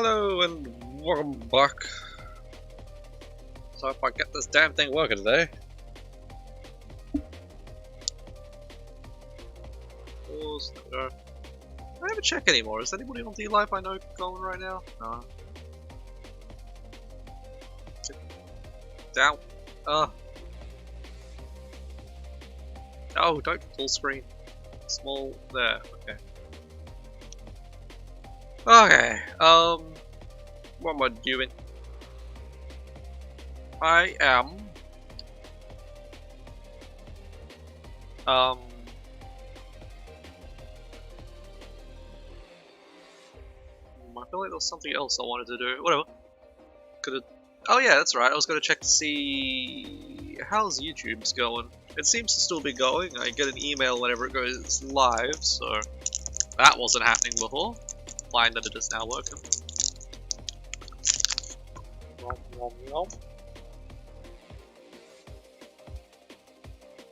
Hello and welcome back. So if I get this damn thing working today. Pause. I never check anymore. Is anybody on D-Live I know going right now? No. Down. Oh, don't full screen. Small there. Okay. Okay. What am I doing? I am I feel like there was something else I wanted to do. Whatever. Could've. Oh yeah, that's right. I was gonna check to see how's YouTube's going. It seems to still be going. I get an email whenever it goes live, so that wasn't happening before. Fine that it is now working.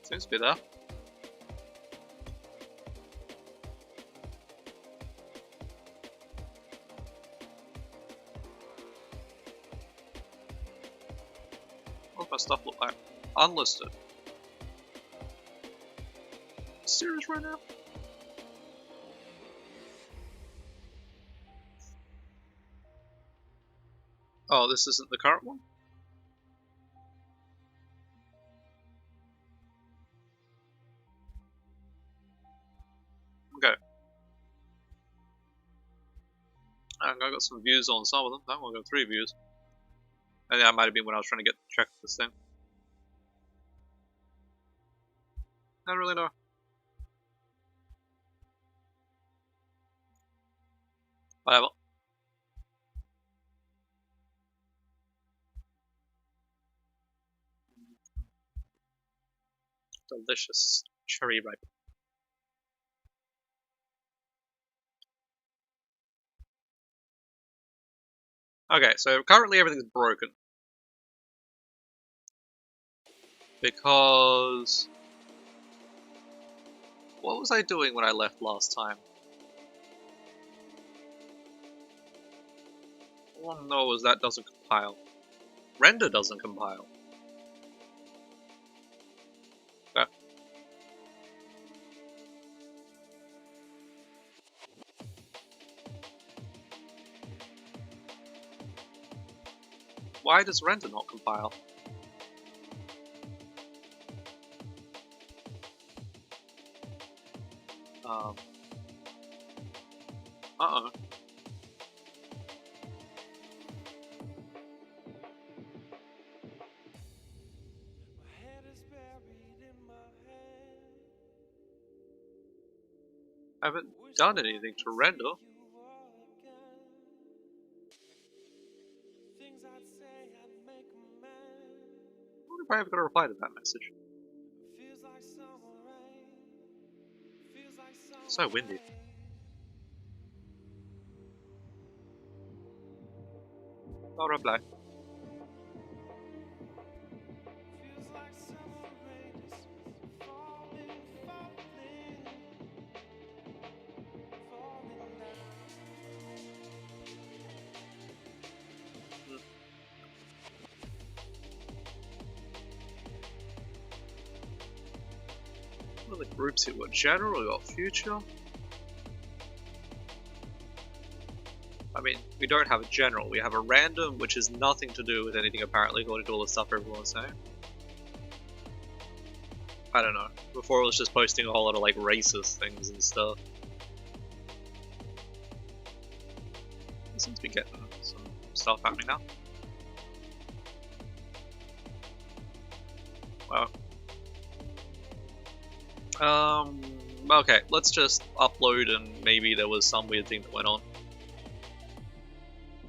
Seems to be there. What does my stuff look like? Unlisted. Serious right now? Oh, this isn't the current one? Okay. I got some views on some of them. That one got 3 views. And that might have been when I was trying to check this thing. I don't really know. Whatever. Delicious cherry ripe. Okay, so currently everything's broken. Because... what was I doing when I left last time? All I know is that doesn't compile. Render doesn't compile. Okay. Why does render not compile? Uh-oh. I haven't done anything to render. I wonder if I ever got a reply to that message. So windy. No reply. What are the groups here? What general? We got future. I mean, we don't have a general, we have a random, which has nothing to do with anything apparently, according to all the stuff everyone's saying. I don't know. Before it was just posting a whole lot of like racist things and stuff. It seems to be getting some stuff happening now. Wow. Okay, let's just upload and maybe there was some weird thing that went on.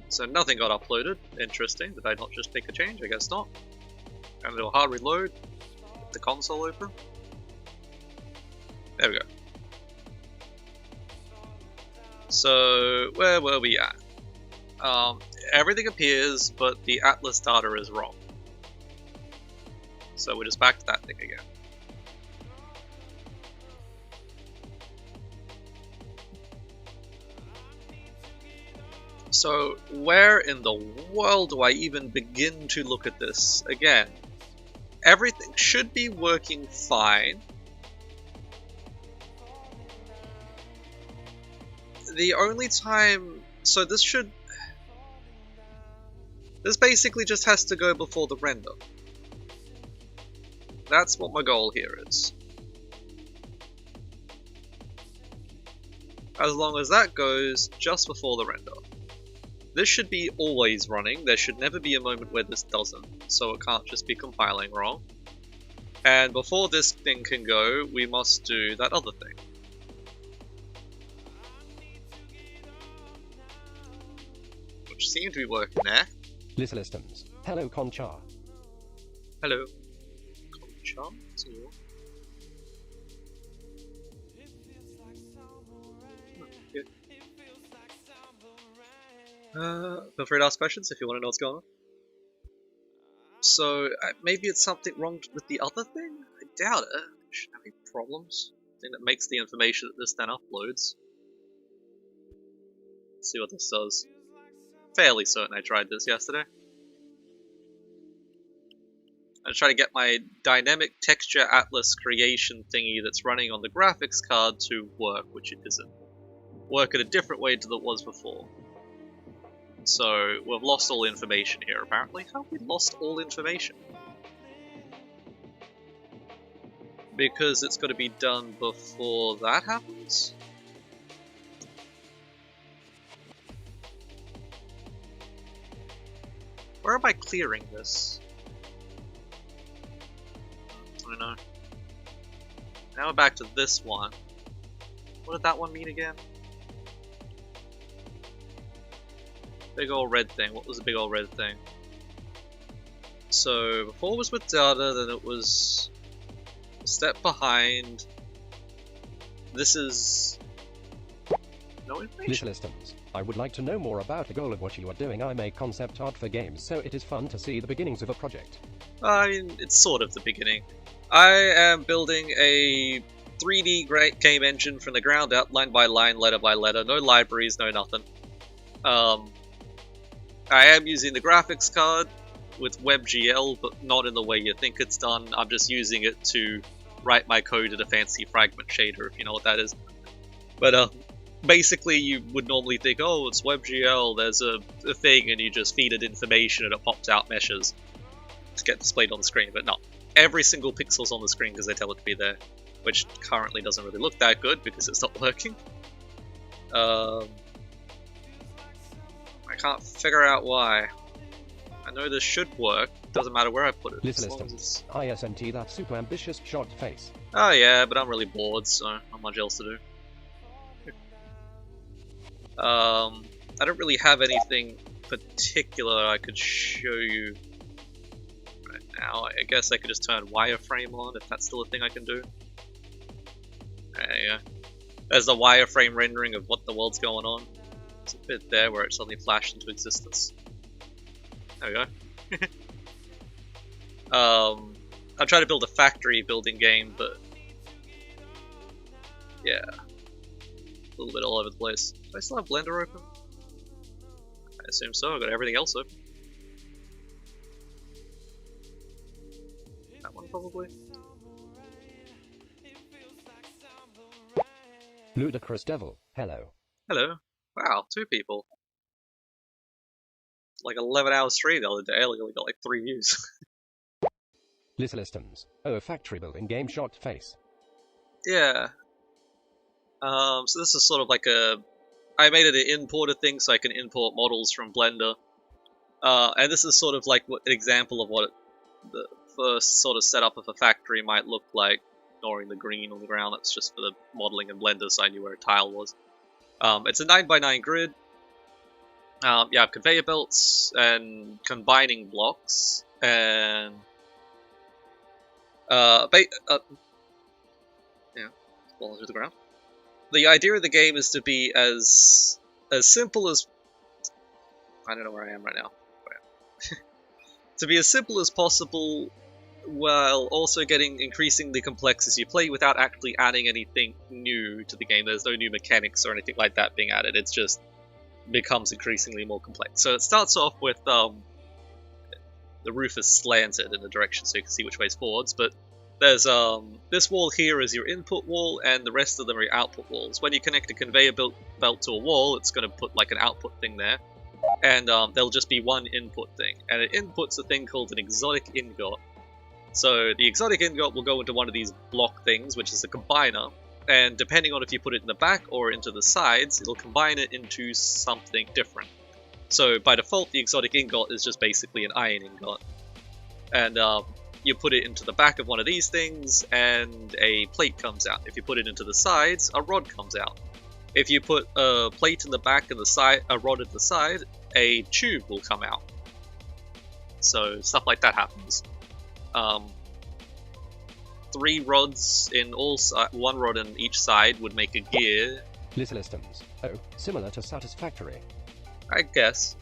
So nothing got uploaded. Interesting. Did I not just make a change? I guess not. And do a hard reload. Get the console open. There we go. So where were we at? Everything appears, but the Atlas data is wrong. So we're just back to that thing again. So where in the world do I even begin to look at this? Again, everything should be working fine. The only time... So this basically just has to go before the render. That's what my goal here is. As long as that goes just before the render. This should be always running. There should never be a moment where this doesn't, so it can't just be compiling wrong. And before this thing can go, we must do that other thing. Which seemed to be working there. Systems. Hello, Concha. Hello. Concha? So, feel free to ask questions if you want to know what's going on. So, maybe it's something wrong with the other thing? I doubt it. It shouldn't have any problems. Thing that makes the information that this then uploads. Let's see what this does. Fairly certain I tried this yesterday. I try to get my dynamic texture atlas creation thingy that's running on the graphics card to work, which it isn't. Work in a different way than it was before. So, we've lost all information here, apparently. How have we lost all information? Because it's got to be done before that happens? Where am I clearing this? I don't know. Now we're back to this one. What did that one mean again? Big old red thing. What was the big old red thing? So before it was with data, then it was a step behind. This is no information. Systems. I would like to know more about the goal of what you are doing. I make concept art for games, so it is fun to see the beginnings of a project. I mean, it's sort of the beginning. I am building a 3D game engine from the ground up, line by line, letter by letter, no libraries, no nothing. I am using the graphics card with WebGL, but not in the way you think it's done. I'm just using it to write my code in a fancy fragment shader, if you know what that is. But basically you would normally think, oh, it's WebGL, there's a thing, and you just feed it information and it pops out meshes to get displayed on the screen, but no. Every single pixel's on the screen because they tell it to be there, which currently doesn't really look that good because it's not working. I can't figure out why. I know this should work, doesn't matter where I put it. As long as it's... ISNT, that super ambitious short face. Oh yeah, but I'm really bored, so not much else to do. I don't really have anything particular I could show you right now. I guess I could just turn wireframe on if that's still a thing I can do. There you go. There's the wireframe rendering of what the world's going on. There's a bit there where it suddenly flashed into existence. There we go. I tried to build a factory building game, but yeah, a little bit all over the place. Do I still have Blender open? I assume so. I've got everything else open. That one probably. Ludicrous Devil, hello. Hello. Wow, 2 people. Like 11 hours stream the other day, I only got like 3 views. Systems. Oh, a factory building game shot face. Yeah. So this is sort of like I made it an importer thing so I can import models from Blender. And this is sort of like an example of what the first sort of setup of a factory might look like. Ignoring the green on the ground, that's just for the modeling in Blender, so I knew where a tile was. It's a 9x9 grid. You have conveyor belts and combining blocks, and falling to the ground. The idea of the game is to be as simple as... I don't know where I am right now. To be as simple as possible, while also getting increasingly complex as you play without actually adding anything new to the game. There's no new mechanics or anything like that being added. It's just becomes increasingly more complex. So it starts off with the roof is slanted in a direction so you can see which way is forwards, but there's this wall here is your input wall, and the rest of them are your output walls. When you connect a conveyor belt to a wall, it's going to put like an output thing there, and there'll just be one input thing, and it inputs a thing called an exotic ingot. So the exotic ingot will go into one of these block things, which is a combiner, and depending on if you put it in the back or into the sides, it'll combine it into something different. So by default, the exotic ingot is just basically an iron ingot, and you put it into the back of one of these things and a plate comes out. If you put it into the sides, a rod comes out. If you put a plate in the back and a rod at the side, a tube will come out. So stuff like that happens. 3 rods in one rod in each side would make a gear. Systems. Oh, similar to Satisfactory. I guess.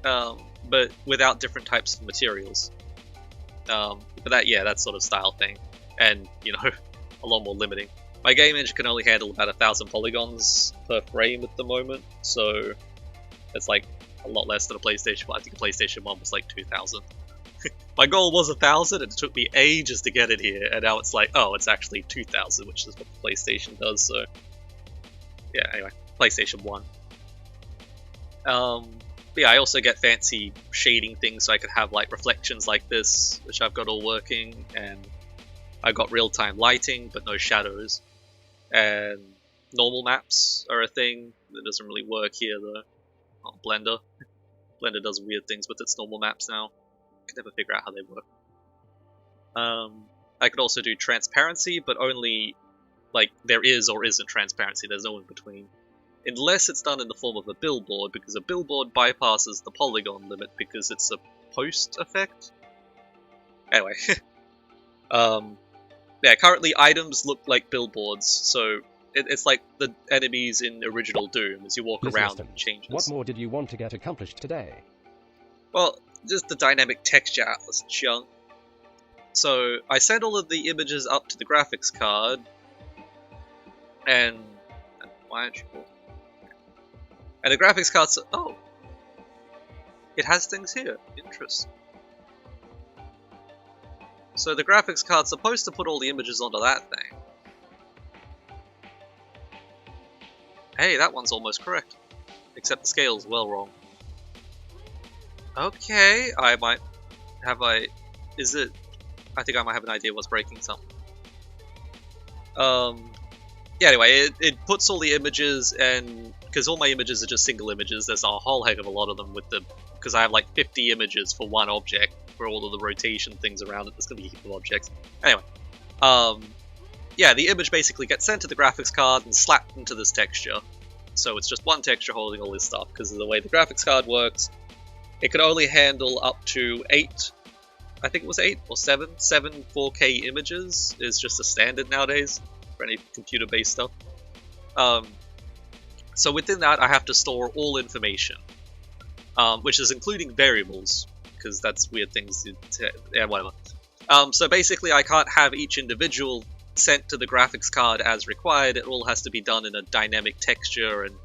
But without different types of materials. But that sort of style thing, and you know, a lot more limiting. My game engine can only handle about 1,000 polygons per frame at the moment, so it's like a lot less than a PlayStation 1. I think a PlayStation 1 was like 2,000. My goal was 1,000, and it took me ages to get it here, and now it's like, oh, it's actually 2,000, which is what the PlayStation does. So yeah, anyway, PlayStation 1. But yeah, I also get fancy shading things so I can have like reflections like this, which I've got all working, and I've got real-time lighting but no shadows, and normal maps are a thing that doesn't really work here though. Oh, Blender. Blender does weird things with its normal maps now. I can never figure out how they work. I could also do transparency, but only like there is or isn't transparency. There's no in between. Unless it's done in the form of a billboard, because a billboard bypasses the polygon limit because it's a post effect. Anyway, yeah, currently items look like billboards, so it's like the enemies in original Doom as you walk around and changes. What more did you want to get accomplished today? Well, just the dynamic texture atlas junk. So I sent all of the images up to the graphics card, and why aren't you? And the graphics card said, oh, it has things here. Interesting. So the graphics card's supposed to put all the images onto that thing. Hey, that one's almost correct. Except the scale's well wrong. Okay, I think I might have an idea what's breaking something. Yeah, anyway, it puts all the images, and because all my images are just single images, there's a whole heck of a lot of them because I have like 50 images for one object, for all of the rotation things around it. There's going to be a heap of objects. Anyway, yeah, the image basically gets sent to the graphics card and slapped into this texture. So it's just one texture holding all this stuff, because of the way the graphics card works. It can only handle up to 8, I think it was 8 or 7 4K images is just a standard nowadays for any computer-based stuff. So within that, I have to store all information, which is including variables, because that's weird things to, yeah, whatever. So basically, I can't have each individual sent to the graphics card as required. It all has to be done in a dynamic texture, and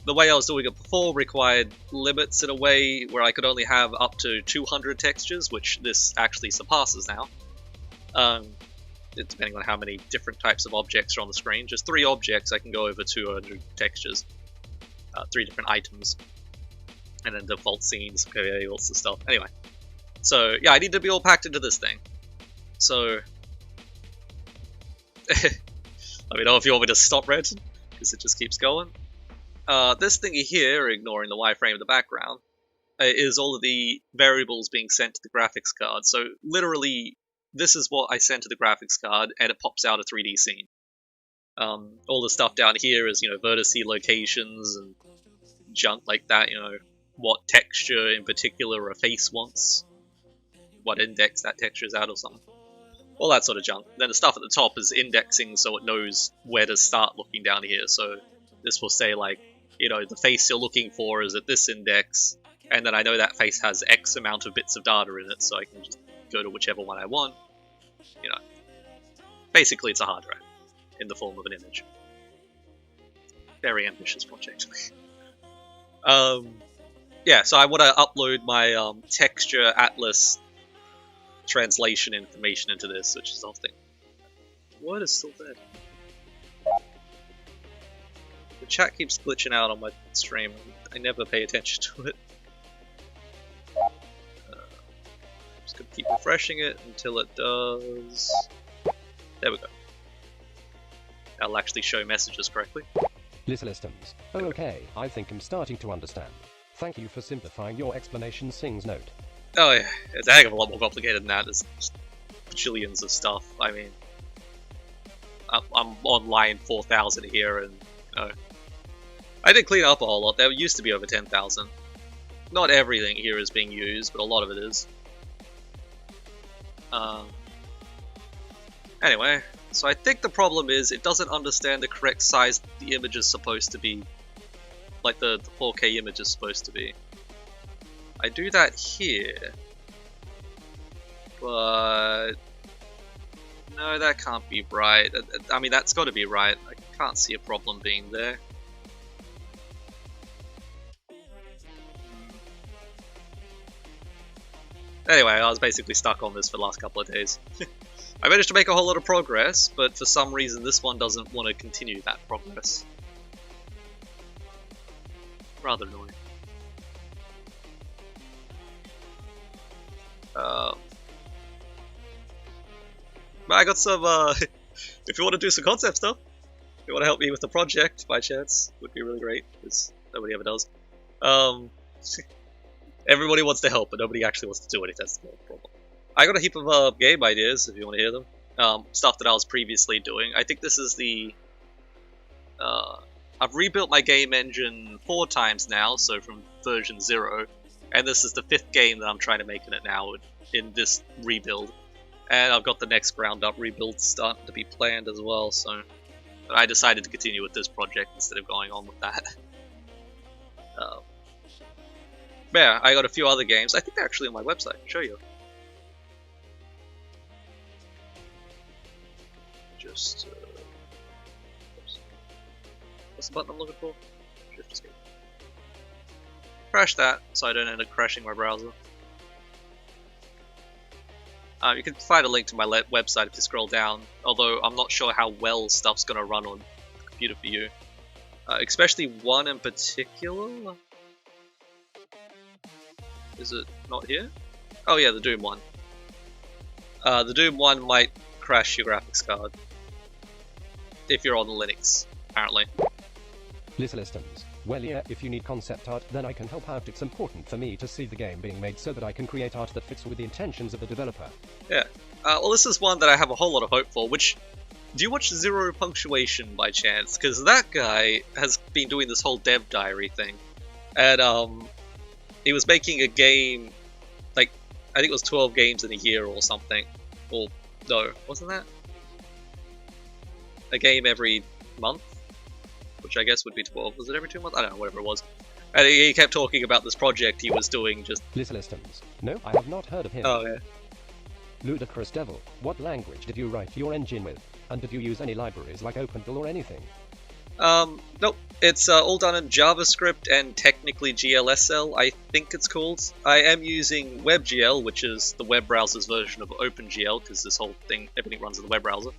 the way I was doing it before required limits in a way where I could only have up to 200 textures, which this actually surpasses now. Depending on how many different types of objects are on the screen. Just 3 objects, I can go over 200 textures. 3 different items. And then default scenes, okay, all the stuff. Anyway. So, yeah, I need to be all packed into this thing. So... let me know if you want me to stop Red, because it just keeps going. This thingy here, ignoring the wireframe in the background, is all of the variables being sent to the graphics card. So, literally... this is what I send to the graphics card, and it pops out a 3D scene. All the stuff down here is, you know, vertice locations and junk like that, you know, what texture in particular a face wants, what index that texture is at or something. All that sort of junk. Then the stuff at the top is indexing so it knows where to start looking down here. So this will say, like, you know, the face you're looking for is at this index, and then I know that face has X amount of bits of data in it, so I can just go to whichever one I want. You know, basically it's a hard drive in the form of an image. Very ambitious project. Yeah, so I want to upload my texture atlas translation information into this, which is the whole thing. What is still there? The chat keeps glitching out on my stream. I never pay attention to it. Just gonna keep refreshing it until it does. There we go. That'll actually show messages correctly. Systems. Oh, okay, I think I'm starting to understand. Thank you for simplifying your explanation, Sing's note. Oh yeah, it's a heck of a lot more complicated than that. There's just bajillions of stuff. I mean, I'm on line 4,000 here, and I did clean up a whole lot. There used to be over 10,000. Not everything here is being used, but a lot of it is. Anyway, so I think the problem is it doesn't understand the correct size the image is supposed to be. Like the 4K image is supposed to be. I do that here. But no, that can't be right. I mean, that's got to be right. I can't see a problem being there. Anyway, I was basically stuck on this for the last couple of days. I managed to make a whole lot of progress, but for some reason this one doesn't want to continue that progress. Rather annoying. But I got some, if you want to do some concept stuff, if you want to help me with the project, by chance, would be really great, because nobody ever does. Everybody wants to help, but nobody actually wants to do it, that's the problem. I got a heap of game ideas, if you want to hear them. Stuff that I was previously doing. I think this is the... I've rebuilt my game engine 4 times now, so from version 0. And this is the 5th game that I'm trying to make in it now, in this rebuild. And I've got the next ground up rebuild starting to be planned as well, so... But I decided to continue with this project instead of going on with that. Yeah, I got a few other games. I think they're actually on my website. I'll show you. Just... what's the button I'm looking for? Shift escape. Crash that, so I don't end up crashing my browser. You can find a link to my website if you scroll down, although I'm not sure how well stuff's going to run on the computer for you. Especially one in particular? Is it not here? Oh yeah, the Doom one. The Doom one might crash your graphics card. If you're on Linux, apparently. Systems. Well, yeah, if you need concept art, then I can help out. It's important for me to see the game being made so that I can create art that fits with the intentions of the developer. Yeah. Well, this is one that I have a whole lot of hope for, which... Do you watch Zero Punctuation by chance? Because that guy has been doing this whole dev diary thing. And, he was making a game, like, I think it was 12 games in a year or something. Or, no, wasn't that? A game every month? Which I guess would be 12. Was it every 2 months? I don't know, whatever it was. And he kept talking about this project he was doing just... Systems. No, I have not heard of him. Oh, yeah. Ludicrous Devil, what language did you write your engine with? And did you use any libraries like OpenGL or anything? Nope. It's all done in JavaScript and technically GLSL, I think it's called. I am using WebGL, which is the web browser's version of OpenGL, because this whole thing, everything runs in the web browser.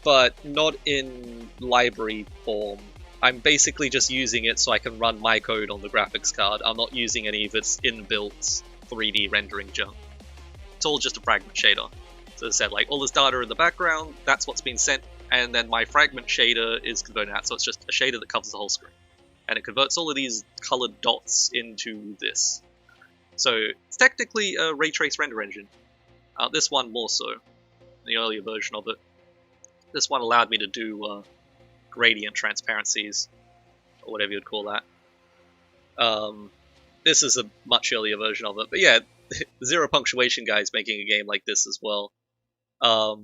But not in library form. I'm basically just using it so I can run my code on the graphics card. I'm not using any of its inbuilt 3D rendering junk. It's all just a fragment shader. So as I said, like, all this data in the background, that's what's being sent, and then my fragment shader is converting that, so it's just a shader that covers the whole screen. And it converts all of these colored dots into this. So it's technically a ray trace render engine. This one more so, the earlier version of it. This one allowed me to do gradient transparencies, or whatever you'd call that. This is a much earlier version of it, but yeah, the Zero Punctuation guy is making a game like this as well. I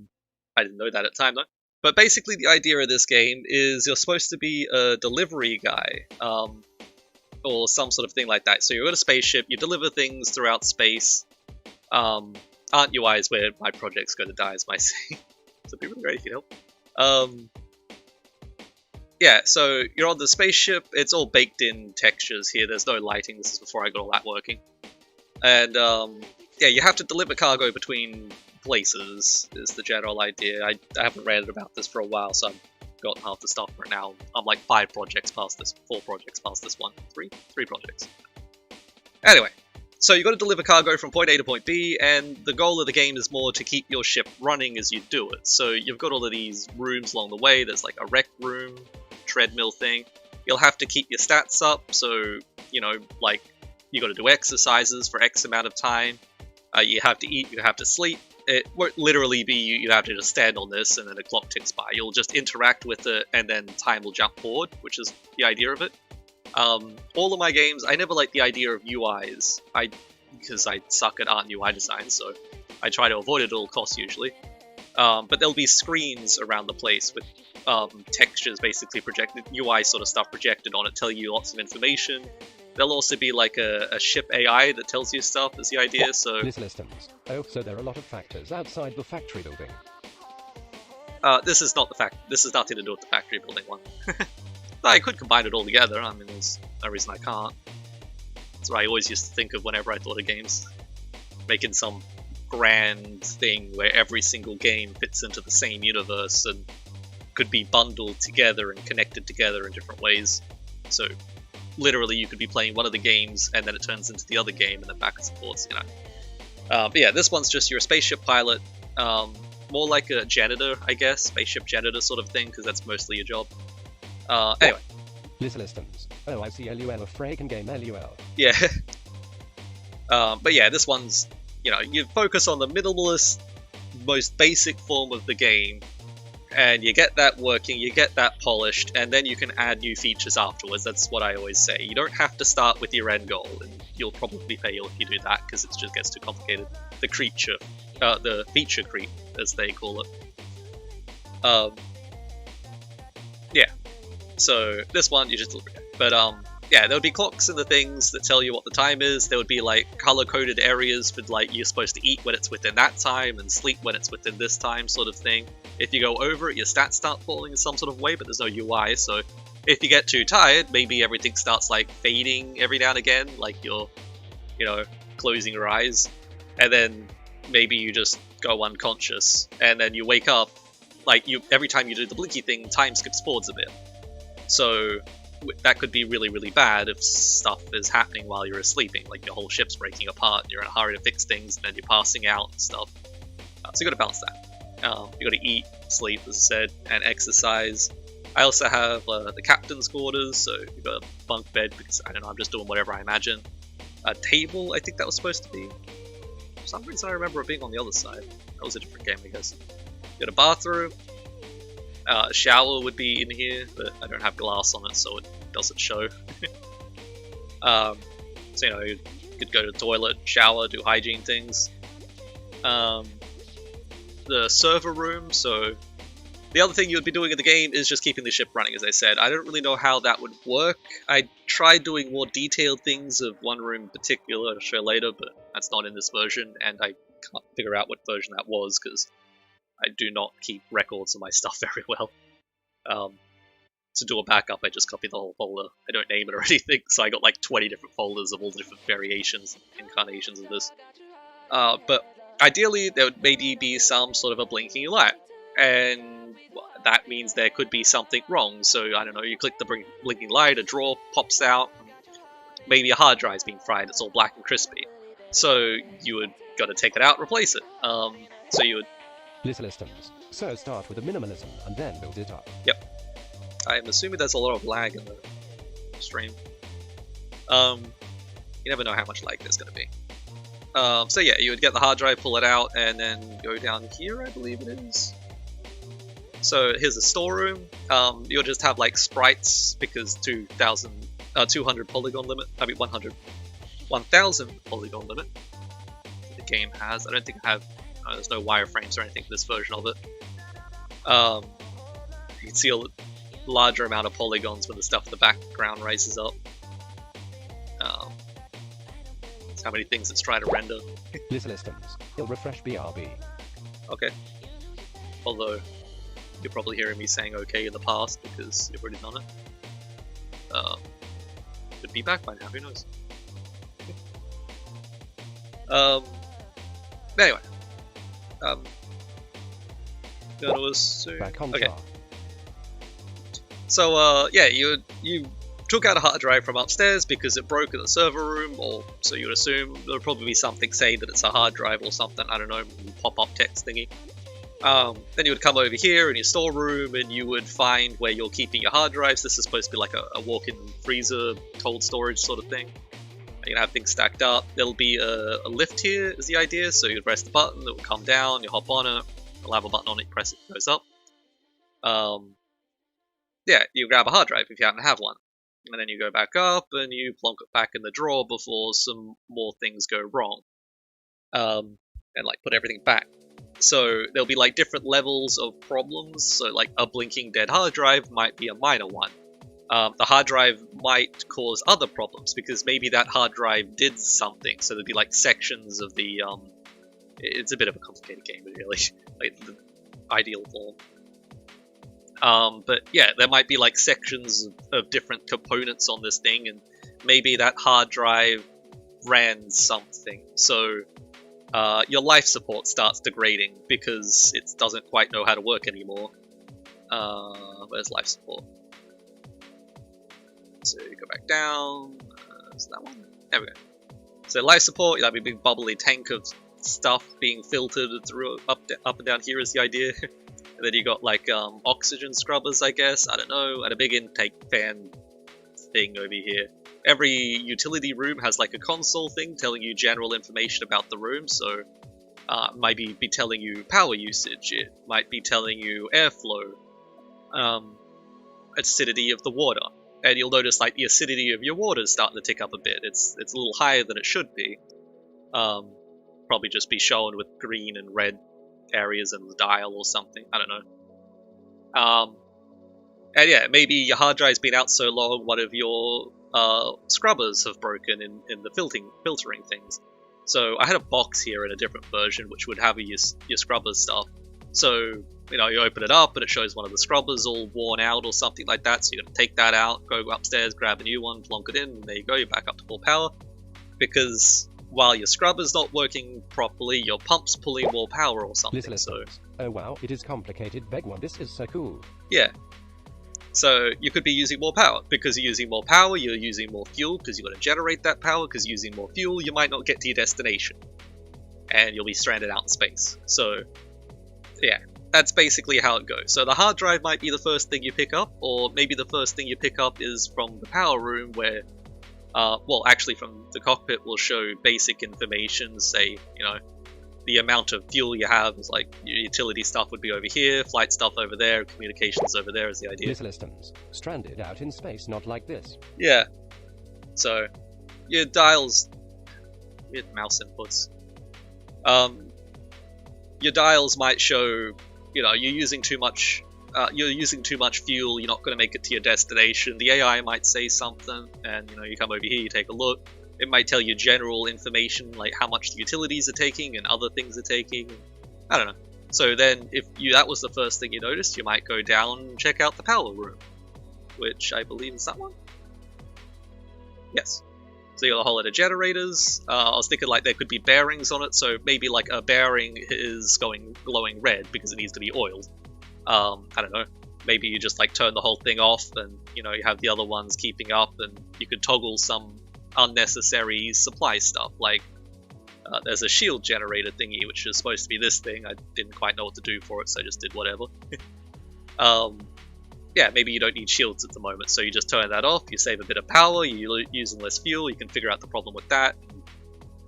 didn't know that at the time though. But basically the idea of this game is you're supposed to be a delivery guy, or some sort of thing like that. So you're in a spaceship, you deliver things throughout space. Aren't UI is where my project's going to die, as my saying. So it'd be really great if you help. yeah, so you're on the spaceship. It's all baked in textures here. There's no lighting. This is before I got all that working. And yeah, you have to deliver cargo between places is the general idea. I haven't read about this for a while, so I've gotten half the stuff right now. I'm like 4 projects past this one. 3 projects. Anyway, so you got to deliver cargo from point A to point B, and the goal of the game is more to keep your ship running as you do it. So you've got all of these rooms along the way. There's like a rec room, treadmill thing. You'll have to keep your stats up, so, you know, like, you got to do exercises for X amount of time. You have to eat, you have to sleep. It won't literally be you have to just stand on this and then the clock ticks by. You'll just interact with it and then time will jump forward, which is the idea of it. All of my games, I never like the idea of UIs, because I suck at art and UI design, so I try to avoid it at all costs usually. But there'll be screens around the place with textures basically projected, UI sort of stuff projected on it, telling you lots of information. There'll also be like a ship AI that tells you stuff, is the idea, so... Systems. Oh, so there are a lot of factors outside the factory building. This is nothing to do with the factory building one. I could combine it all together, I mean, there's no reason I can't. That's what I always used to think of whenever I thought of games. Making some grand thing where every single game fits into the same universe and could be bundled together and connected together in different ways. So, literally, you could be playing one of the games and then it turns into the other game and then backwards and forwards, you know. But yeah, this one's just you're a spaceship pilot, more like a janitor, I guess, spaceship janitor sort of thing, because that's mostly your job. Anyway. Systems. Oh, I see LUL, a freaking game LUL. Yeah. But yeah, this one's, you know, you focus on the minimalist, most basic form of the game, and you get that working, you get that polished, and then you can add new features afterwards. That's what I always say. You don't have to start with your end goal, and you'll probably fail if you do that, because it just gets too complicated. The feature creep, as they call it. Yeah. So, this one, you just deliver it. But, yeah, there would be clocks in the things that tell you what the time is. There would be, like, color-coded areas for, like, you're supposed to eat when it's within that time, and sleep when it's within this time, sort of thing. If you go over it, your stats start falling in some sort of way, but there's no UI, so if you get too tired, maybe everything starts, like, fading every now and again, like you're, you know, closing your eyes, and then maybe you just go unconscious, and then you wake up, like, every time you do the blinky thing, time skips forwards a bit. So that could be really, really bad if stuff is happening while you're sleeping, like your whole ship's breaking apart, you're in a hurry to fix things, and then you're passing out and stuff. So you gotta balance that. You gotta eat, sleep, as I said, and exercise. I also have the captain's quarters, so you've got a bunk bed, because, I don't know, I'm just doing whatever I imagine. A table, I think that was supposed to be. For some reason I remember it being on the other side. That was a different game, I guess. You got a bathroom. A shower would be in here, but I don't have glass on it, so it doesn't show. So, you know, you could go to the toilet, shower, do hygiene things. The server room, so the other thing you would be doing in the game is just keeping the ship running, as I said. I don't really know how that would work. I tried doing more detailed things of one room in particular, I'll show later, but that's not in this version, and I can't figure out what version that was, because I do not keep records of my stuff very well. To do a backup, I just copy the whole folder. I don't name it or anything, so I got like 20 different folders of all the different variations, incarnations of this. But ideally, there would maybe be some sort of a blinking light, and well, that means there could be something wrong. So, I don't know, you click the blinking light, a drawer pops out, maybe a hard drive's being fried, it's all black and crispy. So, you would gotta take it out, replace it. So you would... Systems. So start with the minimalism and then build it up. Yep. I'm assuming there's a lot of lag in the stream. You never know how much lag there's gonna be. So yeah, you would get the hard drive, pull it out, and then go down here, I believe it is. So here's the storeroom. You'll just have like sprites, because 200 polygon limit, 1000 polygon limit the game has. I don't think I have, there's no wireframes or anything for this version of it. You can see a larger amount of polygons when the stuff in the background rises up. How many things it's trying to render. Systems. It'll refresh BRB. Okay. Although, You're probably hearing me saying okay in the past because you've already done it. Could be back by now, who knows? Anyway. Gonna assume... Back on okay. jar. So, yeah, you took out a hard drive from upstairs because it broke in the server room, or so you would assume. There would probably be something saying that it's a hard drive or something, I don't know, pop-up text thingy. Then you would come over here in your storeroom and you would find where you're keeping your hard drives. This is supposed to be like a walk-in freezer, cold storage sort of thing. You can have things stacked up. There'll be a lift here is the idea, so you'd press the button, it will come down, you hop on it, it'll have a button on it, you press it, it goes up. Yeah, you grab a hard drive if you happen to have one. And then you go back up and you plonk it back in the drawer before some more things go wrong. And like put everything back. So there'll be like different levels of problems. So like a blinking dead hard drive might be a minor one. The hard drive might cause other problems because maybe that hard drive did something. So there'd be like sections of the it's a bit of a complicated game, really, like the ideal form. But yeah, there might be like sections of different components on this thing, and maybe that hard drive ran something. So your life support starts degrading because it doesn't quite know how to work anymore. Where's life support? So you go back down. Is that one? There we go. So life support, that'd be a big bubbly tank of stuff being filtered through up and down here is the idea. And then you got like oxygen scrubbers, I guess. I don't know, and a big intake fan thing over here. Every utility room has like a console thing telling you general information about the room. So it might be telling you power usage. It might be telling you airflow, acidity of the water. And you'll notice like the acidity of your water is starting to tick up a bit. It's a little higher than it should be. Probably just be shown with green and red areas in the dial or something. I don't know. And yeah, maybe your hard drive's been out so long, one of your scrubbers have broken in the filtering things. So I had a box here in a different version which would have your scrubber stuff. So you know, you open it up and it shows one of the scrubbers all worn out or something like that. So you're going to take that out, go upstairs, grab a new one, plonk it in, and there you go, you're back up to full power. Because while your scrubber's not working properly, your pump's pulling more power or something. So, oh wow, it is complicated. Beg one, this is so cool. Yeah. So you could be using more power. Because you're using more power, you're using more fuel, because you've got to generate that power, because using more fuel, you might not get to your destination. And you'll be stranded out in space. So, yeah. That's basically how it goes. So the hard drive might be the first thing you pick up, or maybe the first thing you pick up is from the power room where, well, actually from the cockpit will show basic information, say, you know, the amount of fuel you have is like, your utility stuff would be over here, flight stuff over there, communications over there is the idea. Systems stranded out in space, not like this. Yeah. So, your dials, your mouse inputs. Your dials might show, you know, you're using too much fuel, you're not going to make it to your destination. The AI might say something, and you know, you come over here, you take a look. It might tell you general information, like how much the utilities are taking and other things are taking. I don't know. So then, if that was the first thing you noticed, you might go down and check out the power room, which I believe is that one. Yes. So you got a whole lot of generators. I was thinking like there could be bearings on it, so maybe like a bearing is glowing red because it needs to be oiled. I don't know. Maybe you just like turn the whole thing off, and you know, you have the other ones keeping up, and you could toggle some unnecessary supply stuff. Like there's a shield generator thingy, which is supposed to be this thing. I didn't quite know what to do for it, so I just did whatever. Yeah, maybe you don't need shields at the moment, so you just turn that off, you save a bit of power, you're using less fuel, you can figure out the problem with that.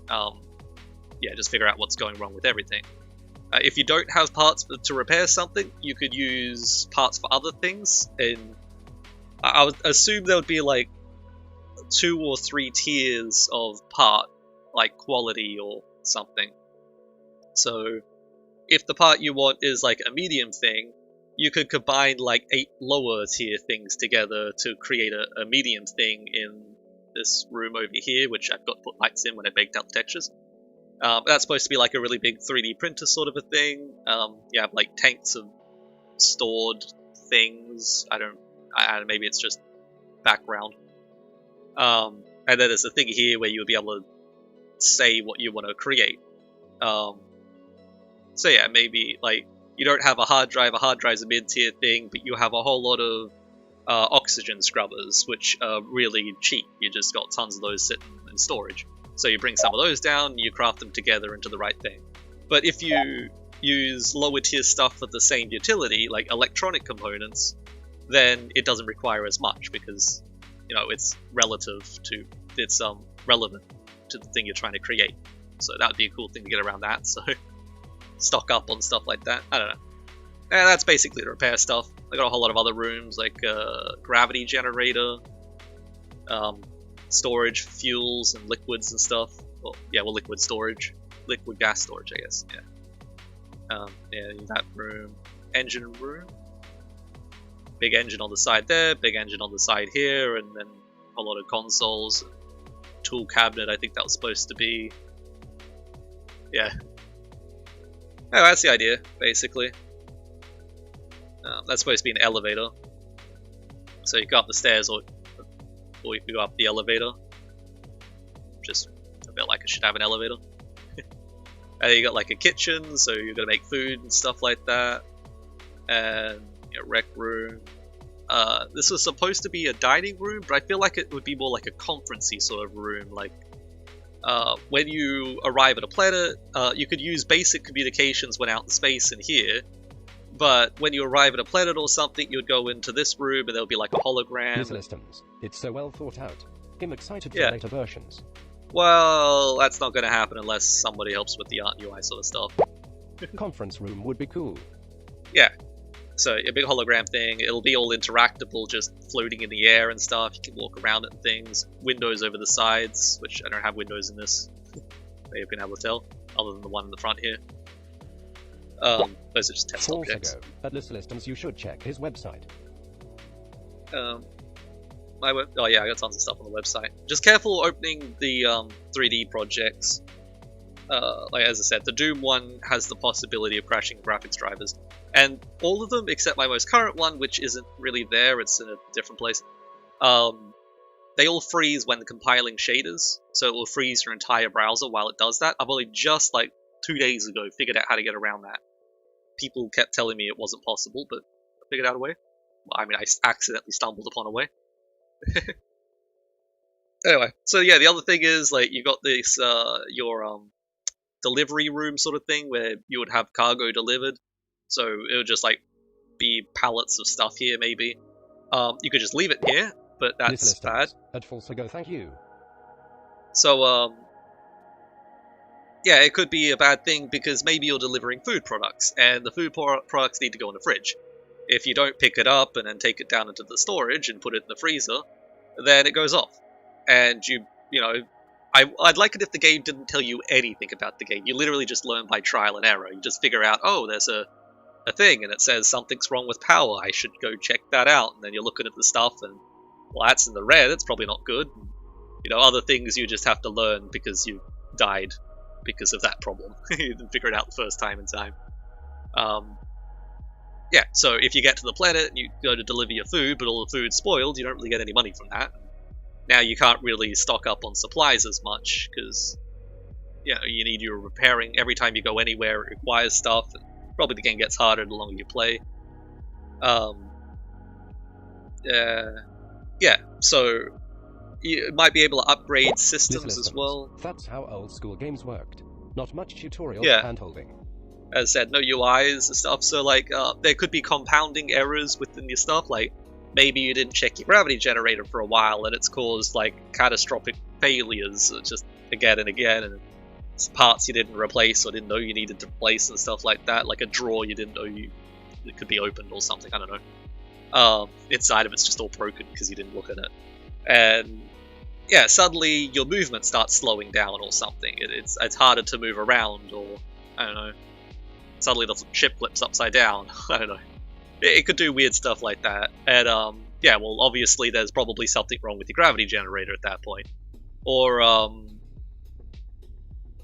Yeah, just figure out what's going wrong with everything. If you don't have parts to repair something, you could use parts for other things. And I would assume there would be like 2 or 3 tiers of part, like quality or something. So if the part you want is like a medium thing, you could combine like 8 lower tier things together to create a medium thing in this room over here, which I've got to put lights in when I baked out the textures. That's supposed to be like a really big 3D printer sort of a thing. You have like tanks of stored things. I don't maybe it's just background. And then there's a thing here where you'll be able to say what you want to create. So yeah, maybe like you don't have a hard drive. A hard drive's a mid-tier thing, but you have a whole lot of oxygen scrubbers, which are really cheap. You just got tons of those sitting in storage. So you bring some of those down, you craft them together into the right thing. But if you use lower tier stuff for the same utility, like electronic components, then it doesn't require as much because, you know, it's relevant to the thing you're trying to create. So that would be a cool thing to get around that. So stock up on stuff like that. I don't know. And that's basically the repair stuff. I got a whole lot of other rooms like gravity generator, storage, fuels and liquids and stuff. Well, yeah, well, liquid storage, liquid gas storage, I guess. Yeah. Yeah, that room, engine room. Big engine on the side there, big engine on the side here, and then a lot of consoles, tool cabinet. I think that was supposed to be. Yeah. Oh, that's the idea, basically. That's supposed to be an elevator. So you go up the stairs, or you can go up the elevator. Just I felt like it should have an elevator. And you got like a kitchen, so you're gonna make food and stuff like that. And rec room. This was supposed to be a dining room, but I feel like it would be more like a conferencey sort of room. Like when you arrive at a planet, you could use basic communications when out in space in here. But when you arrive at a planet or something, you would go into this room and there'll be like a hologram. Systems. It's so well thought out. I'm excited for later versions. Well, that's not going to happen unless somebody helps with the art UI sort of stuff. Conference room would be cool. Yeah. So a big hologram thing. It'll be all interactable, just floating in the air and stuff. You can walk around it and things. Windows over the sides, which I don't have windows in this. Maybe you've been able to tell, other than the one in the front here. Those are just test objects. At List Systems, you should check his website. Oh yeah, I got tons of stuff on the website. Just careful opening the 3D projects. Like as I said, the Doom one has the possibility of crashing graphics drivers, and all of them except my most current one, which isn't really there. It's in a different place. They all freeze when compiling shaders, so it will freeze your entire browser while it does that. I've only just like 2 days ago figured out how to get around that. People kept telling me it wasn't possible, but I figured out a way. Well, I mean, I accidentally stumbled upon a way. Anyway, so yeah, the other thing is, like, you got this, your, delivery room sort of thing, where you would have cargo delivered. So it would just, like, be pallets of stuff here, maybe. You could just leave it here, but that's bad. At full go, thank you. So, yeah, it could be a bad thing because maybe you're delivering food products, and the food products need to go in the fridge. If you don't pick it up and then take it down into the storage and put it in the freezer, then it goes off. And you know, I'd like it if the game didn't tell you anything about the game. You literally just learn by trial and error. You just figure out, oh, there's a thing, and it says something's wrong with power. I should go check that out. And then you're looking at the stuff, and, well, that's in the red. It's probably not good. You know, other things you just have to learn because you died because of that problem. You didn't figure it out the first time in time. Yeah, so if you get to the planet and you go to deliver your food, but all the food's spoiled, you don't really get any money from that. Now you can't really stock up on supplies as much, because, you know, you need your repairing. Every time you go anywhere, it requires stuff, and probably the game gets harder the longer you play. Yeah, so you might be able to upgrade systems as well. That's how old school games worked. Not much tutorial hand-holding. As I said, no UIs and stuff, so like there could be compounding errors within your stuff, like maybe you didn't check your gravity generator for a while and it's caused like catastrophic failures just again and again, and it's parts you didn't replace or didn't know you needed to replace and stuff like that, like a drawer you didn't know it could be opened or something, I don't know. Inside of it's just all broken because you didn't look at it. And yeah, suddenly your movement starts slowing down or something. It's harder to move around, or I don't know. Suddenly the ship flips upside down. I don't know. It could do weird stuff like that. And yeah, well, obviously there's probably something wrong with your gravity generator at that point. Or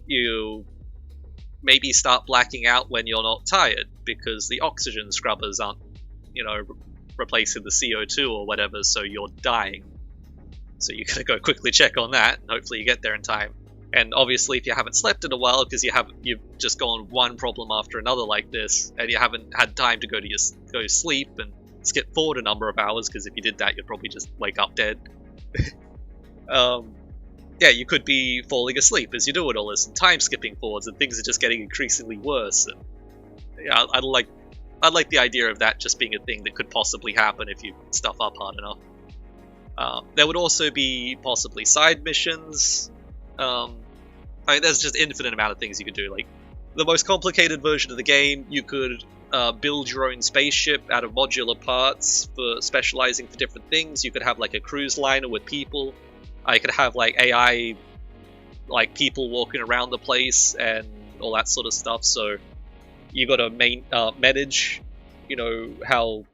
you maybe start blacking out when you're not tired. because the oxygen scrubbers aren't, you know, replacing the CO2 or whatever, so you're dying. So you gotta go quickly check on that, and hopefully you get there in time. And obviously, if you haven't slept in a while, because you've just gone one problem after another like this, and you haven't had time to go to sleep and skip forward a number of hours, because if you did that, you'd probably just wake up dead. Yeah, you could be falling asleep as you're doing all this, and time skipping forwards, and things are just getting increasingly worse. And yeah, I'd like the idea of that just being a thing that could possibly happen if you stuff up hard enough. There would also be possibly side missions. I mean, there's just infinite amount of things you could do. Like, the most complicated version of the game, you could build your own spaceship out of modular parts for specializing for different things. You could have like a cruise liner with people. I could have like AI, like people walking around the place and all that sort of stuff. So you got to manage, you know, how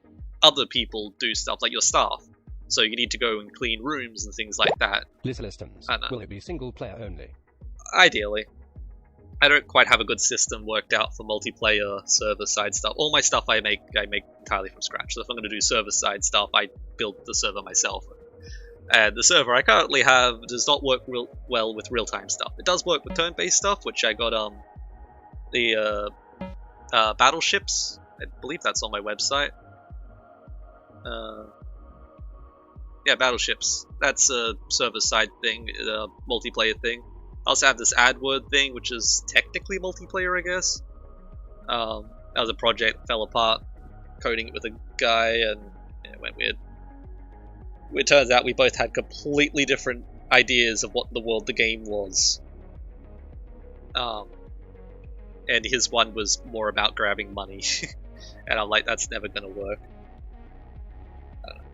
other people do stuff, like your staff. So you need to go and clean rooms and things like that. Systems. Will it be single player only? Ideally. I don't quite have a good system worked out for multiplayer server-side stuff. All my stuff I make entirely from scratch. So if I'm going to do server-side stuff, I build the server myself. And the server I currently have does not work well with real-time stuff. It does work with turn-based stuff, which I got the battleships. I believe that's on my website. Yeah, battleships. That's a server-side thing, a multiplayer thing. I also have this AdWord thing, which is technically multiplayer, I guess. That was a project, fell apart, coding it with a guy, and yeah, it went weird. It turns out we both had completely different ideas of what the game was. And his one was more about grabbing money. And I'm like, that's never gonna work.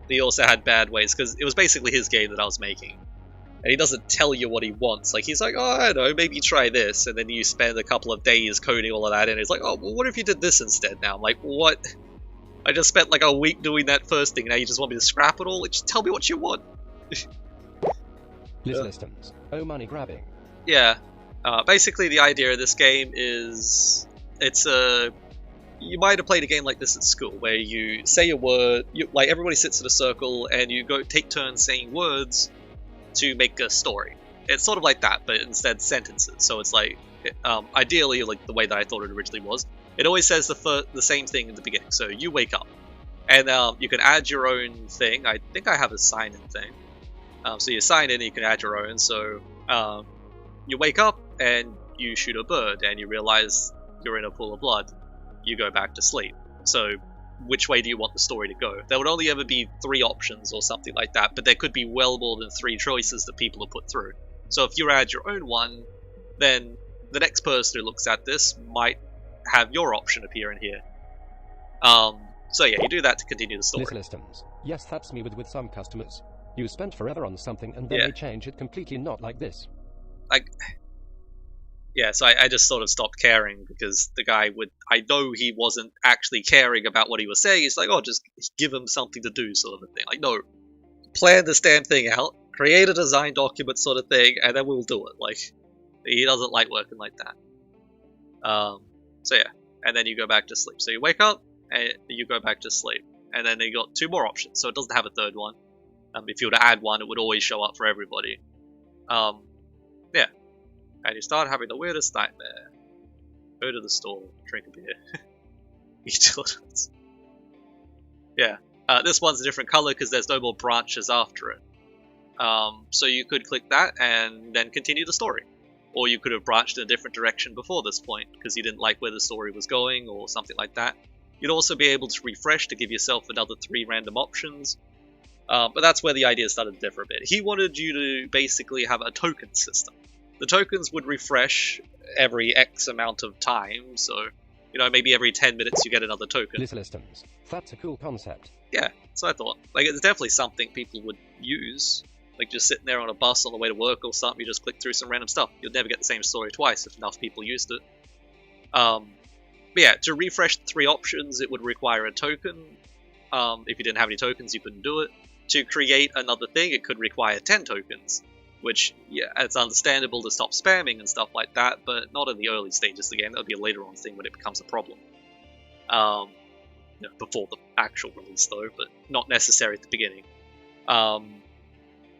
He also had bad ways, because it was basically his game that I was making. And he doesn't tell you what he wants. Like, he's like, oh, I don't know, maybe try this. And then you spend a couple of days coding all of that, and he's like, oh, well, what if you did this instead now? I'm like, what? I just spent like a week doing that first thing, and now you just want me to scrap it all? Like, just tell me what you want. Systems. Oh, money grabbing. Yeah. Basically, the idea of this game is... It's a... You might have played a game like this at school, where you say a word, like everybody sits in a circle, and you go take turns saying words to make a story. It's sort of like that, but instead sentences. So it's like, ideally, like the way that I thought it originally was, it always says the same thing in the beginning. So you wake up, and you can add your own thing. I think I have a sign-in thing. So you sign in, and you can add your own. So you wake up, and you shoot a bird, and you realize you're in a pool of blood. You go back to sleep. So which way do you want the story to go? There would only ever be 3 options or something like that, but there could be well more than 3 choices that people have put through. So if you add your own one, then the next person who looks at this might have your option appear in here. So yeah, you do that to continue the story. Systems. Yes, that's me with some customers. You spend forever on something and then they change it completely, not like this. Yeah, so I just sort of stopped caring, because the guy I know he wasn't actually caring about what he was saying. He's like, oh, just give him something to do, sort of a thing. Like, no, plan this damn thing out, create a design document sort of thing, and then we'll do it. Like, he doesn't like working like that. So yeah, and then you go back to sleep. So you wake up, and you go back to sleep. And then you got 2 more options, so it doesn't have a third one. If you were to add one, it would always show up for everybody. Yeah. And you start having the weirdest nightmare. Go to the store, drink a beer, eat donuts. Yeah, this one's a different color because there's no more branches after it. So you could click that and then continue the story. Or you could have branched in a different direction before this point because you didn't like where the story was going or something like that. You'd also be able to refresh to give yourself another 3 random options. But that's where the idea started to differ a bit. He wanted you to basically have a token system. The tokens would refresh every X amount of time, so, you know, maybe every 10 minutes you get another token. Systems. That's a cool concept. Yeah, so I thought. Like, it's definitely something people would use. Like, just sitting there on a bus on the way to work or something, you just click through some random stuff. You'll never get the same story twice if enough people used it. But yeah, to refresh the 3 options, it would require a token. If you didn't have any tokens, you couldn't do it. To create another thing, it could require 10 tokens. Which, yeah, it's understandable to stop spamming and stuff like that, but not in the early stages of the game. That would be a later on thing when it becomes a problem. before the actual release though, but not necessary at the beginning.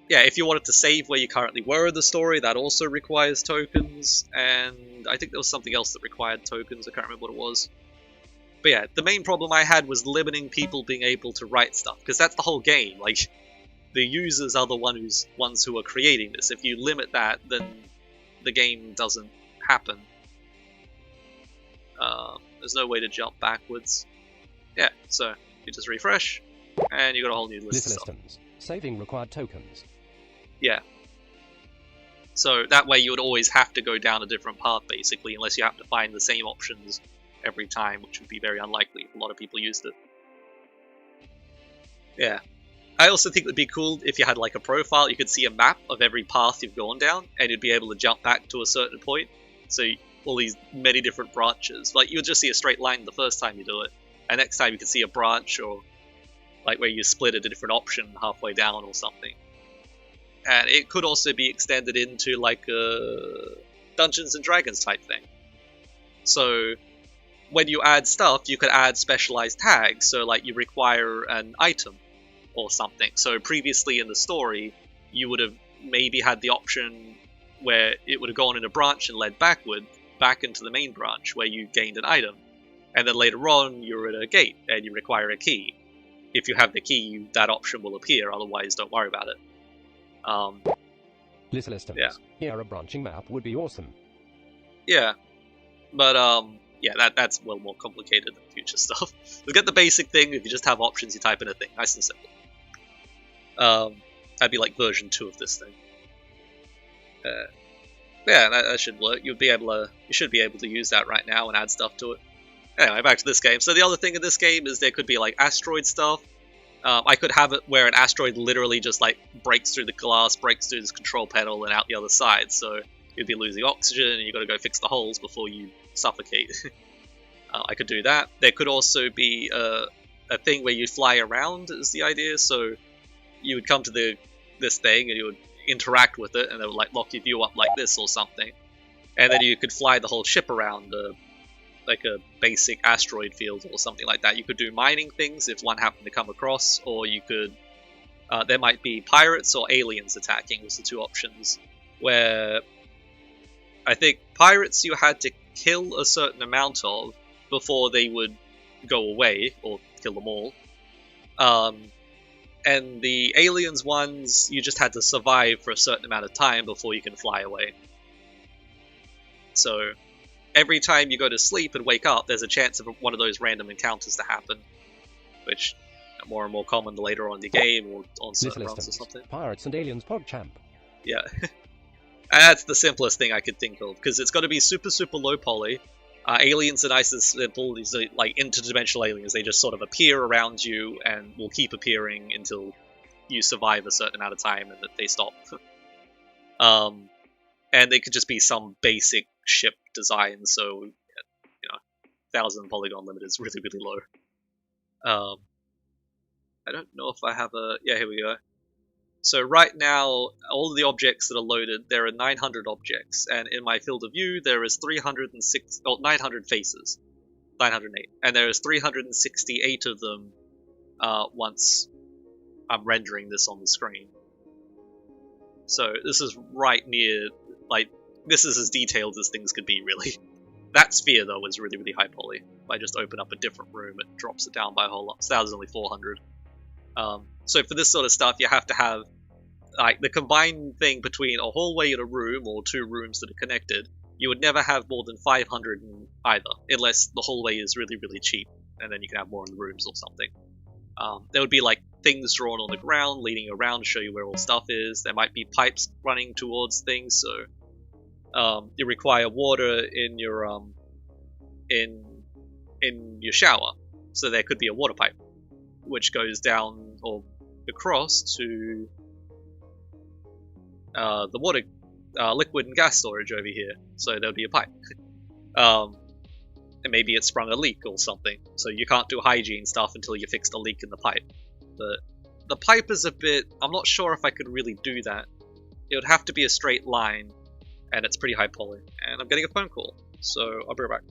Yeah, if you wanted to save where you currently were in the story, that also requires tokens, and I think there was something else that required tokens, I can't remember what it was. But yeah, the main problem I had was limiting people being able to write stuff, because that's the whole game. Like, the users are the ones who are creating this. If you limit that, then the game doesn't happen. There's no way to jump backwards. Yeah, so you just refresh, and you got a whole new list of stuff. Saving required tokens. Yeah. So that way you would always have to go down a different path, basically, unless you have to find the same options every time, which would be very unlikely if a lot of people used it. Yeah. I also think it would be cool if you had like a profile, you could see a map of every path you've gone down, and you'd be able to jump back to a certain point. So all these many different branches. Like, you would just see a straight line the first time you do it, and next time you could see a branch, or like where you split it a different option halfway down or something. And it could also be extended into like a Dungeons and Dragons type thing. So when you add stuff, you could add specialized tags. So like you require an item or something. So previously in the story, you would have maybe had the option where it would have gone in a branch and led back into the main branch where you gained an item. And then later on, you're at a gate and you require a key. If you have the key, that option will appear, otherwise don't worry about it. Systems. Yeah. Here a branching map would be awesome. Yeah. But, yeah, that's well more complicated than future stuff. We've got the basic thing, if you just have options, you type in a thing. Nice and simple. That'd be like version 2 of this thing. Yeah, that should work. You should be able to use that right now and add stuff to it. Anyway, back to this game. So the other thing in this game is there could be like asteroid stuff. I could have it where an asteroid literally just like breaks through the glass, breaks through this control panel, and out the other side. So you'd be losing oxygen, and you've got to go fix the holes before you suffocate. I could do that. There could also be a thing where you fly around, is the idea. So you would come to this thing, and you would interact with it, and it would like lock your view up like this or something. And then you could fly the whole ship around like a basic asteroid field or something like that. You could do mining things if one happened to come across, or you could... there might be pirates or aliens attacking, was the two options. Where I think pirates you had to kill a certain amount of before they would go away, or kill them all. And the aliens ones, you just had to survive for a certain amount of time before you can fly away. So every time you go to sleep and wake up, there's a chance of one of those random encounters to happen, which are more and more common later on in the game or on certain runs or something. Pirates and aliens PogChamp. Yeah. And that's the simplest thing I could think of, because it's got to be super, super low poly. Aliens are nice and simple. These are like interdimensional aliens. They just sort of appear around you and will keep appearing until you survive a certain amount of time and that they stop. And they could just be some basic ship design, so, 1,000 polygon limit is really, really low. I don't know if I have a... Yeah, here we go. So right now, all of the objects that are loaded, there are 900 objects, and in my field of view, there is 900 faces. 908. And there is 368 of them once I'm rendering this on the screen. So this is right near... Like, this is as detailed as things could be, really. That sphere, though, is really, really high poly. If I just open up a different room, it drops it down by a whole lot. So that was only 400. So for this sort of stuff, you have to have, like, the combined thing between a hallway and a room, or two rooms that are connected. You would never have more than 500 in either, unless the hallway is really, really cheap, and then you can have more in the rooms or something. There would be, like, things drawn on the ground, leading around to show you where all stuff is. There might be pipes running towards things, so... you require water in your in your shower, so there could be a water pipe which goes down or across to the water liquid and gas storage over here. So there'll be a pipe, and maybe it sprung a leak or something. So you can't do hygiene stuff until you fix the leak in the pipe. But the pipe is a bit... I'm not sure if I could really do that. It would have to be a straight line. And it's pretty high poly. And I'm getting a phone call, so I'll be right back.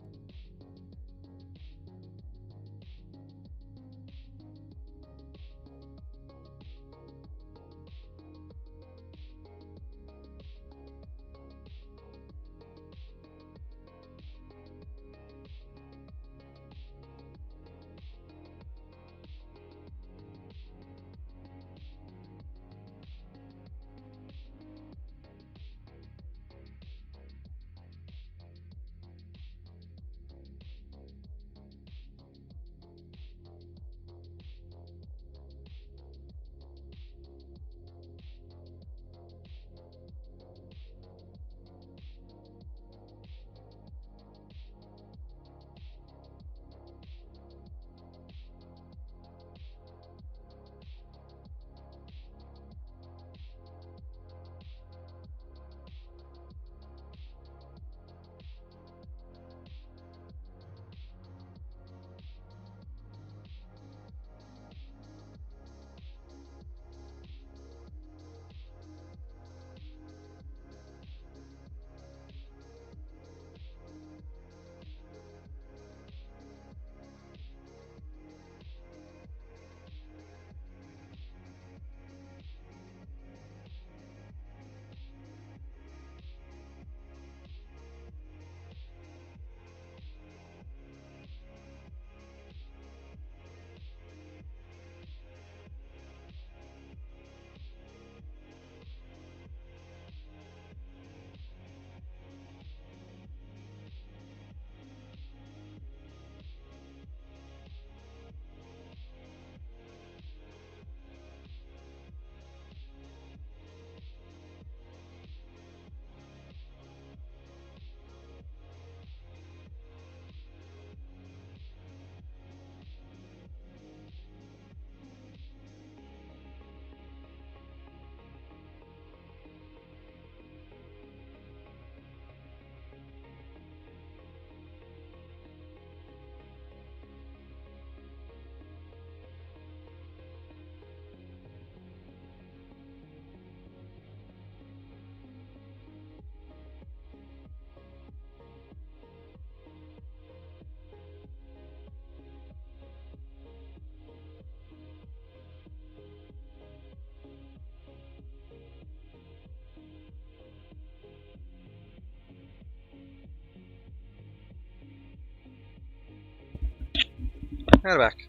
And back.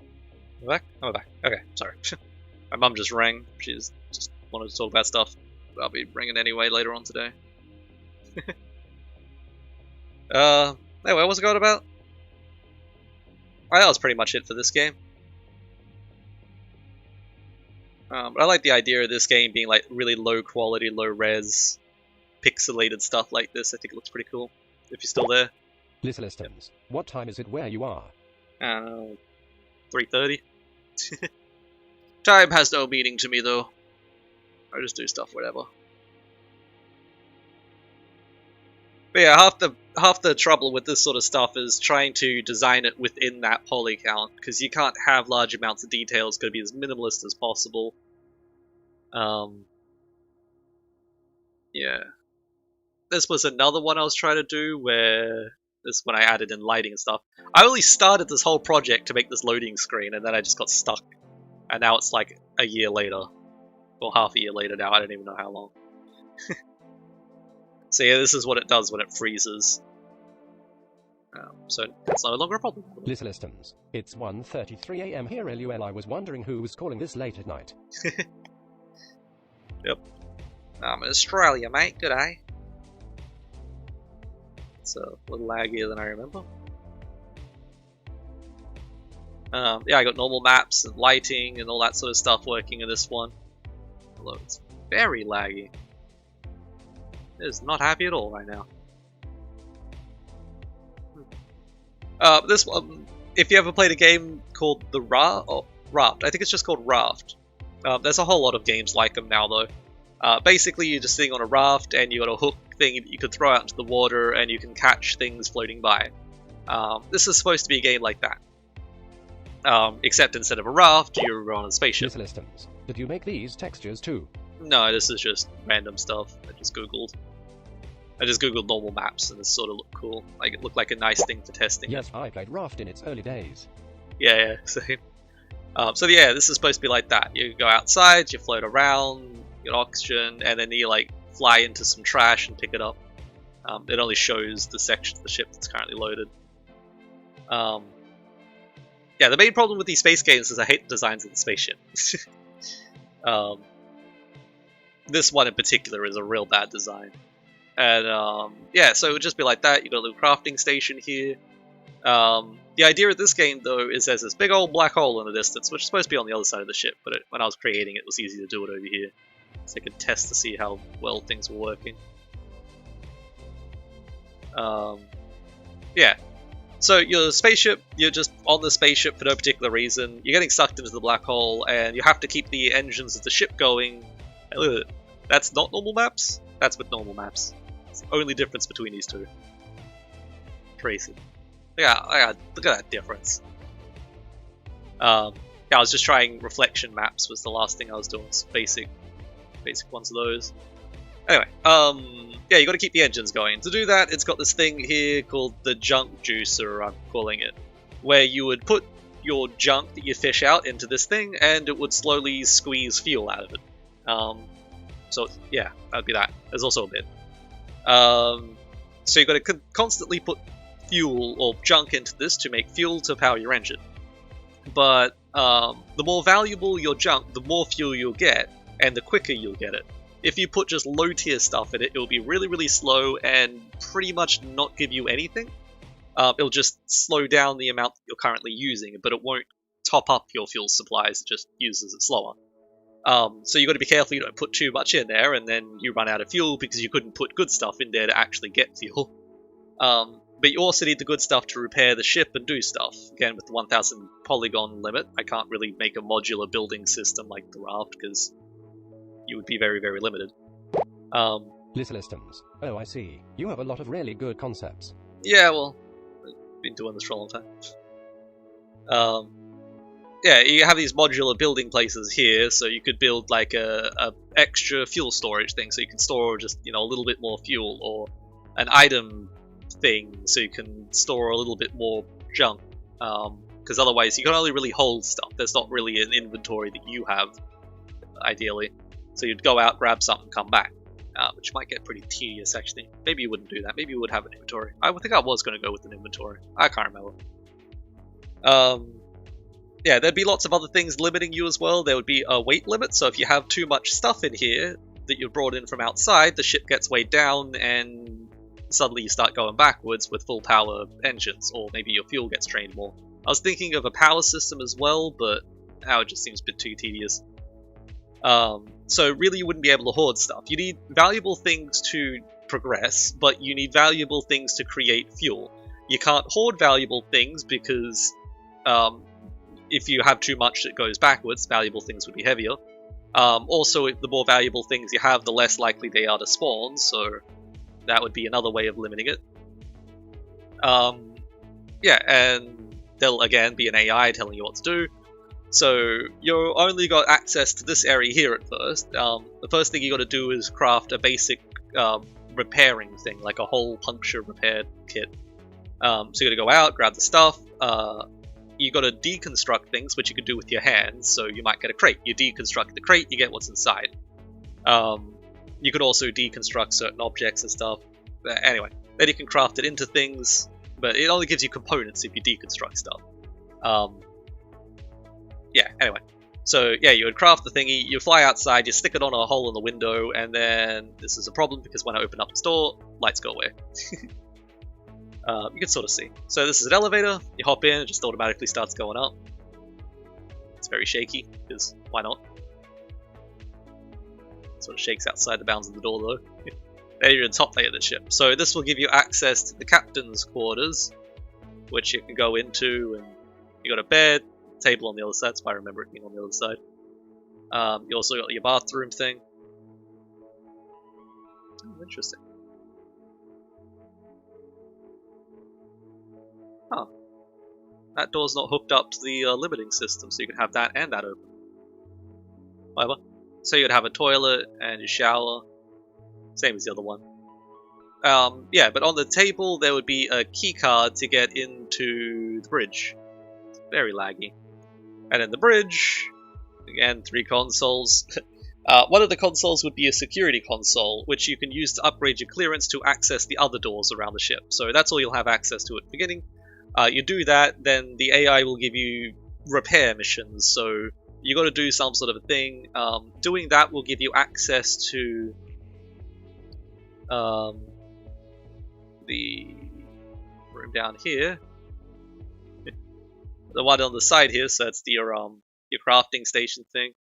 Am I back? Oh, I'm back. Okay, sorry. My mum just rang. She's just wanted to talk about stuff. But I'll be ringing anyway later on today. Anyway, what was it going about? That was pretty much it for this game. But I like the idea of this game being like really low quality, low res, pixelated stuff like this. I think it looks pretty cool. If you're still there. Little Estons, what time is it where you are? 3:30. Time has no meaning to me though. I just do stuff whatever. But yeah, half the trouble with this sort of stuff is trying to design it within that poly count, because you can't have large amounts of detail. It's going to be as minimalist as possible. Yeah. This was another one I was trying to do where this when I added in lighting and stuff. I only started this whole project to make this loading screen, and then I just got stuck. And now it's like a year later, or half a year later now. I don't even know how long. So yeah, this is what it does when it freezes. So it's no longer a problem. Little Estons, it's 1:33 AM here. LUL. I was wondering who was calling this late at night. Yep. I'm in Australia, mate. Good day. It's a little laggier than I remember. Yeah, I got normal maps and lighting and all that sort of stuff working in this one. Although it's very laggy. It is not happy at all right now. This one, if you ever played a game called the Raft, I think it's just called Raft. There's a whole lot of games like them now though. Basically you're just sitting on a raft and you got a hook thing that you could throw out into the water and you can catch things floating by. This is supposed to be a game like that. Except instead of a raft, you're on a spaceship. Little Estons, did you make these textures too? No, this is just random stuff. I just googled normal maps and this sort of looked cool. Like it looked like a nice thing for testing. Yes, I played Raft in its early days. Yeah, same. So yeah, this is supposed to be like that. You go outside, you float around, you get oxygen, and then you like fly into some trash and pick it up. It only shows the section of the ship that's currently loaded. Yeah, the main problem with these space games is I hate the designs of the spaceship. This one in particular is a real bad design. And yeah, so it would just be like that. You got a little crafting station here. The idea of this game, though, is there's this big old black hole in the distance, which is supposed to be on the other side of the ship, but when I was creating it, it was easy to do it over here. So I could test to see how well things were working. Yeah. So your spaceship, you're just on the spaceship for no particular reason. You're getting sucked into the black hole, and you have to keep the engines of the ship going. That's not normal maps. That's with normal maps. It's the only difference between these two. Crazy. Yeah, look at that difference. Yeah, I was just trying reflection maps. Was the last thing I was doing. Basic ones of those. Anyway, yeah, you got to keep the engines going. To do that, it's got this thing here called the junk juicer, I'm calling it, where you would put your junk that you fish out into this thing, and it would slowly squeeze fuel out of it. So yeah, that'd be that. There's also a bit. So you got to constantly put fuel or junk into this to make fuel to power your engine. But the more valuable your junk, the more fuel you'll get, and the quicker you'll get it. If you put just low tier stuff in it, it'll be really, really slow and pretty much not give you anything. It'll just slow down the amount that you're currently using, but it won't top up your fuel supplies, it just uses it slower. So you got to be careful you don't put too much in there, and then you run out of fuel because you couldn't put good stuff in there to actually get fuel. But you also need the good stuff to repair the ship and do stuff. Again, with the 1000 polygon limit, I can't really make a modular building system like the Raft because you would be very, very limited. Little Estons, oh I see. You have a lot of really good concepts. Yeah, well, I've been doing this for a long time. Yeah, you have these modular building places here, so you could build like a extra fuel storage thing, so you can store just, you know, a little bit more fuel, or an item thing, so you can store a little bit more junk. Because otherwise, you can only really hold stuff. There's not really an inventory that you have, ideally. So you'd go out, grab something, come back, which might get pretty tedious, actually. Maybe you wouldn't do that. Maybe you would have an inventory. I think I was going to go with an inventory. I can't remember. yeah, there'd be lots of other things limiting you as well. There would be a weight limit, so if you have too much stuff in here that you brought in from outside, the ship gets weighed down and suddenly you start going backwards with full power engines, or maybe your fuel gets drained more. I was thinking of a power system as well, but it just seems a bit too tedious. So really you wouldn't be able to hoard stuff. You need valuable things to progress, but you need valuable things to create fuel. You can't hoard valuable things because if you have too much that goes backwards, valuable things would be heavier. Also, the more valuable things you have, the less likely they are to spawn, so that would be another way of limiting it. Yeah, and there'll again be an AI telling you what to do. So you only got access to this area here at first. The first thing you got to do is craft a basic repairing thing, like a hole puncture repair kit. So you got to go out, grab the stuff. You got to deconstruct things, which you can do with your hands. So you might get a crate. You deconstruct the crate, you get what's inside. You could also deconstruct certain objects and stuff. Anyway, then you can craft it into things, but it only gives you components if you deconstruct stuff. Yeah, anyway. So, yeah, you would craft the thingy, you fly outside, you stick it on a hole in the window, and then this is a problem because when I open up the door, lights go away. You can sort of see. So this is an elevator, you hop in, it just automatically starts going up. It's very shaky, because why not? It sort of shakes outside the bounds of the door though. There you're in the top layer of the ship. So this will give you access to the captain's quarters, which you can go into, and you got a bed, table on the other side, that's why I remember it being on the other side. You also got your bathroom thing. Oh, interesting. Huh. That door's not hooked up to the limiting system, so you can have that and that open. Whatever. So you'd have a toilet and your shower. Same as the other one. Yeah, but on the table there would be a key card to get into the bridge. It's very laggy. And in the bridge, again, 3 consoles. One of the consoles would be a security console, which you can use to upgrade your clearance to access the other doors around the ship. So that's all you'll have access to at the beginning. You do that, then the AI will give you repair missions. So you got to do some sort of a thing. Doing that will give you access to the room down here. The one on the side here, so it's your crafting station thing.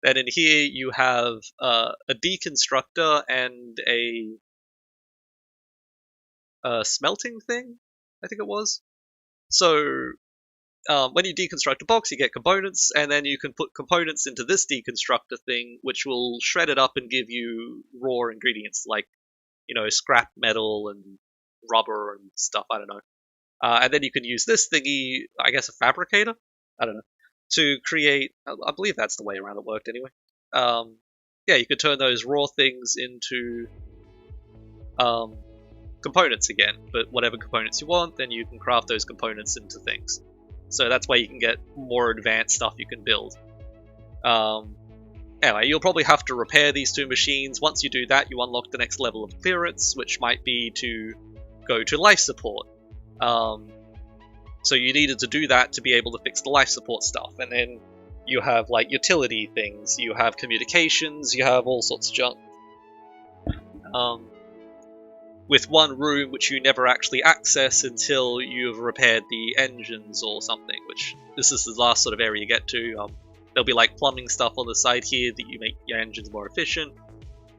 Then in here you have a deconstructor and a smelting thing, I think it was. So when you deconstruct a box, you get components, and then you can put components into this deconstructor thing, which will shred it up and give you raw ingredients like, you know, scrap metal and rubber and stuff. I don't know. And then you can use this thingy, I guess a fabricator? I don't know. To create, I believe that's the way around it worked anyway. Yeah, you could turn those raw things into components again, but whatever components you want, then you can craft those components into things. So that's where you can get more advanced stuff you can build. Anyway, you'll probably have to repair these 2 machines. Once you do that, you unlock the next level of clearance, which might be to go to life support. So you needed to do that to be able to fix the life support stuff, and then you have like utility things, you have communications, you have all sorts of junk. With one room which you never actually access until you've repaired the engines or something, which this is the last sort of area you get to. There'll be like plumbing stuff on the side here that you make your engines more efficient.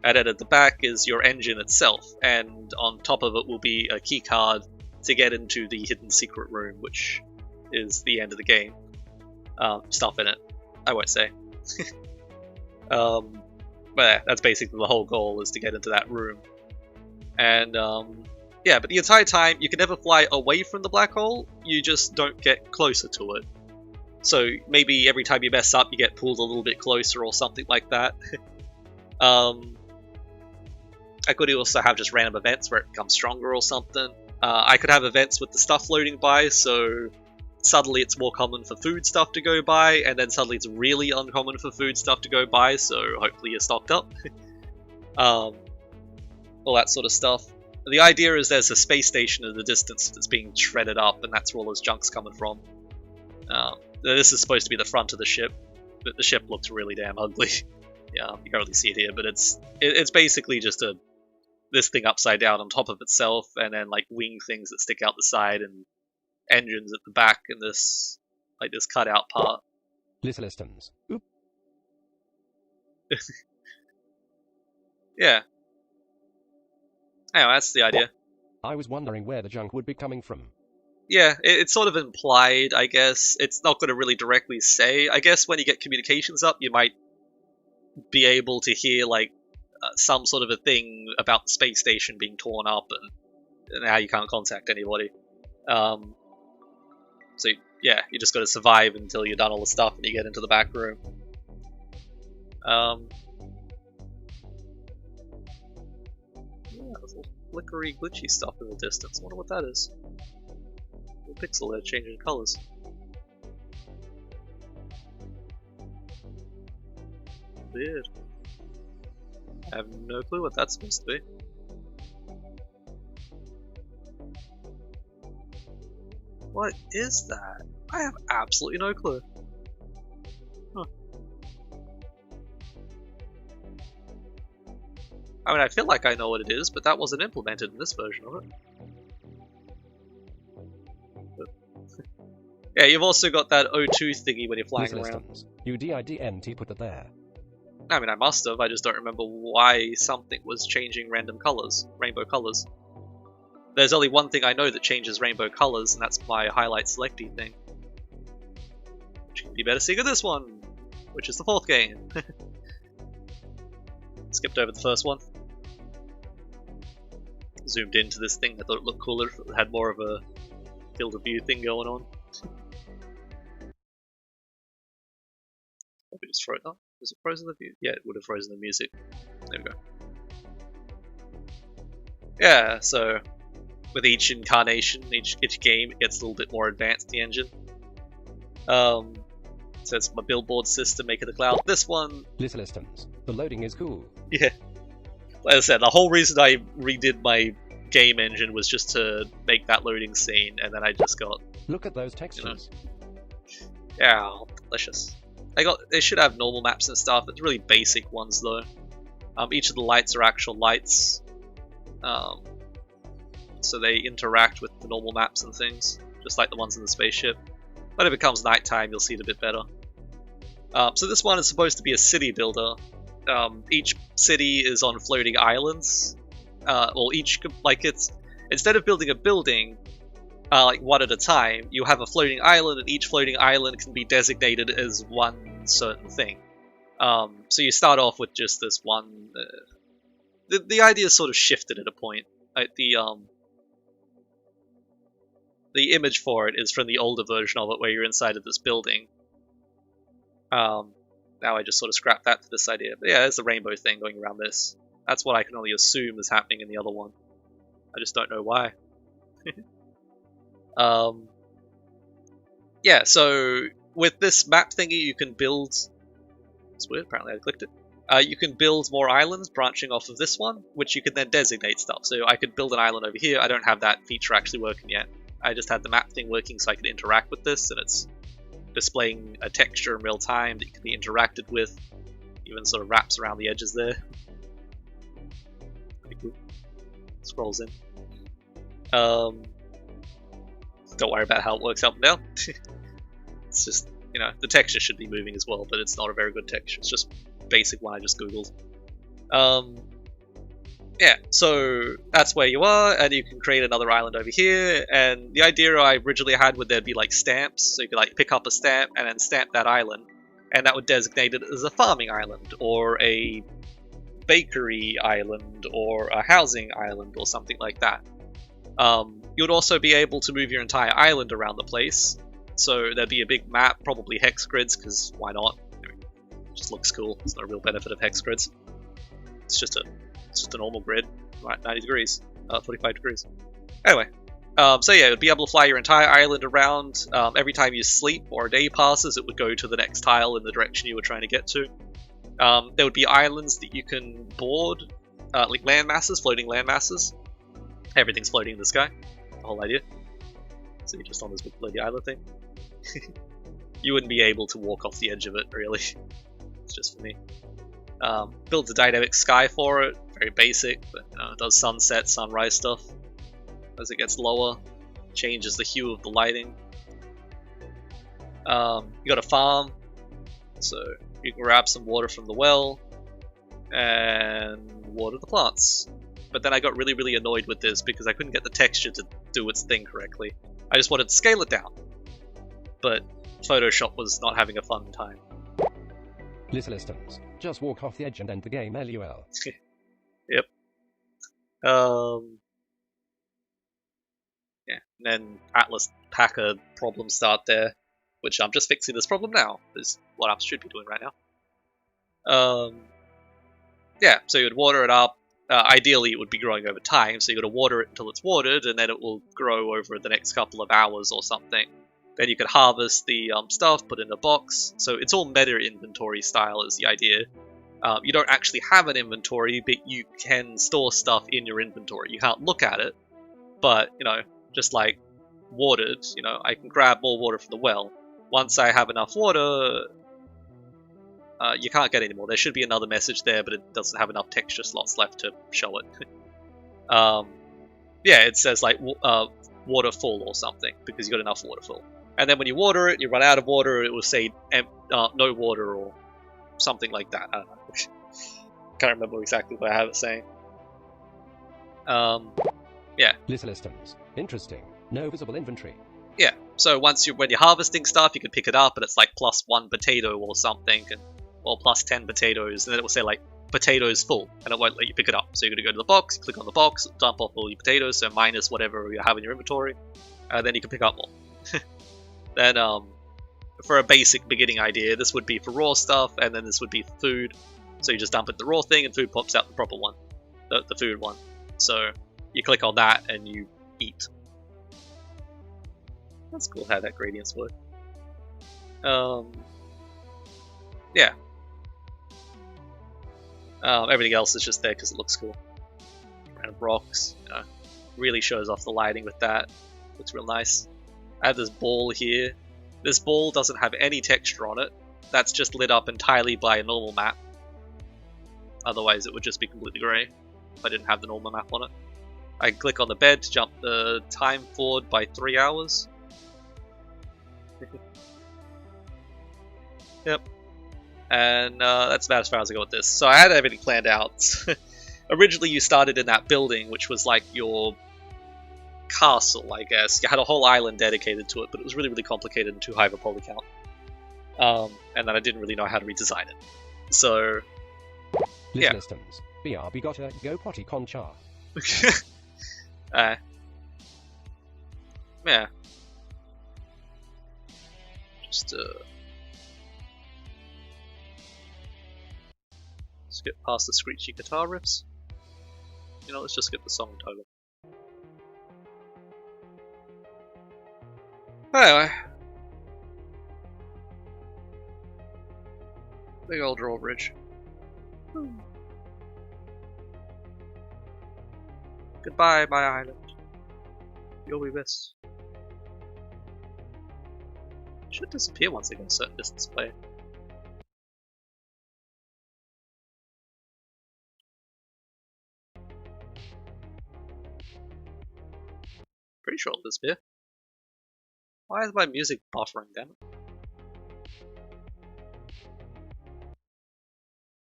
And then at the back is your engine itself, and on top of it will be a key card to get into the hidden secret room, which is the end of the game. Stuff in it, I won't say. But yeah, that's basically the whole goal, is to get into that room. And yeah, but the entire time you can never fly away from the black hole, you just don't get closer to it. So maybe every time you mess up you get pulled a little bit closer or something like that. I could also have just random events where it becomes stronger or something. I could have events with the stuff floating by, so suddenly it's more common for food stuff to go by, and then suddenly it's really uncommon for food stuff to go by, so hopefully you're stocked up. All that sort of stuff. The idea is there's a space station in the distance that's being shredded up, and that's where all this junk's coming from. This is supposed to be the front of the ship, but the ship looks really damn ugly. Yeah, you can't really see it here, but it's basically just this thing upside down on top of itself, and then like wing things that stick out the side, and engines at the back, and this cutout part. Listen systems. Oop. Yeah. Anyway, that's the idea. I was wondering where the junk would be coming from. Yeah, it's sort of implied, I guess. It's not going to really directly say. I guess when you get communications up, you might be able to hear like some sort of a thing about the space station being torn up, and how you can't contact anybody. So yeah, you just got to survive until you're done all the stuff and you get into the back room. Yeah, there's little flickery, glitchy stuff in the distance. I wonder what that is. A pixel there changing colors. Weird. I have no clue what that's supposed to be. What is that? I have absolutely no clue. Huh. I mean, I feel like I know what it is, but that wasn't implemented in this version of it. Yeah, you've also got that O2 thingy when you're flying around. You DIDNT put it there. I mean, I must have, I just don't remember why something was changing random colors, rainbow colors. There's only one thing I know that changes rainbow colors, and that's my highlight selecty thing. Which can be better seeing in this one, which is the fourth game. Skipped over the first one. Zoomed into this thing, I thought it looked cooler, it had more of a field of view thing going on. Maybe just throw it up. Was it frozen the view? Yeah, it would have frozen the music. There we go. Yeah, so with each incarnation, each game, it gets a little bit more advanced, the engine. So it's my billboard system, making the cloud. This one... Little systems. The loading is cool. Yeah. Like I said, the whole reason I redid my game engine was just to make that loading scene, and then I just got... Look at those textures. You know, yeah, delicious. They should have normal maps and stuff. It's really basic ones though. Each of the lights are actual lights, so they interact with the normal maps and things, just like the ones in the spaceship. When it becomes nighttime, you'll see it a bit better. So this one is supposed to be a city builder. Each city is on floating islands. Instead of building a building, like one at a time, you have a floating island, and each floating island can be designated as one certain thing. So you start off with just this one. The idea sort of shifted at a point. Like the image for it is from the older version of it, where you're inside of this building. Now I just sort of scrapped that to this idea. But yeah, there's the rainbow thing going around this. That's what I can only assume is happening in the other one. I just don't know why. Yeah, so with this map thingy you can build... It's weird, apparently I clicked it. You can build more islands branching off of this one, which you can then designate stuff. So I could build an island over here. I don't have that feature actually working yet. I just had the map thing working so I could interact with this, and it's displaying a texture in real time that can be interacted with. Even sort of wraps around the edges there. Pretty cool. Scrolls in. Don't worry about how it works up and down. It's just, you know, the texture should be moving as well, but it's not a very good texture. It's just basic one I just googled. Yeah, so that's where you are, and you can create another island over here. And the idea I originally had would there be like stamps, so you could like pick up a stamp and then stamp that island, and that would designate it as a farming island, or a bakery island, or a housing island, or something like that. You'd also be able to move your entire island around the place, so there'd be a big map, probably hex grids, because why not? It just looks cool. It's not a real benefit of hex grids. It's just a normal grid, right? 90 degrees, 45 degrees. Anyway, so yeah, you'd be able to fly your entire island around. Every time you sleep or a day passes, it would go to the next tile in the direction you were trying to get to. There would be islands that you can board, like land masses, floating land masses. Everything's floating in the sky. The whole idea. So you're just on this big floaty island thing. You wouldn't be able to walk off the edge of it, really. It's just for me. Builds a dynamic sky for it, very basic, but it does sunset, sunrise stuff. As it gets lower, changes the hue of the lighting. You got a farm, so you can grab some water from the well and water the plants. But then I got really, really annoyed with this because I couldn't get the texture to do its thing correctly. I just wanted to scale it down, but Photoshop was not having a fun time. Listeners, just walk off the edge and end the game, LUL. Yep. Yeah, and then Atlas Packer problems start there, which I'm just fixing this problem now, is what I should be doing right now. Yeah, so you would water it up. Ideally, it would be growing over time, so you got to water it until it's watered, and then it will grow over the next couple of hours or something. Then you could harvest the stuff, put it in a box. So it's all meta inventory style is the idea. You don't actually have an inventory, but you can store stuff in your inventory. You can't look at it, but, you know, just like watered, you know, I can grab more water from the well. Once I have enough water, you can't get any more. There should be another message there, but it doesn't have enough texture slots left to show it. Yeah, it says like water full or something, because you got enough water full. And then when you water it, you run out of water, it will say no water or something like that. I don't know. Can't remember exactly what I have it saying. Yeah. Listeners, interesting. No visible inventory. Yeah. So when you're harvesting stuff, you can pick it up, and it's like +1 potato or something, or +10 potatoes, and then it will say like potatoes full, and it won't let you pick it up. So you're gonna go to the box, click on the box, dump off all your potatoes, so minus whatever you have in your inventory, and then you can pick up more. Then for a basic beginning idea, this would be for raw stuff, and then this would be for food. So you just dump it the raw thing, and food pops out the proper one, the food one. So you click on that, and you eat. That's cool how that gradients work. Yeah. Everything else is just there because it looks cool. Random rocks, really shows off the lighting with that. Looks real nice. I have this ball here. This ball doesn't have any texture on it. That's just lit up entirely by a normal map. Otherwise it would just be completely grey if I didn't have the normal map on it. I can click on the bed to jump the time forward by 3 hours. Yep. And that's about as far as I go with this. So I had everything planned out. Originally you started in that building, which was like your castle, I guess. You had a whole island dedicated to it, but it was really, really complicated and too high of a poly count. And then I didn't really know how to redesign it. So, yeah. Listeners, BRB gotta go potty conchar. Yeah. Just, skip past the screechy guitar riffs. You know, let's just skip the song title. Anyway. Big old drawbridge. Goodbye, my island. You'll be missed. Should disappear once they get a certain distance away. Pretty sure it'll disappear. Why is my music buffering, damn it?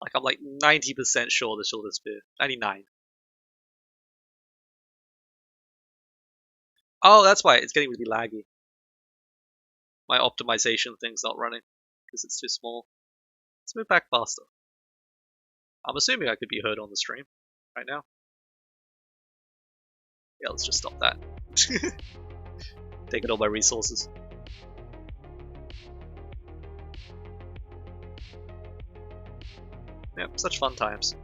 Like, I'm like 90% sure this will disappear. 99. Oh, that's why it's getting really laggy. My optimization thing's not running because it's too small. Let's move back faster. I'm assuming I could be heard on the stream right now. Yeah, let's just stop that. Taking all my resources. Yep, such fun times.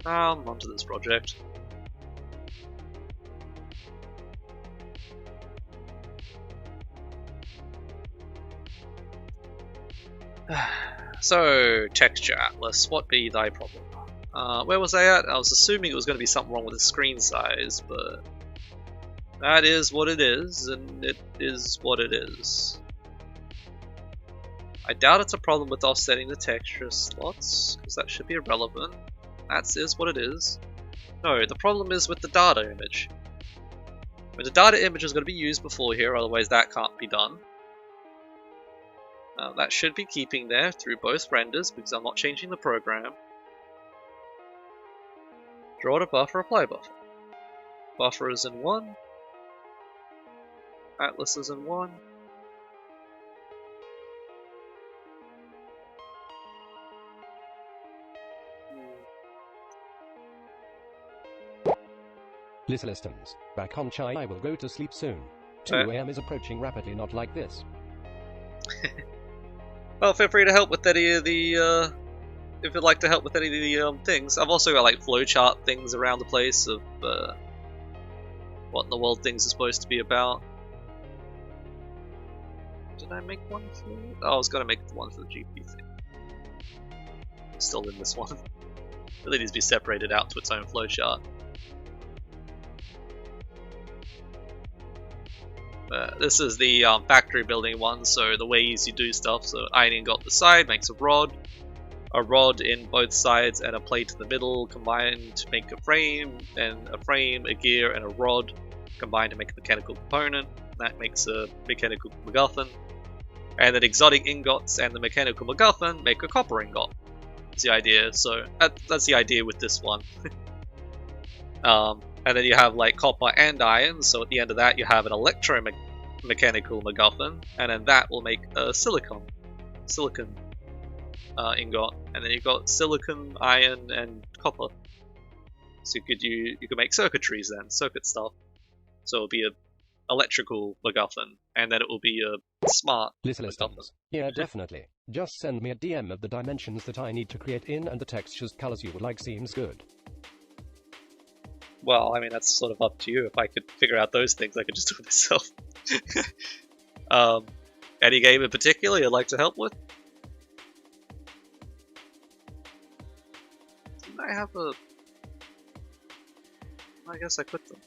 Onto this project. So, texture atlas, what be thy problem? Where was I at? I was assuming it was going to be something wrong with the screen size, but that is what it is, and it is what it is. I doubt it's a problem with offsetting the texture slots, because that should be irrelevant. That is what it is. No, the problem is with the data image. The data image is going to be used before here, otherwise that can't be done. That should be keeping there through both renders, because I'm not changing the program. Draw to buffer, apply buffer. Buffer is in 1. Atlas is in 1. Listeners, back on Chai, I will go to sleep soon. 2 AM is approaching rapidly, not like this. Well, feel free to help with any of the, if you'd like to help with any of the things. I've also got like flowchart things around the place of what in the world things are supposed to be about. Did I make one for it? Oh, I was gonna make the one for the GP thing. I'm still in this one. It really needs to be separated out to its own flowchart. This is the factory building one, so the ways you do stuff. So ironing got the side makes a rod in both sides, and a plate in the middle combined to make a frame, and a frame, a gear, and a rod combined to make a mechanical component. That makes a mechanical MacGuffin. And then exotic ingots and the mechanical MacGuffin make a copper ingot. That's the idea. So that's the idea with this one. And then you have like copper and iron, so at the end of that you have an electromechanical MacGuffin, and then that will make a silicon ingot, and then you've got silicon, iron, and copper. So you could make circuitries then, circuit stuff. So it'll be a electrical MacGuffin, and then it will be a smart MacGuffin. Yeah, definitely. Just send me a DM of the dimensions that I need to create in and the textures colors you would like. Seems good. Well, I mean, that's sort of up to you. If I could figure out those things, I could just do it myself. Any game in particular you'd like to help with? Didn't I have a... I guess I put them.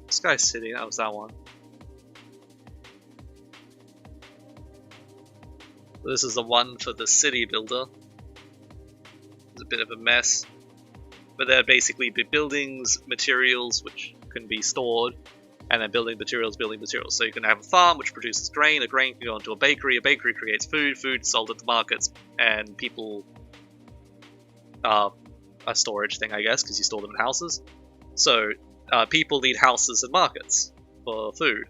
Sky City, that was that one. This is the one for the city builder. It's a bit of a mess. But they're basically buildings, materials which can be stored, and then building materials. So you can have a farm which produces grain, a grain can go into a bakery creates food, food sold at the markets, and people... a storage thing, I guess, because you store them in houses. So people need houses and markets for food,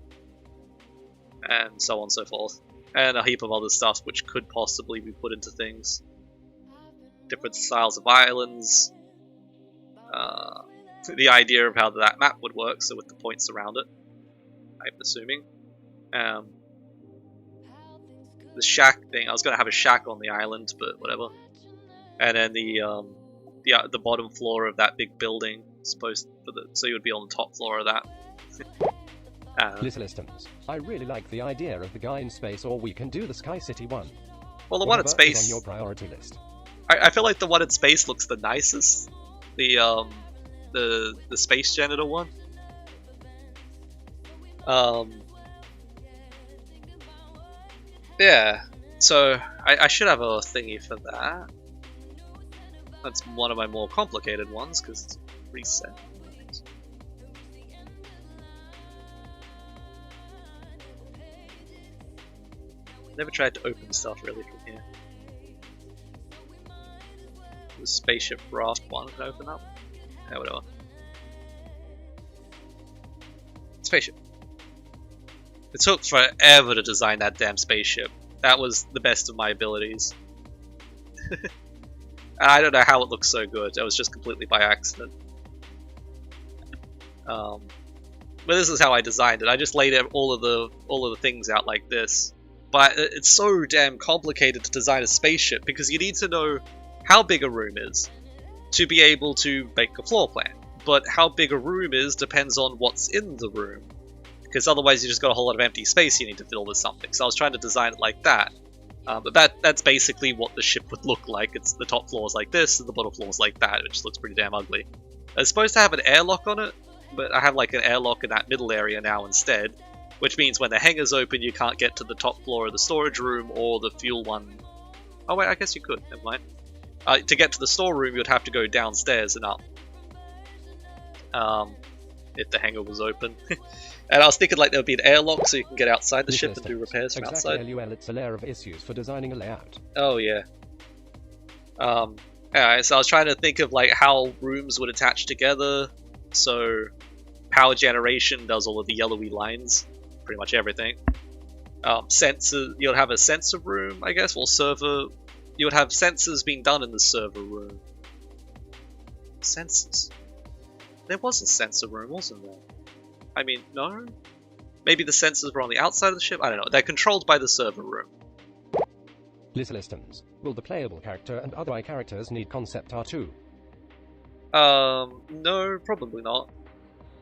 and so on and so forth. And a heap of other stuff which could possibly be put into things. Different styles of islands. The idea of how that map would work, so with the points around it, I'm assuming. The shack thing, I was going to have a shack on the island, but whatever. And then the bottom floor of that big building, so you would be on the top floor of that. Listeners, I really like the idea of the guy in space, or we can do the Sky City one. Well, the one in space on your priority list. I feel like the one in space looks the nicest. The space janitor one. Yeah. So I should have a thingy for that. That's one of my more complicated ones because it's reset. Never tried to open stuff really from here. The spaceship raft one can open up. Yeah, whatever. Spaceship. It took forever to design that damn spaceship. That was the best of my abilities. I don't know how it looks so good. It was just completely by accident. But this is how I designed it. I just laid all of the things out like this. But it's so damn complicated to design a spaceship because you need to know how big a room is to be able to make a floor plan. But how big a room is depends on what's in the room. because otherwise you just got a whole lot of empty space you need to fill with something. So I was trying to design it like that. But that's basically what the ship would look like. It's the top floor is like this, and the bottom floor is like that, which looks pretty damn ugly. It's supposed to have an airlock on it, but I have like an airlock in that middle area now instead, which means when the hangar's open you can't get to the top floor of the storage room or the fuel one. Oh wait, I guess you could, never mind. To get to the storeroom you'd have to go downstairs and up. If the hangar was open. And I was thinking like there would be an airlock so you can get outside the ship and do repairs from outside. LUL, it's a layer of issues for designing a layout. Oh yeah. Alright, so I was trying to think of like how rooms would attach together. So power generation does all of the yellowy lines, pretty much everything. Sensor, you'll have a sensor room, I guess, or server. You would have sensors being done in the server room. Sensors. There was a sensor room, wasn't there? I mean, no? Maybe the sensors were on the outside of the ship? I don't know. They're controlled by the server room. Systems. Will the playable character and other characters need concept art too? No, probably not.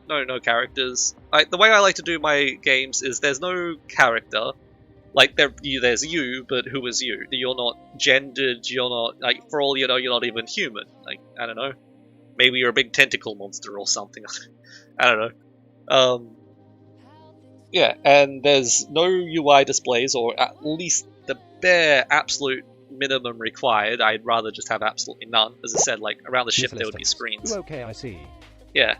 No characters. The way I like to do my games is there's no character. Like, there's you, but who is you? You're not gendered, you're not, like, for all you know, you're not even human. Like, I don't know. Maybe you're a big tentacle monster or something. I don't know. Yeah, and there's no UI displays, or at least the bare absolute minimum required. I'd rather just have absolutely none. As I said, like, around the ship there would be screens. Okay, I see. Yeah.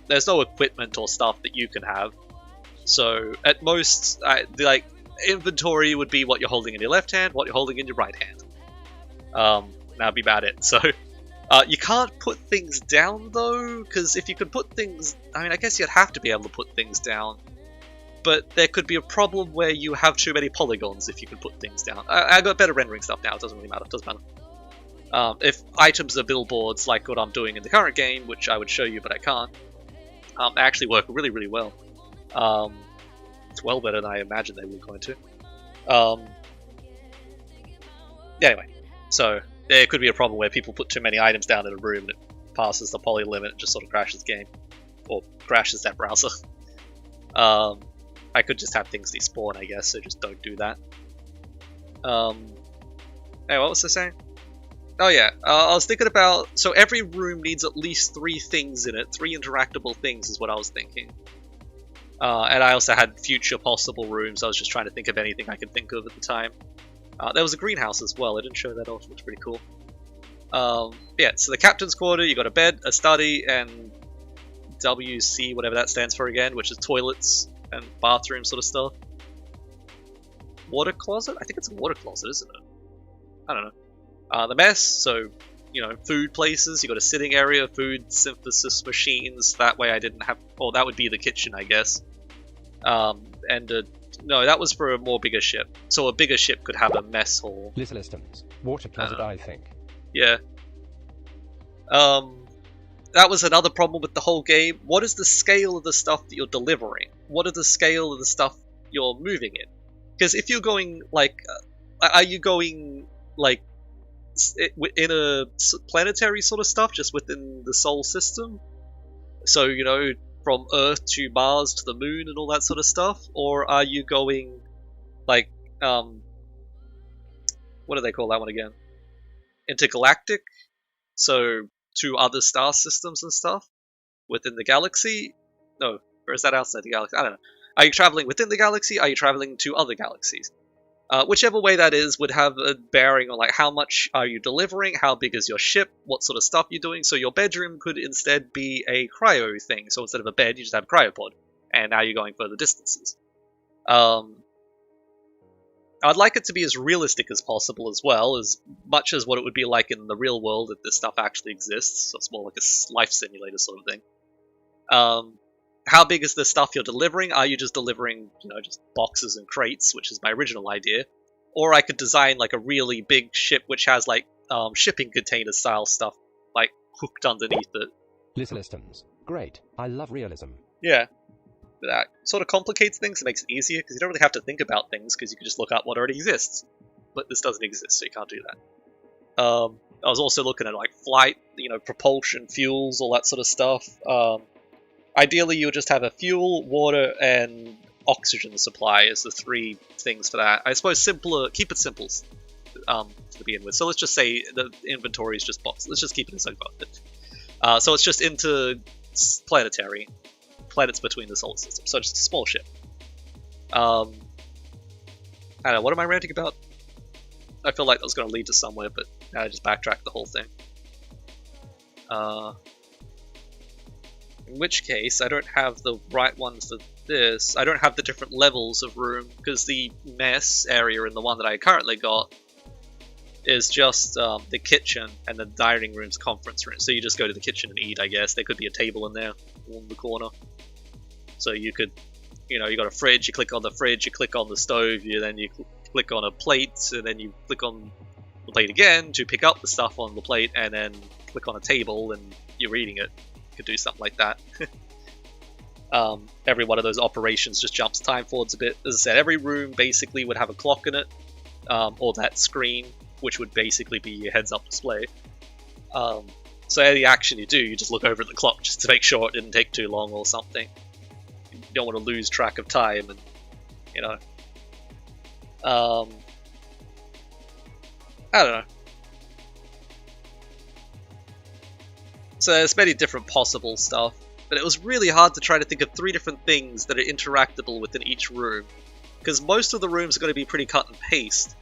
There's no equipment or stuff that you can have. So, at most, like, inventory would be what you're holding in your left hand, what you're holding in your right hand. That'd be about it. So, you can't put things down, though, because if you could put things... I mean, I guess you'd have to be able to put things down. But there could be a problem where you have too many polygons if you can put things down. I got better rendering stuff now, it doesn't really matter, it doesn't matter. If items are billboards, like what I'm doing in the current game, which I would show you, but I can't, they actually work really, really well. It's well better than I imagined they were going to. Anyway, so there could be a problem where people put too many items down in a room and it passes the poly limit and just sort of crashes the game. Or crashes that browser. I could just have things despawn, I guess, so just don't do that. Hey, what was I saying? Oh yeah, I was thinking about... So every room needs at least 3 things in it. 3 interactable things is what I was thinking. And I also had future possible rooms. I was just trying to think of anything I could think of at the time. There was a greenhouse as well. I didn't show that off. It looks pretty cool. Yeah, so the captain's quarter, you got a bed, a study, and WC, whatever that stands for again, which is toilets and bathroom sort of stuff. Water closet? I think it's a water closet, isn't it? I don't know. The mess, so, you know, food places. You got a sitting area, food synthesis machines. That way I didn't have... Well, that would be the kitchen, I guess. No, that was for a more bigger ship. So a bigger ship could have a mess hall. Systems. Water closet, I think. Yeah. That was another problem with the whole game. What is the scale of the stuff that you're delivering? What are the scale of the stuff you're moving in? Because if you're going, like... are you going, like... in a planetary sort of stuff, just within the Sol system? So, you know, from Earth to Mars to the Moon and all that sort of stuff? Or are you going, like, what do they call that one again? Intergalactic? So, to other star systems and stuff? Within the galaxy? No, or is that outside the galaxy? I don't know. Are you traveling within the galaxy? Are you traveling to other galaxies? Whichever way that is would have a bearing on like how much are you delivering, how big is your ship, what sort of stuff you're doing. So your bedroom could instead be a cryo thing. So instead of a bed, you just have a cryopod, and now you're going further distances. I'd like it to be as realistic as possible as well, as much as what it would be like in the real world if this stuff actually exists. So it's more like a life simulator sort of thing. How big is the stuff you're delivering? Are you just delivering, you know, just boxes and crates, which is my original idea? Or I could design like a really big ship which has like shipping container style stuff like hooked underneath it. Systems. Great. I love realism. Yeah. That sort of complicates things. It makes it easier because you don't really have to think about things because you can just look up what already exists. But this doesn't exist, so you can't do that. I was also looking at like flight, you know, propulsion, fuels, all that sort of stuff. ideally you would just have a fuel, water, and oxygen supply as the 3 things for that. I suppose simpler, keep it simple to begin with. So let's just say the inventory is just boxed. Let's just keep it as I've got it. So it's just interplanetary, planets between the solar system. So just a small ship. I don't know, what am I ranting about? I feel like that was going to lead to somewhere, but now I just backtracked the whole thing. In which case, I don't have the right one for this. I don't have the different levels of room, because the mess area in the one that I currently got is just the kitchen and the dining room's conference room. So you just go to the kitchen and eat, I guess. There could be a table in there, in the corner. So you could, you know, you got a fridge, you click on the fridge, you click on the stove, then you click on a plate, and then you click on the plate again to pick up the stuff on the plate, and then click on a table and you're eating it. Could do something like that. Every one of those operations just jumps time forwards a bit. As I said, every room basically would have a clock in it, or that screen, which would basically be your heads-up display. So any action you do, you just look over at the clock just to make sure it didn't take too long or something. You don't want to lose track of time, and you know. I don't know. So there's many different possible stuff, but it was really hard to try to think of 3 different things that are interactable within each room, because most of the rooms are going to be pretty cut and paste.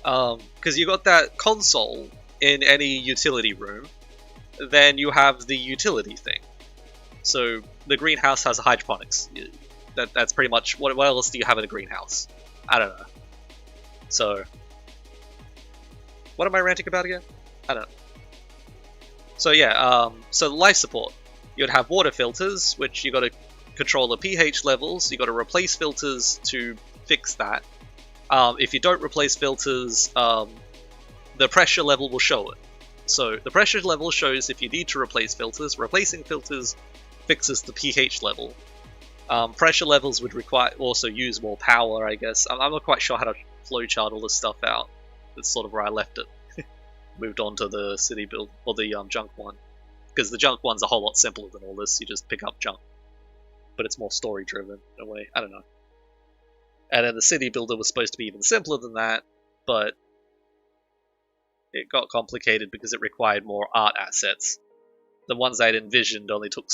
Because you got that console in any utility room, then you have the utility thing. So the greenhouse has a hydroponics. That's pretty much what else do you have in a greenhouse? I don't know. So what am I ranting about again? I don't know. So yeah, so the life support. You'd have water filters, which you got to control the pH levels. You got to replace filters to fix that. If you don't replace filters, the pressure level will show it. So the pressure level shows if you need to replace filters. Replacing filters fixes the pH level. Pressure levels would require also use more power, I guess. I'm not quite sure how to flowchart all this stuff out. That's sort of where I left it. Moved on to the city build, or the junk one. Because the junk one's a whole lot simpler than all this, you just pick up junk. But it's more story driven in a way, I don't know. And then the city builder was supposed to be even simpler than that, but it got complicated because it required more art assets. The ones I'd envisioned only took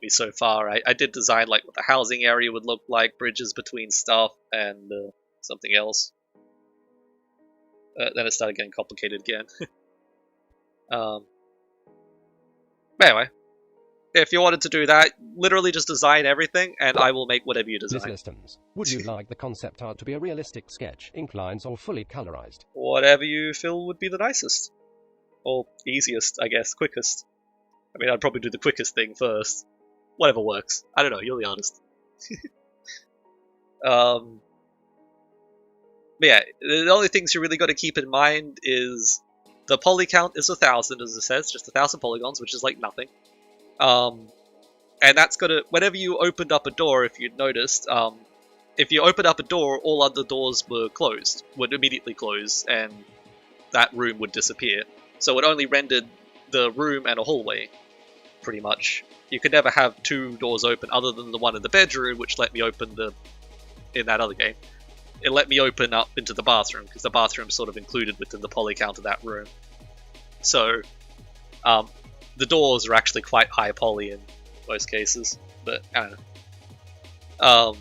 me so far. I did design like what the housing area would look like, bridges between stuff, and something else. Then it started getting complicated again. But anyway, if you wanted to do that, literally just design everything, and I will make whatever you design. Systems. Would you like the concept art to be a realistic sketch, ink lines, or fully colorized? Whatever you feel would be the nicest. Or easiest, I guess, quickest. I mean, I'd probably do the quickest thing first. Whatever works. I don't know, you're the artist. But yeah, the only things you really got to keep in mind is the poly count is 1,000, as it says, just 1,000 polygons, which is like nothing. And that's gonna, whenever you opened up a door, if you'd noticed, if you opened up a door, all other doors were closed, would immediately close, and that room would disappear. So it only rendered the room and a hallway, pretty much. You could never have 2 doors open other than the one in the bedroom, which let me open in that other game. It let me open up into the bathroom, because the bathroom's sort of included within the poly count of that room. So, the doors are actually quite high poly in most cases, but I don't know.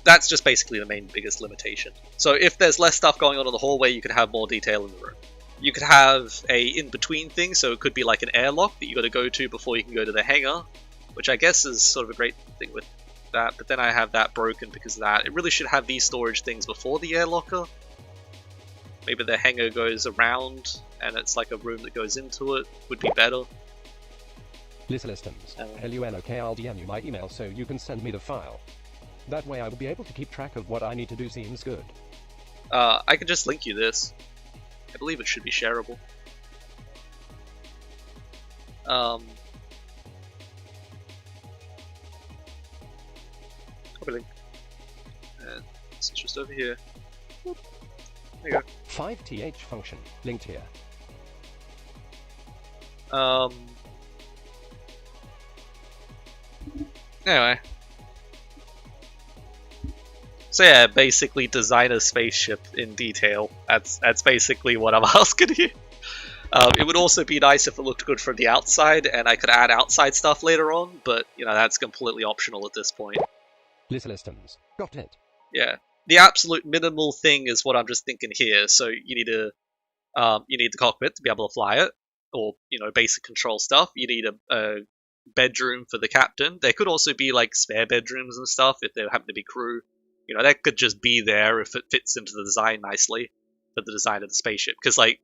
That's just basically the main biggest limitation. So if there's less stuff going on in the hallway, you could have more detail in the room. You could have a in-between thing, so it could be like an airlock that you got to go to before you can go to the hangar, which I guess is sort of a great thing with that, but then I have that broken because of that. It really should have these storage things before the air locker. Maybe the hangar goes around and it's like a room that goes into it, would be better. Systems. LUNOK, I'll DM you my email so you can send me the file. That way I will be able to keep track of what I need to do. Seems good. I can just link you this. I believe it should be shareable. Copy link. And this is just over here. There you go. 5th function, linked here. Anyway. So yeah, basically design a spaceship in detail. That's basically what I'm asking you. It would also be nice if it looked good from the outside, and I could add outside stuff later on, but, you know, that's completely optional at this point. Little systems. Got it. Yeah. The absolute minimal thing is what I'm just thinking here. So you need the cockpit to be able to fly it, or, you know, basic control stuff. You need a bedroom for the captain. There could also be, like, spare bedrooms and stuff if there happen to be crew. You know, that could just be there if it fits into the design nicely for the design of the spaceship. Because, like,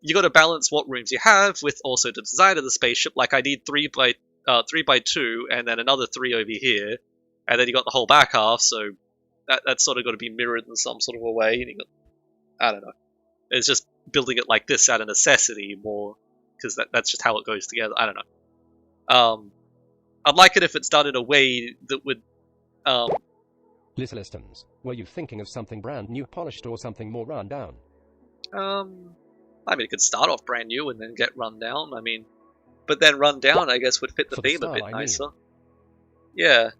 you got to balance what rooms you have with also the design of the spaceship. Like, I need 3 by 2, and then another 3 over here, and then you got the whole back half. So that's sort of got to be mirrored in some sort of a way. And you got, I don't know. It's just building it like this out of necessity more, because that's just how it goes together. I don't know. I'd like it if it's done in a way that would. Little systems. Were you thinking of something brand new, polished, or something more run down? I mean, it could start off brand new and then get run down. I mean, but then run down, I guess, would fit the theme a bit nicer. Yeah.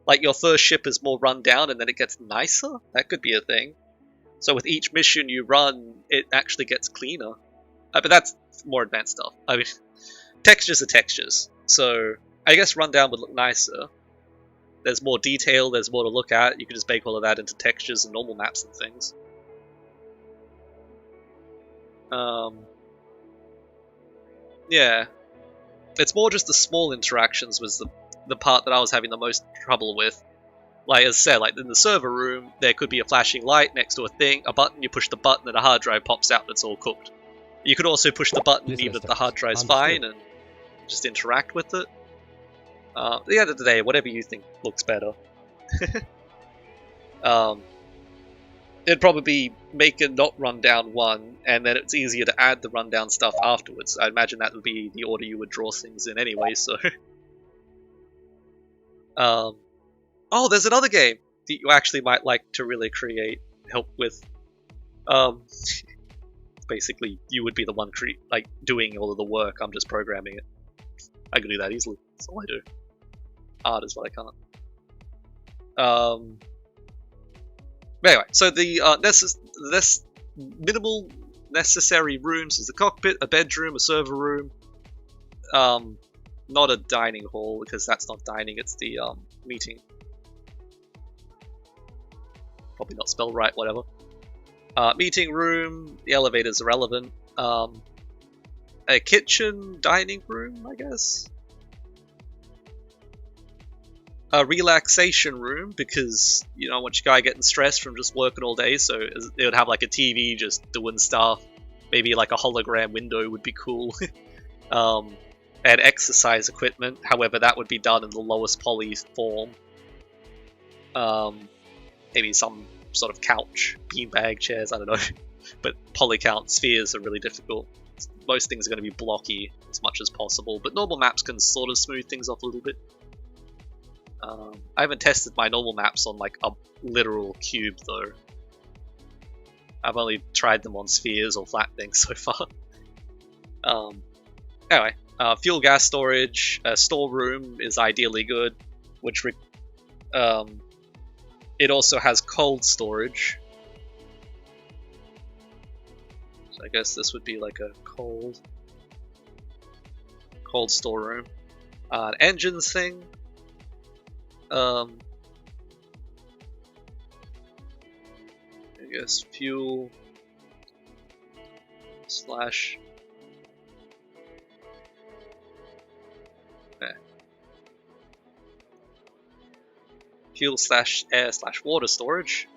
Like, your first ship is more run down and then it gets nicer? That could be a thing. So with each mission you run, it actually gets cleaner. But that's more advanced stuff. I mean, textures are textures. So I guess run down would look nicer. There's more detail, there's more to look at. You can just bake all of that into textures and normal maps and things. Yeah. It's more just the small interactions was the part that I was having the most trouble with. Like, as I said, like in the server room, there could be a flashing light next to a thing, a button, you push the button and a hard drive pops out and it's all cooked. You could also push the button even if the hard drive's fine and just interact with it. At the end of the day, whatever you think looks better. It'd probably make a not rundown one, and then it's easier to add the rundown stuff afterwards. I imagine that would be the order you would draw things in anyway, so... Oh, there's another game that you actually might like to really help with. Basically, you would be the one doing all of the work, I'm just programming it. I can do that easily, that's all I do. Art is what I can't. Anyway, so the minimal necessary rooms is the cockpit, a bedroom, a server room, not a dining hall because that's not dining, it's the meeting. Probably not spelled right, whatever. Meeting room, the elevator's irrelevant. A kitchen, dining room, I guess. A relaxation room, because you don't want your guy getting stressed from just working all day, so they would have like a TV just doing stuff. Maybe like a hologram window would be cool. And exercise equipment, however that would be done in the lowest poly form. Maybe some sort of couch, beanbag chairs, I don't know. But polycount spheres are really difficult. Most things are going to be blocky as much as possible, but normal maps can sort of smooth things off a little bit. I haven't tested my normal maps on like a literal cube though. I've only tried them on spheres or flat things so far. Anyway, fuel gas storage, storeroom is ideally good, which it also has cold storage. So I guess this would be like a cold storeroom. An engines thing. I guess fuel slash fuel slash air slash water storage.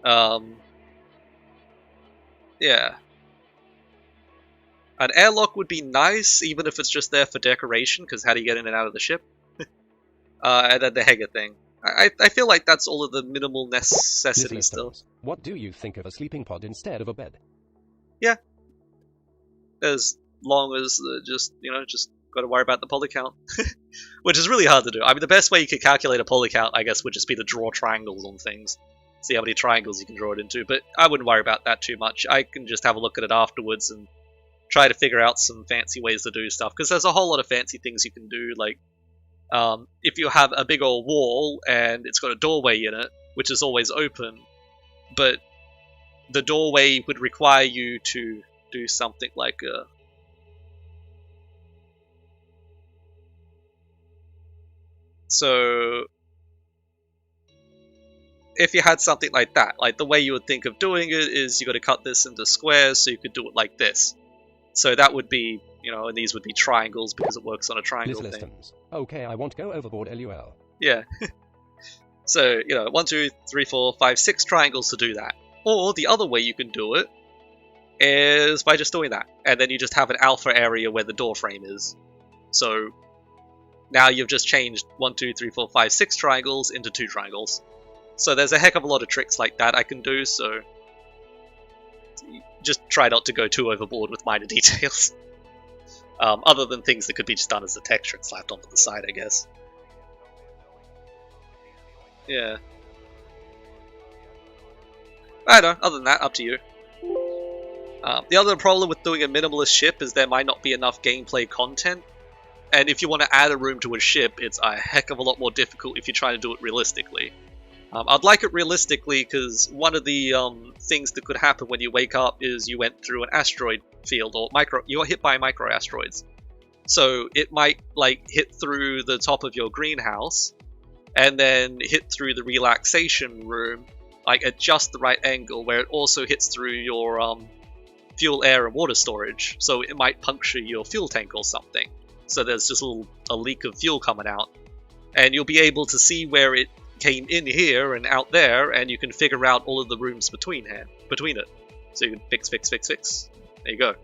Yeah. An airlock would be nice, even if it's just there for decoration, because how do you get in and out of the ship? And then the hangar thing. I feel like that's all of the minimal necessities still. What do you think of a sleeping pod instead of a bed? Yeah. As long as just got to worry about the poly count. Which is really hard to do. I mean, the best way you could calculate a poly count, I guess, would just be to draw triangles on things. See how many triangles you can draw it into, but I wouldn't worry about that too much. I can just have a look at it afterwards and try to figure out some fancy ways to do stuff, because there's a whole lot of fancy things you can do, like if you have a big old wall and it's got a doorway in it, which is always open, but the doorway would require you to do something like a... So, if you had something like that, like the way you would think of doing it is you got to cut this into squares, so you could do it like this. So that would be, you know, and these would be triangles because it works on a triangle thing. Systems. Okay, I won't go overboard, LUL. Yeah. So, you know, 1, 2, 3, 4, 5, 6 triangles to do that. Or the other way you can do it is by just doing that. And then you just have an alpha area where the door frame is. So now you've just changed 1, 2, 3, 4, 5, 6 triangles into 2 triangles. So there's a heck of a lot of tricks like that I can do, so just try not to go too overboard with minor details. Other than things that could be just done as a texture and slapped onto the side, I guess. Yeah. I don't know, other than that, up to you. The other problem with doing a minimalist ship is there might not be enough gameplay content. And if you want to add a room to a ship, it's a heck of a lot more difficult if you're trying to do it realistically. I'd like it realistically because one of the things that could happen when you wake up is you went through an asteroid field, or you got hit by micro asteroids. So it might like hit through the top of your greenhouse and then hit through the relaxation room, like at just the right angle, where it also hits through your fuel, air, and water storage. So it might puncture your fuel tank or something. So there's just a leak of fuel coming out, and you'll be able to see where it came in here and out there, and you can figure out all of the rooms between it. So you can fix. There you go.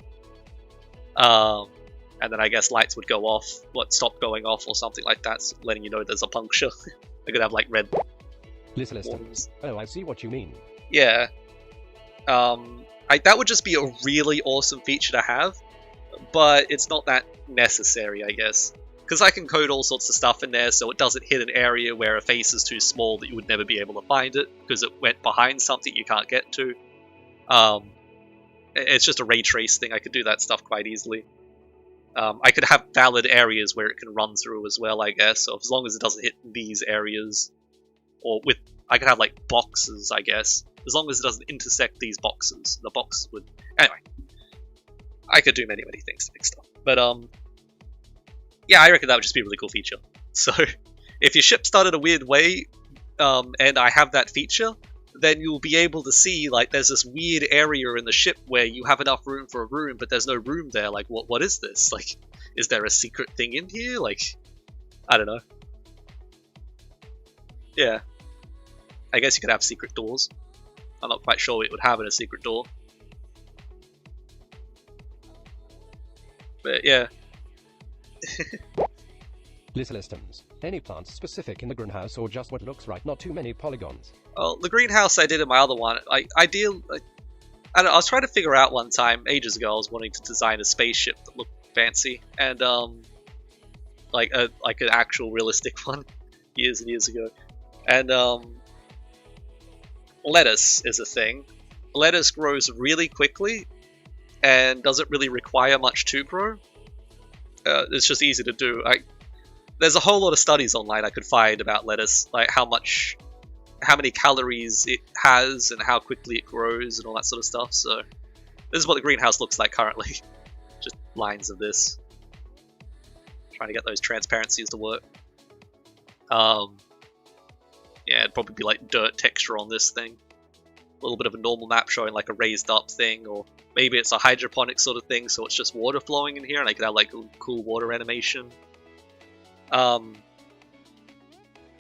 And then I guess lights would go off, stop going off or something like that, so letting you know there's a puncture. They could have like red warnings. Oh, I see what you mean. Yeah. That would just be a really awesome feature to have, but it's not that necessary, I guess. Because I can code all sorts of stuff in there so it doesn't hit an area where a face is too small that you would never be able to find it, because it went behind something you can't get to. It's just a ray trace thing, I could do that stuff quite easily. I could have valid areas where it can run through as well, I guess, so as long as it doesn't hit these areas. Or I could have like boxes, I guess, as long as it doesn't intersect these boxes. The box would... Anyway. I could do many things to fix stuff. But, yeah, I reckon that would just be a really cool feature. So, if your ship started a weird way, and I have that feature, then you'll be able to see, like, there's this weird area in the ship where you have enough room for a room, but there's no room there. Like, what is this? Like, is there a secret thing in here? Like, I don't know. Yeah. I guess you could have secret doors. I'm not quite sure what it would have in a secret door. But, yeah. Systems. Any plants specific in the greenhouse or just what looks right? Not too many polygons. Well, the greenhouse I did in my other one, I don't know, I was trying to figure out one time, ages ago, I was wanting to design a spaceship that looked fancy, and like an actual realistic one, years and years ago. And lettuce is a thing. Lettuce grows really quickly and doesn't really require much to grow. It's just easy to do. There's a whole lot of studies online I could find about lettuce, like how many calories it has and how quickly it grows and all that sort of stuff. So this is what the greenhouse looks like currently. Just lines of this. Trying to get those transparencies to work. Yeah, it'd probably be like dirt texture on this thing. A little bit of a normal map showing like a raised up thing, or maybe it's a hydroponic sort of thing, so it's just water flowing in here and I could have like a cool water animation. I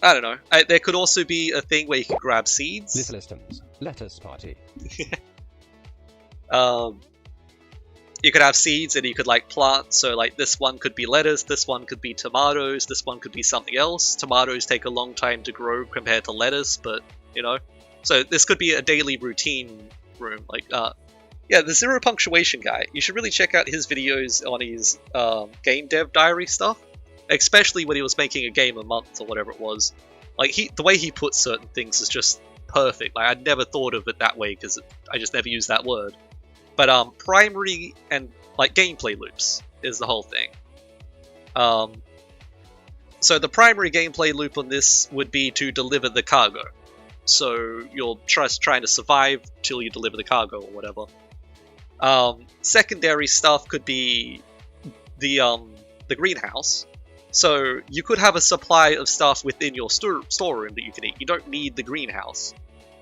don't know. There could also be a thing where you could grab seeds. Systems. Lettuce party. You could have seeds and you could like plant, so like this one could be lettuce, this one could be tomatoes, this one could be something else. Tomatoes take a long time to grow compared to lettuce, but you know. So this could be a daily routine room. Like, yeah, the Zero Punctuation guy, you should really check out his videos on his game dev diary stuff. Especially when he was making a game a month or whatever it was. Like, the way he puts certain things is just perfect. Like, I'd never thought of it that way because I just never used that word. But primary and like gameplay loops is the whole thing. So the primary gameplay loop on this would be to deliver the cargo. So you're just trying to survive till you deliver the cargo or whatever. Secondary stuff could be the greenhouse. So you could have a supply of stuff within your storeroom that you can eat. You don't need the greenhouse.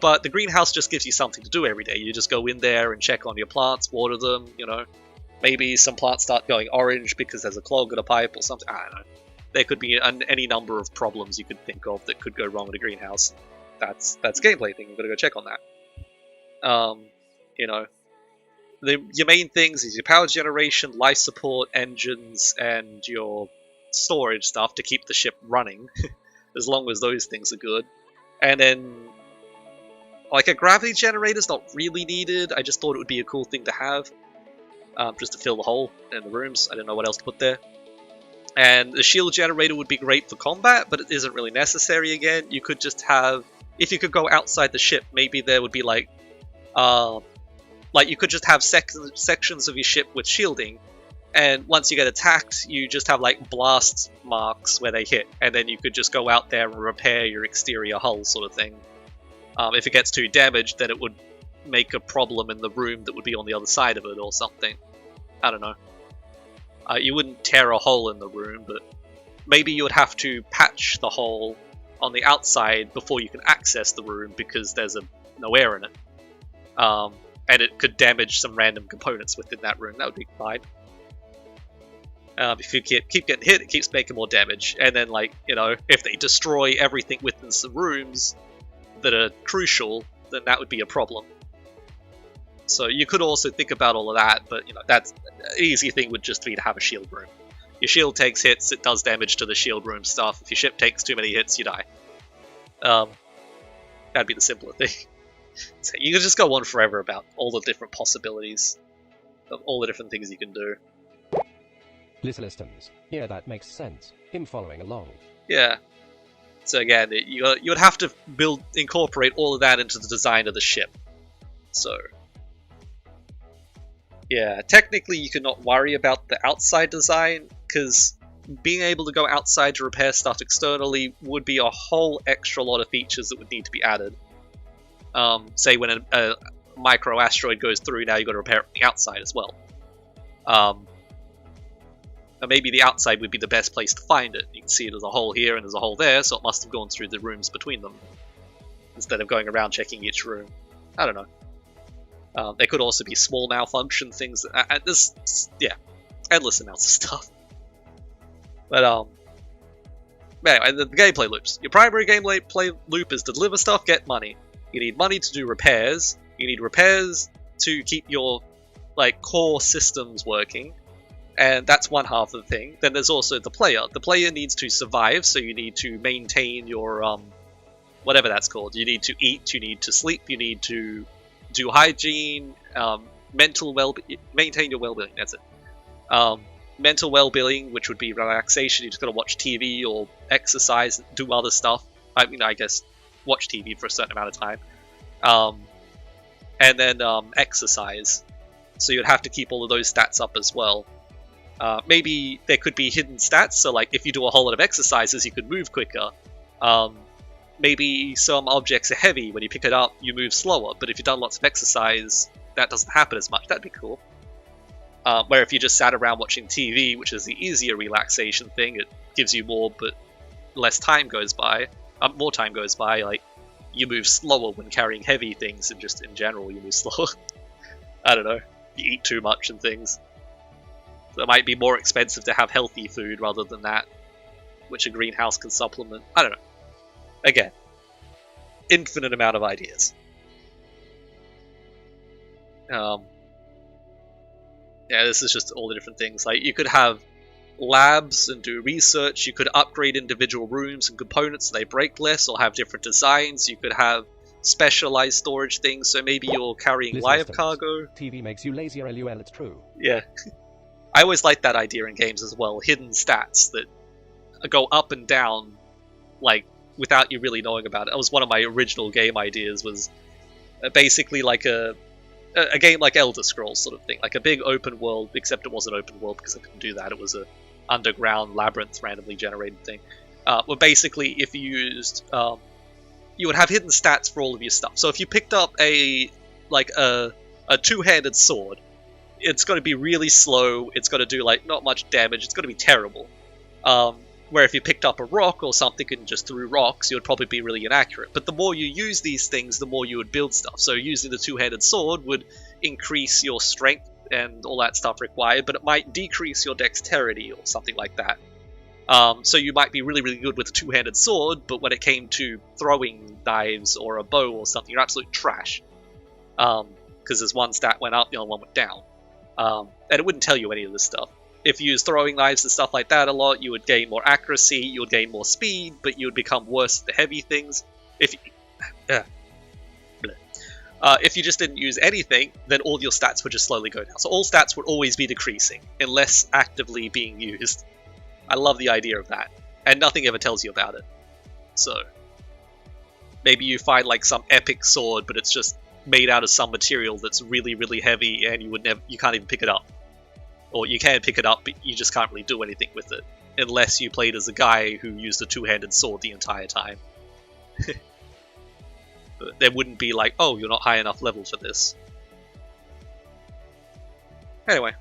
But the greenhouse just gives you something to do every day. You just go in there and check on your plants, water them, you know. Maybe some plants start going orange because there's a clog in a pipe or something. I don't know. There could be any number of problems you could think of that could go wrong with a greenhouse. That's a gameplay thing. You've got to go check on that. You know, your main things is your power generation, life support, engines, and your storage stuff to keep the ship running, as long as those things are good. And then, like, a gravity generator is not really needed. I just thought it would be a cool thing to have, just to fill the hole in the rooms. I didn't know what else to put there. And the shield generator would be great for combat, but it isn't really necessary again. You could just have, if you could go outside the ship, maybe there would be like you could just have sections of your ship with shielding, and once you get attacked, you just have like blast marks where they hit, and then you could just go out there and repair your exterior hull sort of thing. If it gets too damaged, then it would make a problem in the room that would be on the other side of it or something. I don't know. You wouldn't tear a hole in the room, but maybe you would have to patch the hole on the outside before you can access the room because there's no air in it. And it could damage some random components within that room. That would be fine. If you keep getting hit, it keeps making more damage. And then, like, you know, if they destroy everything within some rooms that are crucial, then that would be a problem. So you could also think about all of that, but, you know, that's an easy thing would just be to have a shield room. Your shield takes hits, it does damage to the shield room stuff. If your ship takes too many hits, you die. That'd be the simpler thing. So you could just go on forever about all the different possibilities of all the different things you can do. Listens. Yeah, that makes sense. Him following along. Yeah. So again, you would have to incorporate all of that into the design of the ship. So yeah, technically you cannot worry about the outside design, because being able to go outside to repair stuff externally would be a whole extra lot of features that would need to be added. Say when a micro asteroid goes through, now you've got to repair it from the outside as well. And maybe the outside would be the best place to find it. You can see there's a hole here and there's a hole there, so it must have gone through the rooms between them, instead of going around checking each room. I don't know. There could also be small malfunction things. Yeah, endless amounts of stuff. But anyway, the gameplay loops. Your primary gameplay loop is to deliver stuff, get money. You need money to do repairs. You need repairs to keep your core systems working, and that's one half of the thing. Then there's also the player. The player needs to survive, so you need to maintain your whatever that's called. You need to eat. You need to sleep. You need to do hygiene, maintain your well-being. That's it. Mental well-being, which would be relaxation. You just gotta watch TV or exercise, do other stuff. I mean, I guess watch TV for a certain amount of time. And then exercise. So you'd have to keep all of those stats up as well. Maybe there could be hidden stats, so like if you do a whole lot of exercises, you could move quicker. Maybe some objects are heavy. When you pick it up, you move slower. But if you've done lots of exercise, that doesn't happen as much. That'd be cool. Where if you just sat around watching TV, which is the easier relaxation thing, it gives you more, but less time goes by. More time goes by. Like you move slower when carrying heavy things, and just in general, you move slower. I don't know. You eat too much and things. So it might be more expensive to have healthy food rather than that, which a greenhouse can supplement. I don't know. Again, infinite amount of ideas. Yeah, this is just all the different things. Like you could have labs and do research. You could upgrade individual rooms and components so they break less or have different designs. You could have specialized storage things. So maybe you're carrying live cargo. TV makes you lazier. LUL, it's true. Yeah. I always like that idea in games as well. Hidden stats that go up and down, like, without you really knowing about it. That was one of my original game ideas, was basically like a a game like Elder Scrolls sort of thing, like a big open world, except it wasn't open world because I couldn't do that. It was a underground labyrinth randomly generated thing. Where basically, if you used, you would have hidden stats for all of your stuff. So if you picked up a two-handed sword, it's going to be really slow. It's going to do like not much damage. It's going to be terrible. Where if you picked up a rock or something and just threw rocks, you would probably be really inaccurate. But the more you use these things, the more you would build stuff. So using the two-handed sword would increase your strength and all that stuff required, but it might decrease your dexterity or something like that. So you might be really, really good with a two-handed sword, but when it came to throwing knives or a bow or something, you're absolute trash. Because as one stat went up, the other one went down. And it wouldn't tell you any of this stuff. If you use throwing knives and stuff like that a lot, you would gain more accuracy, you would gain more speed, but you would become worse at the heavy things. If you just didn't use anything, then all your stats would just slowly go down. So all stats would always be decreasing, unless actively being used. I love the idea of that. And nothing ever tells you about it. So maybe you find like some epic sword, but it's just made out of some material that's really, really heavy, and you can't even pick it up. Or you can pick it up, but you just can't really do anything with it. Unless you played as a guy who used a two-handed sword the entire time. But there wouldn't be like, oh, you're not high enough level for this. Anyway.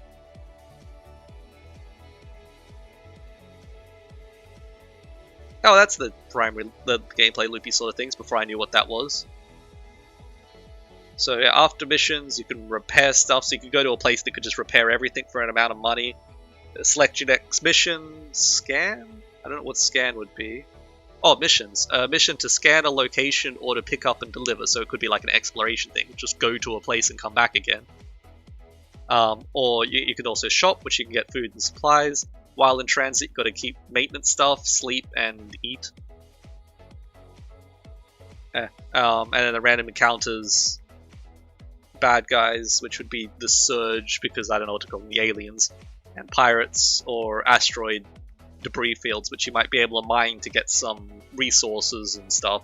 Oh, that's the gameplay loopy sort of things before I knew what that was. So yeah, after missions, you can repair stuff. So you can go to a place that could just repair everything for an amount of money. Select your next mission. Scan? I don't know what scan would be. Oh, missions. Mission to scan a location or to pick up and deliver. So it could be like an exploration thing. Just go to a place and come back again. Or you could also shop, which you can get food and supplies. While in transit, you've got to keep maintenance stuff, sleep, and eat. And then the random encounters. Bad guys, which would be the Surge, because I don't know what to call them, the aliens, and pirates, or asteroid debris fields, which you might be able to mine to get some resources and stuff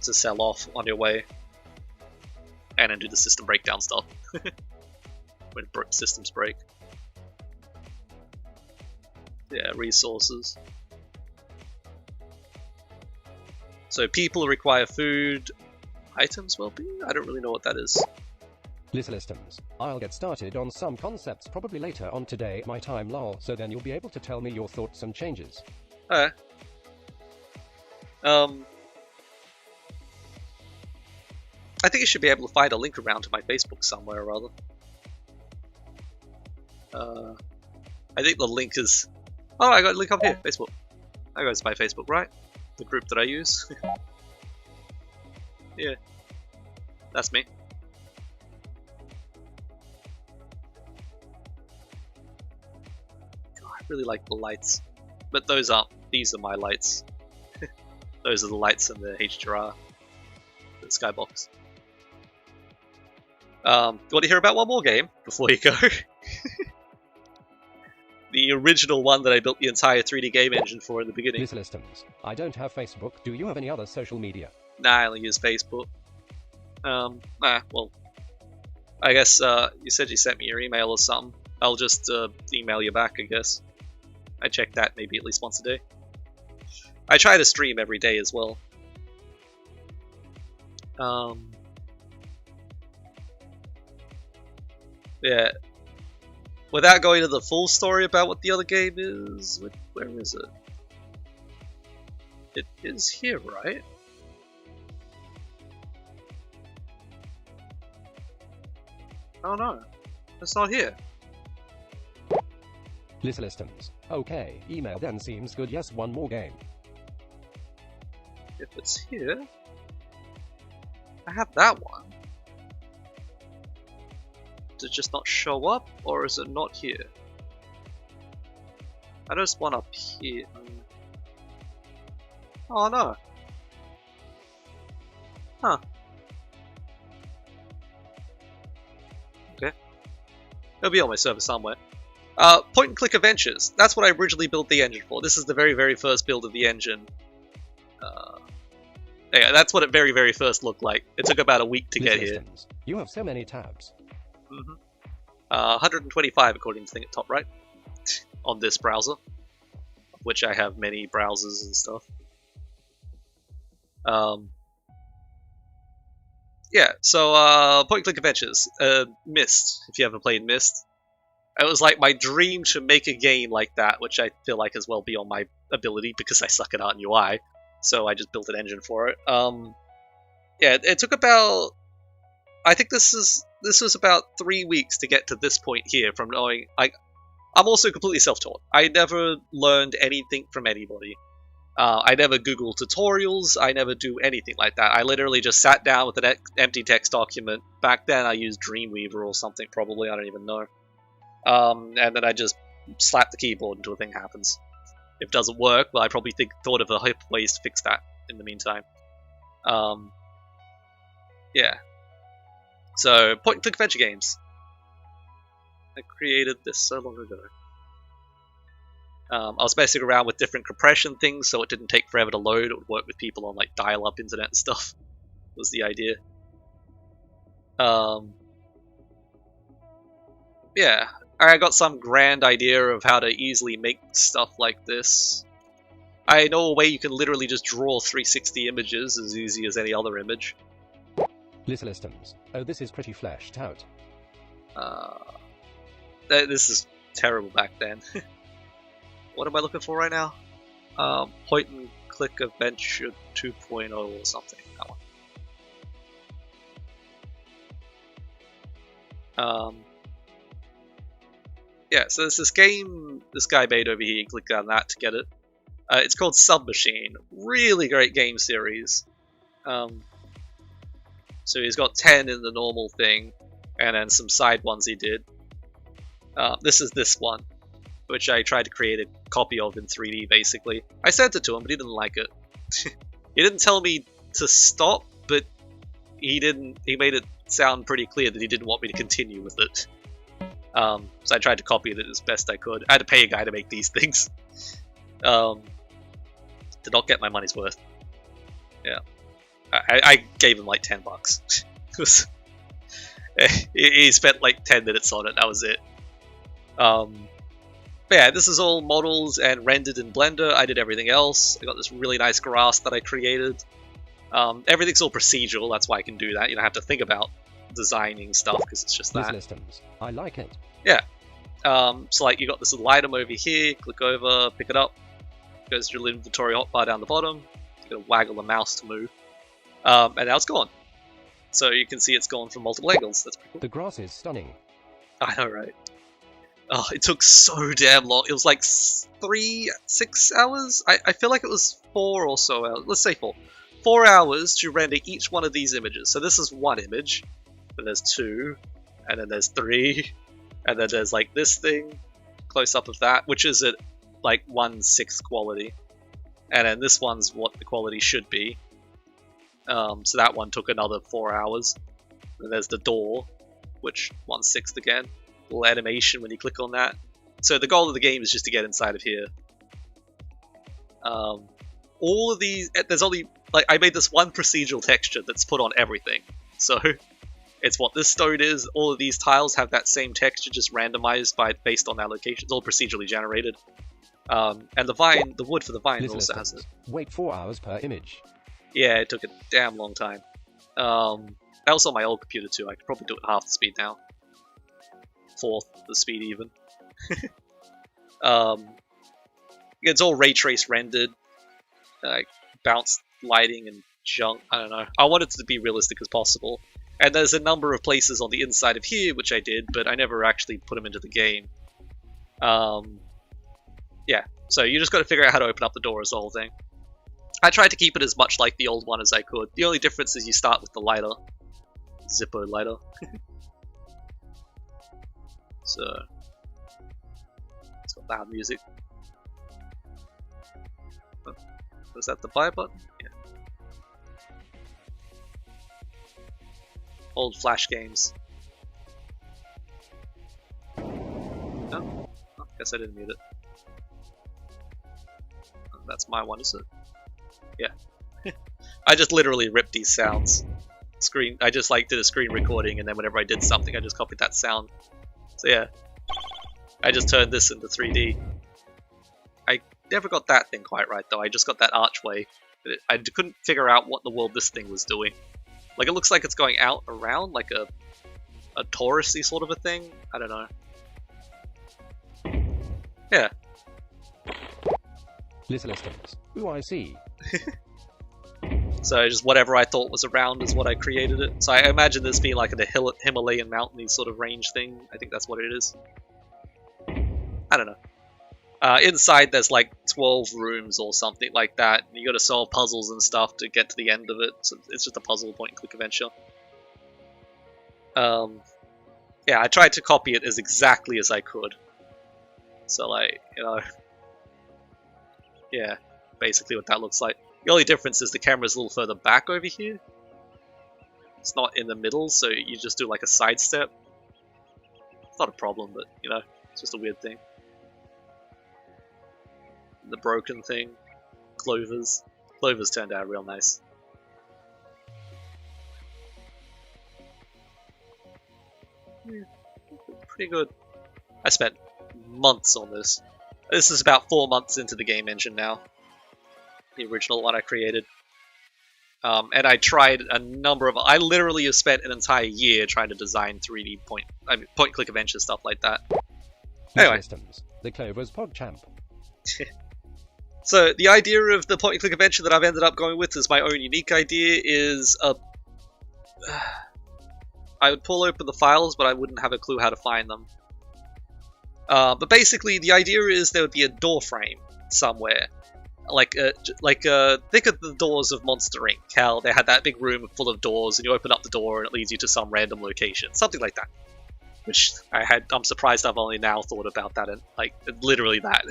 to sell off on your way, and then do the system breakdown stuff when systems break. Yeah, resources. So people require food. Items will be? I don't really know what that is. Systems. I'll get started on some concepts probably later on today my time lol, so then you'll be able to tell me your thoughts and changes. I think you should be able to find a link around to my Facebook somewhere or other. I think the link is... Oh, I got a link up here, Facebook. That goes to my Facebook, right? The group that I use. Yeah, that's me. God, I really like the lights, but these are my lights. Those are the lights in the HDR, the skybox. You want to hear about one more game before you go? The original one that I built the entire 3D game engine for in the beginning. Systems. I don't have Facebook. Do you have any other social media? Nah, I only use Facebook. Well, I guess you said you sent me your email or something. I'll just email you back, I guess. I check that maybe at least once a day. I try to stream every day as well. Yeah. Without going into the full story about what the other game is, where is it? It is here, right? Oh no, it's not here. Systems. Okay, email then seems good. Yes, one more game. If it's here, I have that one. Does it just not show up, or is it not here? I noticed one up here. Oh no. Huh. Okay. It'll be on my server somewhere. Point and click adventures. That's what I originally built the engine for. This is the very, very first build of the engine. Yeah, that's what it very, very first looked like. It took about a week to get here. Systems. You have so many tabs. 125 according to the thing at top right on this browser, of which I have many browsers and stuff. Yeah, so point-and-click adventures. Myst, if you haven't played Myst. It was like my dream to make a game like that, which I feel like is well beyond my ability because I suck at art and UI. So I just built an engine for it. Yeah, it took about... I think this was about 3 weeks to get to this point here from knowing... I'm also completely self-taught. I never learned anything from anybody. I never Google tutorials, I never do anything like that. I literally just sat down with an empty text document. Back then I used Dreamweaver or something probably, I don't even know. And then I just slap the keyboard until a thing happens. If it doesn't work, well I probably thought of a hip ways to fix that in the meantime. Yeah. So, point-and-click adventure games. I created this so long ago. I was messing around with different compression things so it didn't take forever to load. It would work with people on like dial-up internet and stuff. Was the idea. Yeah, I got some grand idea of how to easily make stuff like this. I know a way you can literally just draw 360 images as easy as any other image. Systems. Oh, this is pretty fleshed out. This is terrible back then. What am I looking for right now? Point and click adventure 2.0 or something. That one. Yeah, so there's this game this guy made over here. You click on that to get it. It's called Submachine. Really great game series. So he's got 10 in the normal thing, and then some side ones he did. This is this one, which I tried to create a copy of in 3D, basically. I sent it to him, but he didn't like it. He didn't tell me to stop, but he made it sound pretty clear that he didn't want me to continue with it. So I tried to copy it as best I could. I had to pay a guy to make these things. Did not get my money's worth. Yeah. I gave him like 10 bucks. He spent like 10 minutes on it, that was it. But yeah, this is all models and rendered in Blender. I did everything else. I got this really nice grass that I created. Everything's all procedural, that's why I can do that. You don't have to think about designing stuff because it's just that. Systems. I like it. Yeah. So like you got this little item over here, click over, pick it up, goes to your inventory hotbar down the bottom. You gotta waggle the mouse to move. And now it's gone. So you can see it's gone from multiple angles. That's pretty cool. The grass is stunning. I know, right? Oh, it took so damn long. It was like 6 hours? I feel like it was 4 or so hours. Let's say 4. 4 hours to render each one of these images. So this is one image, then there's 2, and then there's 3, and then there's like this thing, close up of that, which is at like 1/6 quality. And then this one's what the quality should be. So that one took another 4 hours. Then there's the door, which 1/6 again. Little animation when you click on that. So the goal of the game is just to get inside of here. All of these, there's only, like, I made this one procedural texture that's put on everything. So it's what this stone is. All of these tiles have that same texture, just randomized based on their locations, all procedurally generated. And the vine, the wood for the vine also has it. Wait 4 hours per image. Yeah, it took a damn long time. That was on my old computer too. I could probably do it at half the speed now. 4th the speed even. It's all ray trace rendered, like bounce lighting and junk. I don't know. I wanted it to be realistic as possible. And there's a number of places on the inside of here which I did, but I never actually put them into the game. Yeah, so you just got to figure out how to open up the door as the whole thing. I tried to keep it as much like the old one as I could. The only difference is you start with the lighter. Zippo lighter. So, it's got loud music. Oh, was that the buy button? Yeah. Old Flash games. No? Oh, guess I didn't mute it. Oh, that's my one, is it? Yeah. I just literally ripped these sounds. I just like did a screen recording, and then whenever I did something, I just copied that sound. So yeah, I just turned this into 3D. I never got that thing quite right though. I just got that archway. I couldn't figure out what in the world this thing was doing. Like, it looks like it's going out around, like a touristy sort of a thing. I don't know. Yeah. Little systems. Ooh, I see. So just whatever I thought was around is what I created it. So I imagine this being like a Himalayan mountainy sort of range thing. I think that's what it is. I don't know. Inside there's like 12 rooms or something like that. You gotta solve puzzles and stuff to get to the end of it. So it's just a puzzle point and click adventure. Yeah, I tried to copy it as exactly as I could. So like, you know, yeah, basically what that looks like. The only difference is the camera's a little further back over here. It's not in the middle, so you just do like a side step. It's not a problem, but you know, it's just a weird thing. The broken thing, Clovers. Clovers turned out real nice. Yeah, pretty good. I spent months on this. This is about 4 months into the game engine now. The original one I created. And I tried a number of... I literally have spent an entire year trying to design 3D point-click adventure stuff like that. Anyway. Systems. The Clovers PogChamp. So the idea of the point-and-click adventure that I've ended up going with as my own unique idea is I would pull open the files, but I wouldn't have a clue how to find them. But basically, the idea is there would be a door frame somewhere. Think of the doors of Monster Inc. How they had that big room full of doors, and you open up the door and it leads you to some random location. Something like that. Which I'm surprised I've only now thought about that, and like, literally that.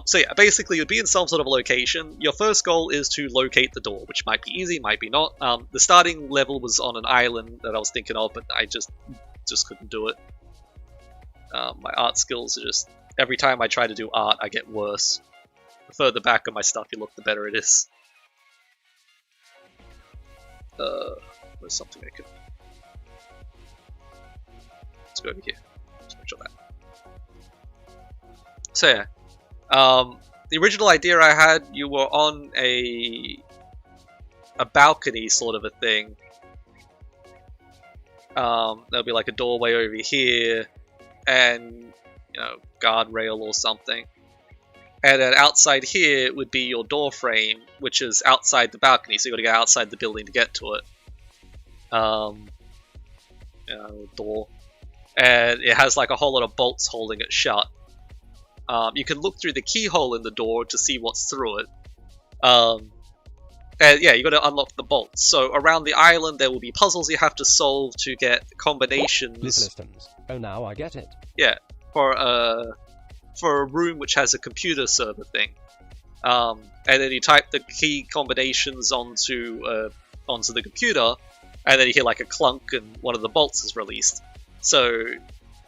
So yeah, basically you'd be in some sort of a location. Your first goal is to locate the door, which might be easy, might be not. The starting level was on an island that I was thinking of, but I just couldn't do it. My art skills are just... Every time I try to do art, I get worse. The further back on my stuff you look, the better it is. There's something I could... Let's go over here. Let's make sure that. So yeah. The original idea I had, you were on a balcony sort of a thing. There'll be like a doorway over here, and you know, guardrail or something. And then outside here would be your door frame, which is outside the balcony, so you got to get outside the building to get to it. Door, and it has like a whole lot of bolts holding it shut. You can look through the keyhole in the door to see what's through it. And yeah, you got to unlock the bolts. So around the island there will be puzzles you have to solve to get combinations. Little systems. Oh, now I get it. Yeah, for a room which has a computer server thing. And then you type the key combinations onto the computer, and then you hear like a clunk and one of the bolts is released. So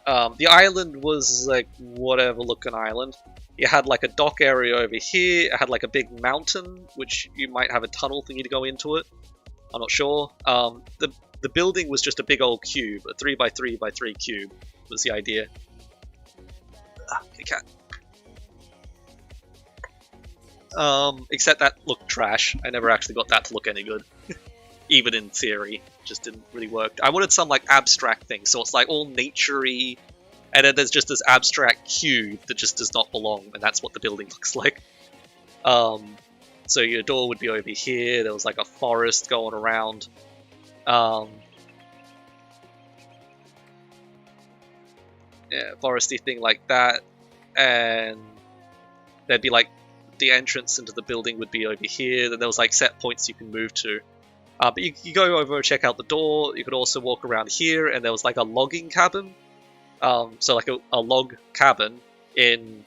the island was like whatever looking island. You had like a dock area over here. It had like a big mountain, which you might have a tunnel thingy to go into it. I'm not sure. The building was just a big old cube, a 3x3x3 cube was the idea. Okay, cat. Except that looked trash. I never actually got that to look any good. Even in theory, just didn't really work. I wanted some like abstract thing, so it's like all nature-y, and then there's just this abstract cube that just does not belong, and that's what the building looks like. So your door would be over here, there was like a forest going around. Yeah, foresty thing like that, and there'd be like the entrance into the building would be over here, then there was like set points you can move to. But you go over and check out the door. You could also walk around here, and there was like a logging cabin. So like a log cabin and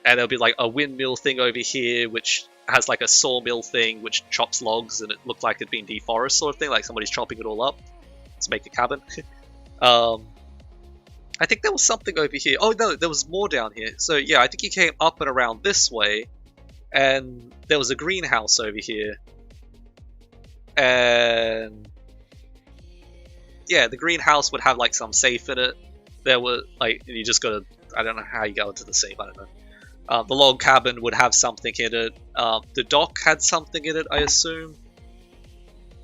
there'll be like a windmill thing over here, which has like a sawmill thing which chops logs, and it looked like it'd been deforested sort of thing, like somebody's chopping it all up to make a cabin. I think there was something over here. Oh no, there was more down here. So yeah, I think you came up and around this way, and there was a greenhouse over here. and yeah, the greenhouse would have like some safe in it. There were like, you just gotta, I don't know how you go into the safe, I don't know. The log cabin would have something in it. The dock had something in it, I assume.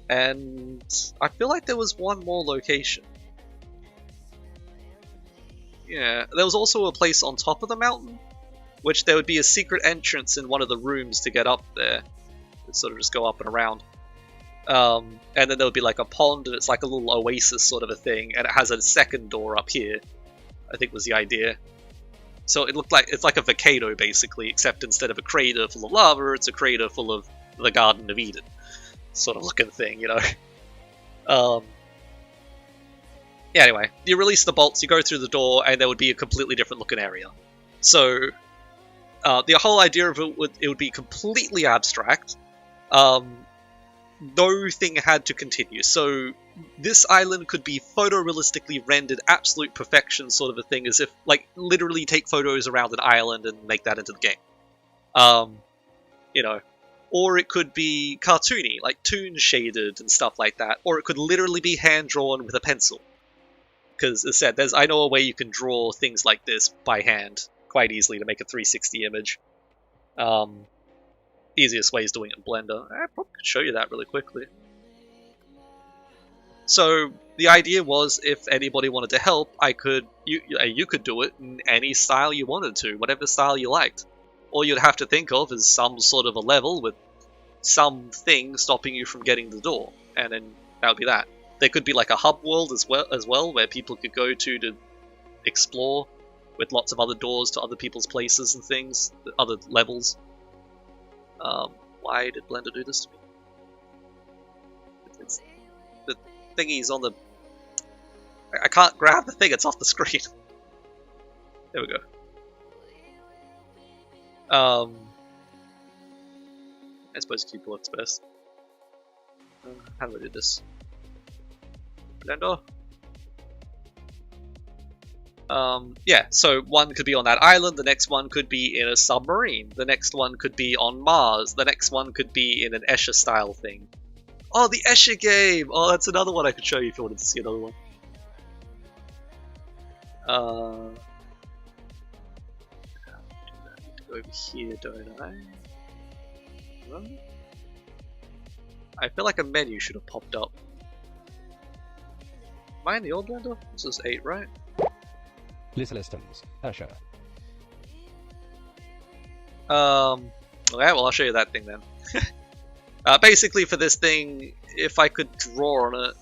And I feel like there was one more location. Yeah, there was also a place on top of the mountain, which there would be a secret entrance in one of the rooms to get up there. It'd sort of just go up and around. And then there would be like a pond, and it's like a little oasis sort of a thing, and it has a second door up here, I think was the idea. So it looked like, it's like a volcano basically, except instead of a crater full of lava, it's a crater full of the Garden of Eden sort of looking thing, you know. Yeah, anyway, you release the bolts, you go through the door, and there would be a completely different looking area. So the whole idea of it would be completely abstract. No thing had to continue. So this island could be photorealistically rendered absolute perfection sort of a thing, as if, like, literally take photos around an island and make that into the game. You know, or it could be cartoony, like toon shaded and stuff like that, or it could literally be hand drawn with a pencil. Because, as I said, I know a way you can draw things like this by hand quite easily to make a 360 image. Easiest way is doing it in Blender. I probably could show you that really quickly. So the idea was, if anybody wanted to help, you could do it in any style you wanted to, whatever style you liked. All you'd have to think of is some sort of a level with something stopping you from getting the door, and then that would be that. There could be like a hub world as well, where people could go to explore, with lots of other doors to other people's places and things, other levels. Why did Blender do this to me? The thingy's on the... I can't grab the thing, it's off the screen. There we go. I suppose cube works best. How do I do this? Blender? Yeah, so one could be on that island, the next one could be in a submarine, the next one could be on Mars, the next one could be in an Escher style thing. Oh, the Escher game! Oh, that's another one I could show you if you wanted to see another one. Go over here, don't I? I feel like a menu should have popped up. Am I in the old Blender? This is 8, right? List listings, Escher. Okay, well I'll show you that thing then. Basically for this thing, if I could draw on it,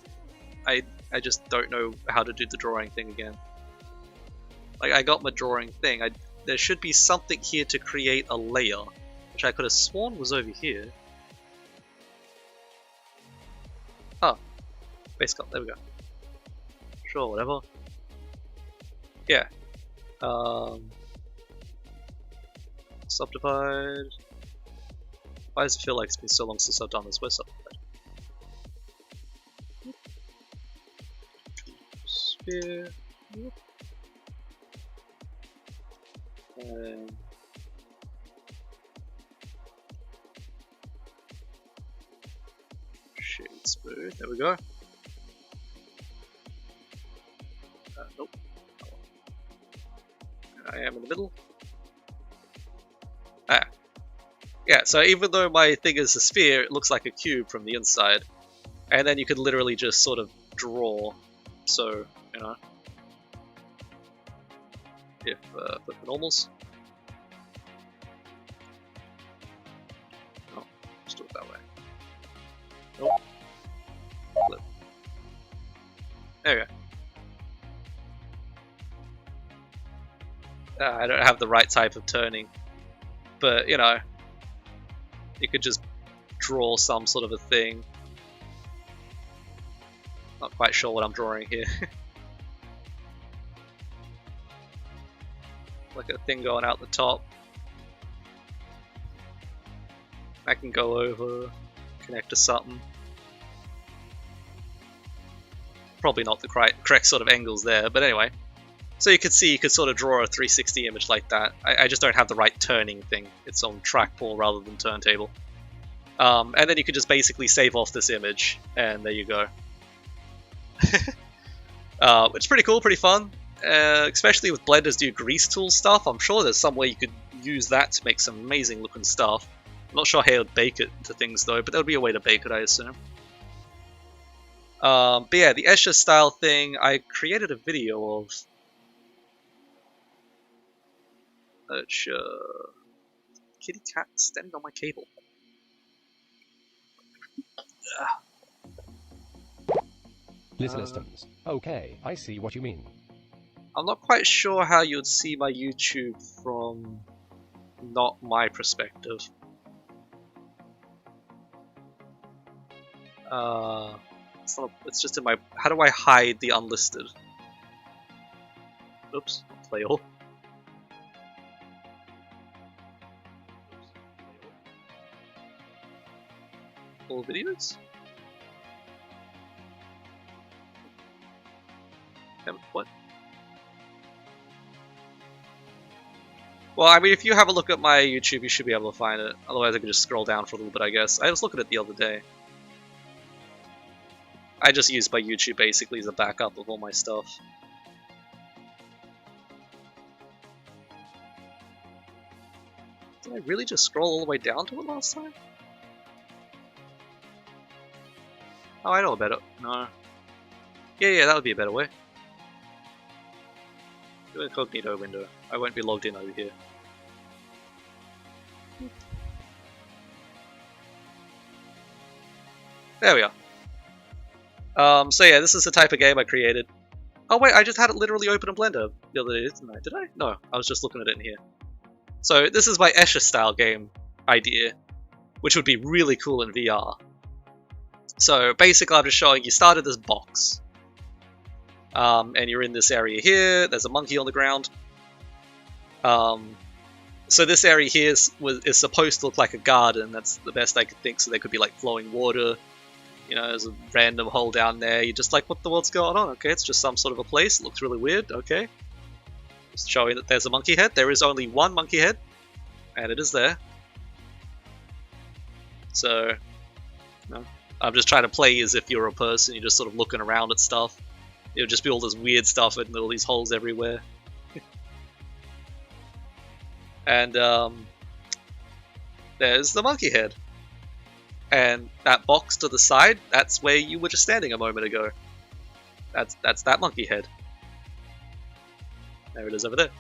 I just don't know how to do the drawing thing again. Like, I got my drawing thing, there should be something here to create a layer, which I could have sworn was over here. Oh, base cut, there we go. Sure, whatever. Yeah. Subdivide. Why does it feel like it's been so long since I've done this? Where's subdivide? Sphere. Shade smooth. There we go. Nope. I am in the middle. Ah. Yeah, so even though my thing is a sphere, it looks like a cube from the inside. And then you could literally just sort of draw. So, you know. If, flip the normals. Oh, just do it that way. Nope. Flip. There we go. I don't have the right type of turning, but you know, you could just draw some sort of a thing. Not quite sure what I'm drawing here. Like a thing going out the top. I can go over, connect to something. Probably not the correct sort of angles there, but anyway. So you could see, you could sort of draw a 360 image like that. I just don't have the right turning thing. It's on trackball rather than turntable. And then you can just basically save off this image, and there you go. It's pretty cool, pretty fun, especially with Blender's new grease tool stuff. I'm sure there's some way you could use that to make some amazing looking stuff. I'm not sure how you'd bake it into things though, but there would be a way to bake it, I assume. But yeah, the Escher style thing, I created a video of. Kitty cat standing on my cable. Little systems. Okay, I see what you mean. I'm not quite sure how you'd see my YouTube from not my perspective. It's just in my. How do I hide the unlisted? Oops, play all. All videos? What? Well, I mean, if you have a look at my YouTube, you should be able to find it. Otherwise, I could just scroll down for a little bit, I guess. I was looking at it the other day. I just used my YouTube basically as a backup of all my stuff. Did I really just scroll all the way down to it last time? Oh, I know a better. No. Yeah, that would be a better way. Do an incognito window. I won't be logged in over here. There we are. So yeah, this is the type of game I created. Oh wait, I just had it literally open in Blender the other day, didn't I? Did I? No, I was just looking at it in here. So this is my Escher style game idea, which would be really cool in VR. So basically I'm just showing you started this box. And you're in this area here, there's a monkey on the ground. So this area here is supposed to look like a garden, that's the best I could think, so there could be like flowing water. You know, there's a random hole down there, you're just like, what the world's going on? Okay, it's just some sort of a place, it looks really weird, okay. Just showing that there's a monkey head, there is only one monkey head, and it is there. So, you know, I'm just trying to play as if you're a person, you're just sort of looking around at stuff. It would just be all this weird stuff and all these holes everywhere. And there's the monkey head. And that box to the side, that's where you were just standing a moment ago. That's that monkey head. There it is over there.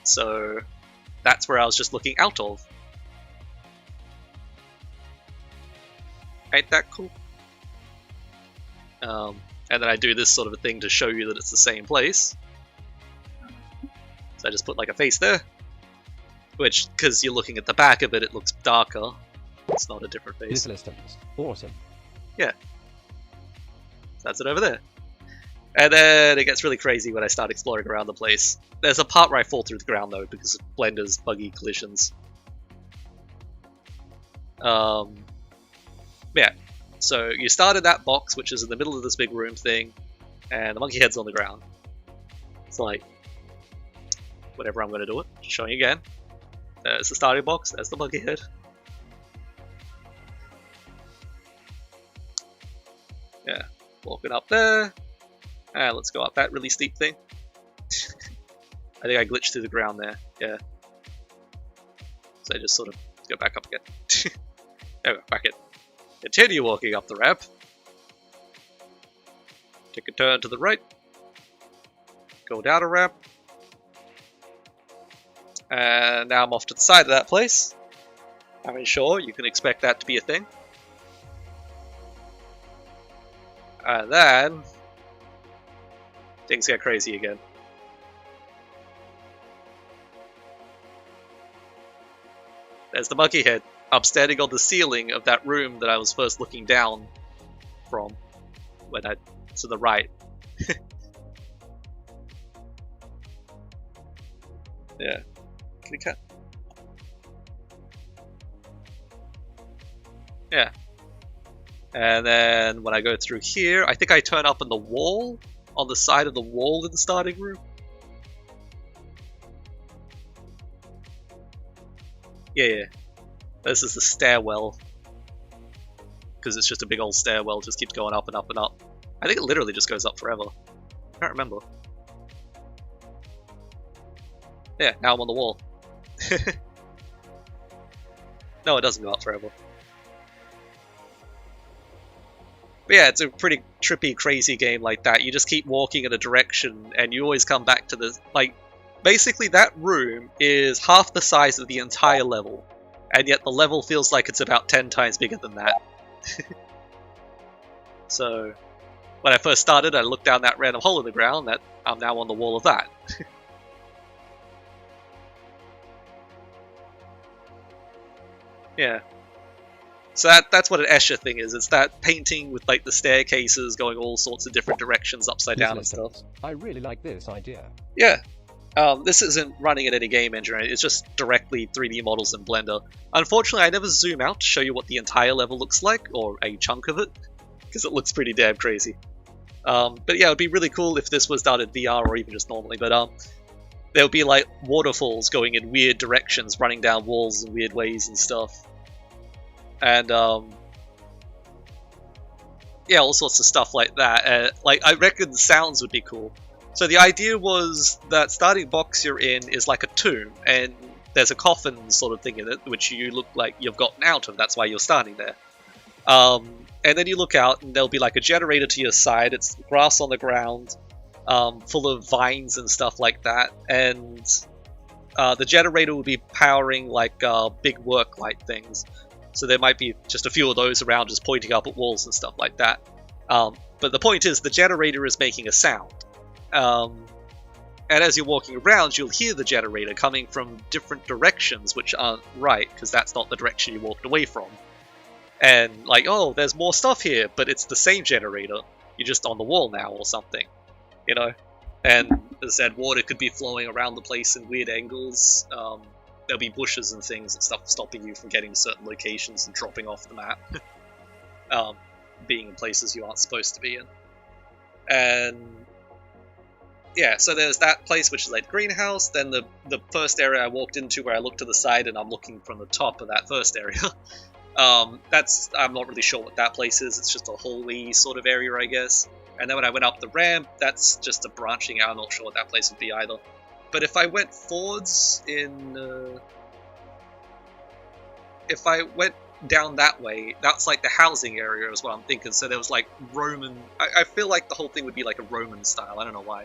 So that's where I was just looking out of. Ain't that cool? And then I do this sort of a thing to show you that it's the same place. So I just put like a face there. Which, because you're looking at the back of it, it looks darker. It's not a different face. Systems. Awesome. Yeah. That's it over there. And then it gets really crazy when I start exploring around the place. There's a part where I fall through the ground though, because of Blender's buggy collisions. Yeah. So you start in that box, which is in the middle of this big room thing, and the monkey head's on the ground. It's like, whatever, I'm going to do it. Just showing you again. There's the starting box, there's the monkey head. Yeah, walking up there. And let's go up that really steep thing. I think I glitched through the ground there, yeah. So I just sort of go back up again. There we go, back in. Continue walking up the ramp. Take a turn to the right. Go down a ramp. And now I'm off to the side of that place. I mean, sure, you can expect that to be a thing. And then things get crazy again. There's the monkey head. I'm standing on the ceiling of that room that I was first looking down from when I to the right. Yeah. Kitty cat. Yeah. And then when I go through here, I think I turn up on the wall, on the side of the wall in the starting room. Yeah. This is the stairwell. Because it's just a big old stairwell, just keeps going up and up and up. I think it literally just goes up forever. I can't remember. Yeah, now I'm on the wall. No, it doesn't go up forever. But yeah, it's a pretty trippy, crazy game like that. You just keep walking in a direction, and you always come back to the... Like, basically that room is half the size of the entire level. And yet the level feels like it's about 10 times bigger than that. So, when I first started, I looked down that random hole in the ground, that I'm now on the wall of that. Yeah. So that's what an Escher thing is. It's that painting with like the staircases going all sorts of different directions upside down and stuff. I really like this idea. Yeah. This isn't running in any game engine, it's just directly 3D models in Blender. Unfortunately, I never zoom out to show you what the entire level looks like, or a chunk of it, because it looks pretty damn crazy. But yeah, it would be really cool if this was done in VR or even just normally, but there would be like waterfalls going in weird directions, running down walls in weird ways and stuff. And yeah, all sorts of stuff like that. Like, I reckon the sounds would be cool. So the idea was that starting box you're in is like a tomb, and there's a coffin sort of thing in it, which you look like you've gotten out of, that's why you're standing there. And then you look out, and there'll be like a generator to your side, it's grass on the ground, full of vines and stuff like that, and the generator will be powering like big work light things. So there might be just a few of those around just pointing up at walls and stuff like that. But the point is, the generator is making a sound. And as you're walking around, you'll hear the generator coming from different directions, which aren't right, because that's not the direction you walked away from. And like, oh, there's more stuff here, but it's the same generator. You're just on the wall now or something, you know? And as I said, water could be flowing around the place in weird angles. There'll be bushes and things and stuff stopping you from getting to certain locations and dropping off the map. Being in places you aren't supposed to be in. And yeah, so there's that place which is like the greenhouse, then the first area I walked into where I looked to the side and I'm looking from the top of that first area. I'm not really sure what that place is, it's just a holy sort of area, I guess. And then when I went up the ramp, that's just a branching out, I'm not sure what that place would be either. But if I went forwards in... if I went down that way, that's like the housing area is what I'm thinking. So there was like Roman... I feel like the whole thing would be like a Roman style, I don't know why.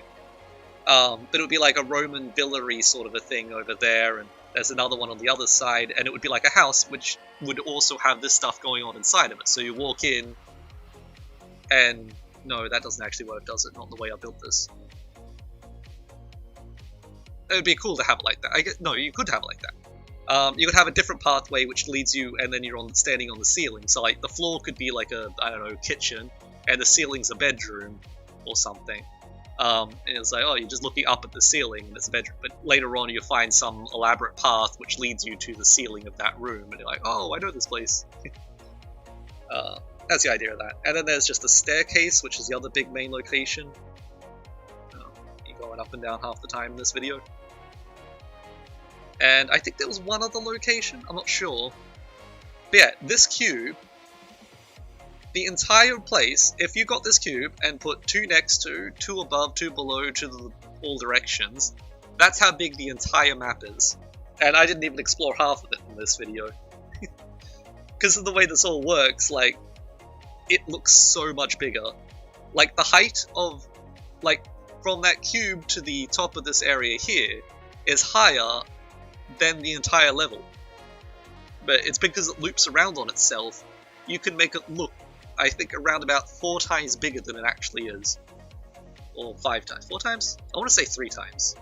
But it would be like a Roman villa-y sort of a thing over there, and there's another one on the other side, and it would be like a house which would also have this stuff going on inside of it. So you walk in, and... No, that doesn't actually work, does it? Not the way I built this. It would be cool to have it like that. No, you could have it like that. You could have a different pathway which leads you, and then you're standing on the ceiling. So like the floor could be like a, I don't know, kitchen, and the ceiling's a bedroom or something. And it's like, oh, you're just looking up at the ceiling, and it's a bedroom. But later on, you find some elaborate path which leads you to the ceiling of that room, and you're like, oh, I know this place. That's the idea of that. And then there's just a staircase, which is the other big main location. You're going up and down half the time in this video. And I think there was one other location, I'm not sure. But yeah, this cube, the entire place, if you got this cube and put two next to, two above, two below, to all directions, that's how big the entire map is. And I didn't even explore half of it in this video. Because of the way this all works, like, it looks so much bigger. Like, the height of, like, from that cube to the top of this area here is higher than the entire level. But it's because it loops around on itself, you can make it look, I think, around about 4 times bigger than it actually is. Or 5 times. 4 times? I want to say 3 times.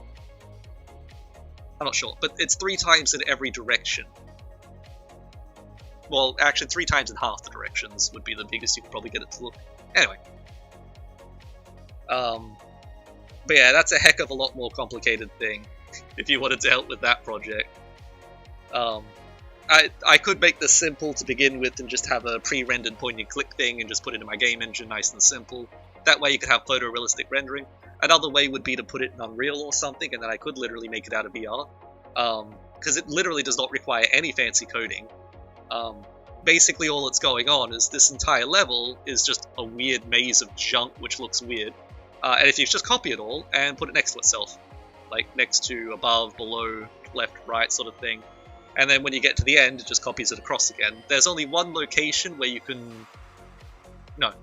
I'm not sure, but it's 3 times in every direction. Well, actually 3 times in half the directions would be the biggest you could probably get it to look. Anyway. But yeah, that's a heck of a lot more complicated thing, if you wanted to help with that project. I could make this simple to begin with and just have a pre-rendered point-and-click thing and just put it in my game engine nice and simple. That way you could have photorealistic rendering. Another way would be to put it in Unreal or something, and then I could literally make it out of VR. Because it literally does not require any fancy coding. Basically all that's going on is this entire level is just a weird maze of junk which looks weird. And if you just copy it all and put it next to itself, like next to, above, below, left, right sort of thing, and then when you get to the end, it just copies it across again. There's only one location where you can... No.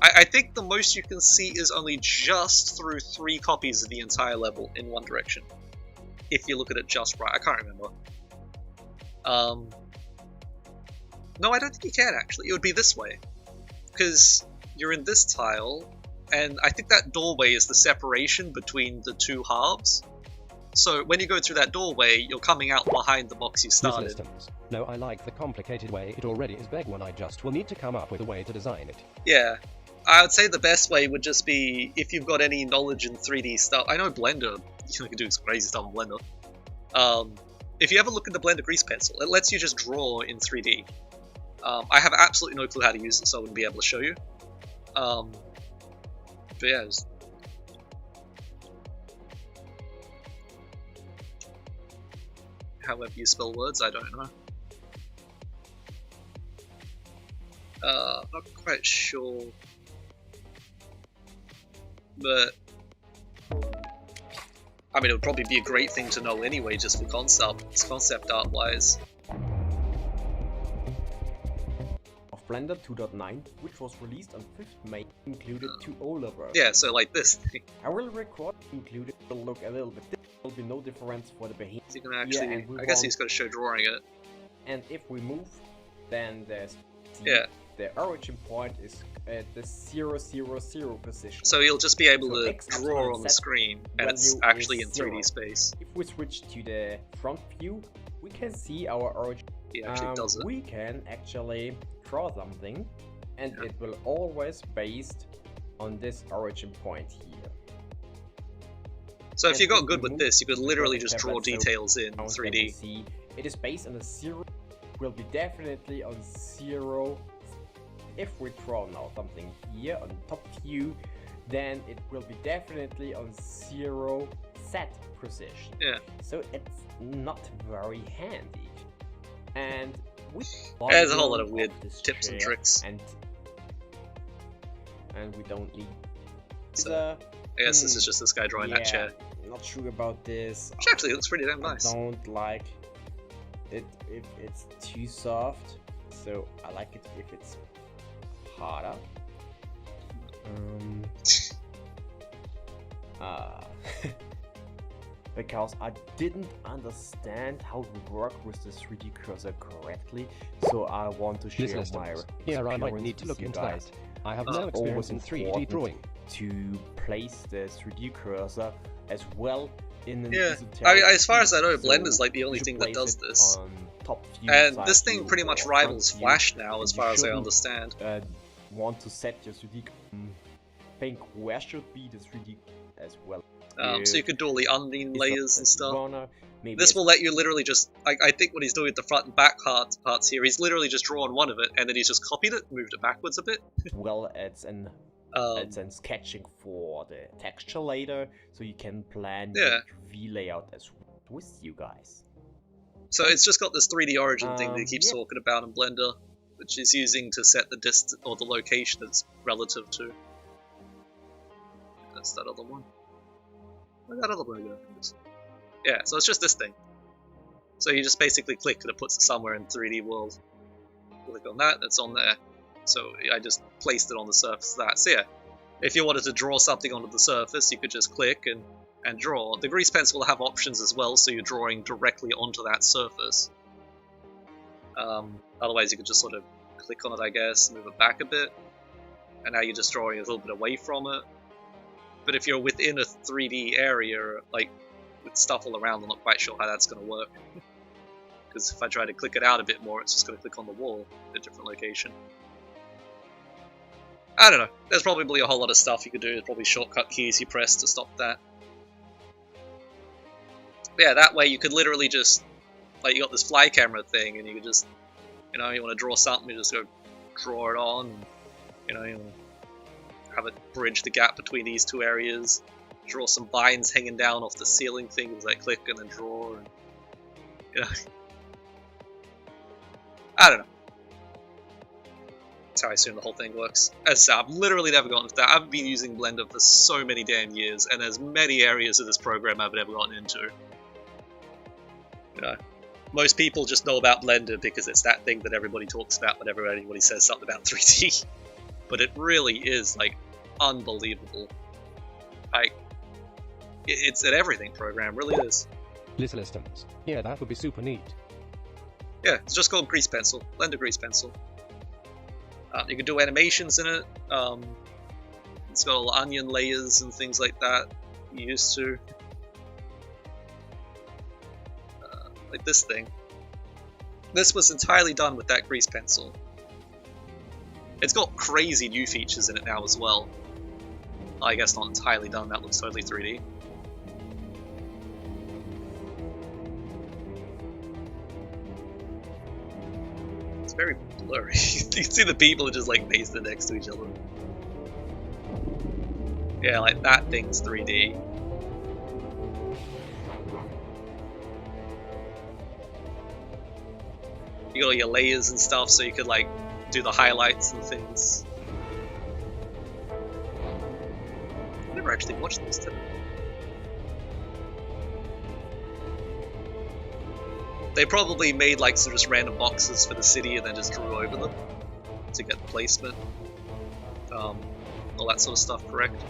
I think the most you can see is only just through 3 copies of the entire level in one direction. If you look at it just right. I can't remember. No, I don't think you can, actually. It would be this way. Because you're in this tile, and I think that doorway is the separation between the 2 halves. So when you go through that doorway, you're coming out behind the box you started. Systems. No, I like the complicated way it already is big one. I just will need to come up with a way to design it. Yeah. I would say the best way would just be, if you've got any knowledge in 3D stuff. I know Blender, you can do some crazy stuff in Blender. If you ever look at the Blender Grease Pencil, it lets you just draw in 3D. I have absolutely no clue how to use it, so I wouldn't be able to show you. But yeah, however you spell words, I don't know. Not quite sure. But I mean, it would probably be a great thing to know anyway, just for concept art wise. Of Blender 2.9, which was released on 5th May, included 2 older versions. Yeah, so like this thing. I will record included will look a little bit different. There will be no difference for the behavior. You can actually, I guess he's going to show drawing it. And if we move, then there's the origin point is at the 0, 0, 0 position. So you'll just be able to draw on the screen, and it's actually in 3D space. If we switch to the front view, we can see our origin. He actually does it. We can actually draw something, and it will always based on this origin point here. So if you got good with this, you could literally just draw details in 3D. See, it is based on the 0, will be definitely on 0. If we draw now something here on top view, then it will be definitely on 0 set position. Yeah. So it's not very handy. And there's a whole lot of weird tips and tricks. And we don't need. So I guess this is just this guy drawing that chair. Not sure about this. Which actually looks pretty damn nice. I don't like it if it's too soft. So I like it if it's harder. Because I didn't understand how to work with the 3D cursor correctly, so I want to share my Here I might need to look into that. I have no experience in 3D drawing. To place the 3D cursor as well in an as far as I know, Blender's like the only thing that does this. Top view, and this thing pretty much rivals Flash now, as far as I understand. Want to set your 3D think where should be the 3D as well. So you could do all the onion layers and stuff. This will let you literally just, I think what he's doing with the front and back parts here, he's literally just drawn one of it, and then he's just copied it, moved it backwards a bit. Well, it's an sketching for the texture later, so you can plan your UV layout as with you guys. So it's just got this 3D origin thing that he keeps talking about in Blender, which is using to set the distance or the location it's relative to. That's that other one. Where'd that other one go? Yeah, so it's just this thing. So you just basically click and it puts it somewhere in 3D world. Click on that, that's on there. So I just placed it on the surface of that. So yeah, if you wanted to draw something onto the surface, you could just click and draw. The grease pencil will have options as well, so you're drawing directly onto that surface. Otherwise you could just sort of click on it, I guess, move it back a bit, and now you're just drawing a little bit away from it. But if you're within a 3D area, like with stuff all around, I'm not quite sure how that's going to work. Because if I try to click it out a bit more, it's just going to click on the wall at a different location. I don't know. There's probably a whole lot of stuff you could do. There's probably shortcut keys you press to stop that. But yeah, that way you could literally just, like, you got this fly camera thing, and you could just, you know, you want to draw something, you just go draw it on, and, you know, you have it bridge the gap between these two areas, draw some vines hanging down off the ceiling thing, as I click and then draw, and, you know. I don't know. That's how I assume the whole thing works. As I said, I've literally never gotten into that. I've been using Blender for so many damn years, and there's many areas of this program I've never gotten into. You know, most people just know about Blender because it's that thing that everybody talks about whenever anybody says something about 3D. But it really is, like, unbelievable. Like, it's an everything program, really is. Little systems. Yeah, that would be super neat. Yeah, it's just called Grease Pencil. Blender Grease Pencil. You can do animations in it. It's got all onion layers and things like that you used to. Like this thing. This was entirely done with that Grease Pencil. It's got crazy new features in it now as well. I guess not entirely done, that looks totally 3D. It's very blurry. You can see the people are just like pasted next to each other. Yeah, like that thing's 3D. You got all your layers and stuff so you could like do the highlights and things. I never actually watched this today. They probably made like some just random boxes for the city and then just drew over them to get the placement. All that sort of stuff, correct?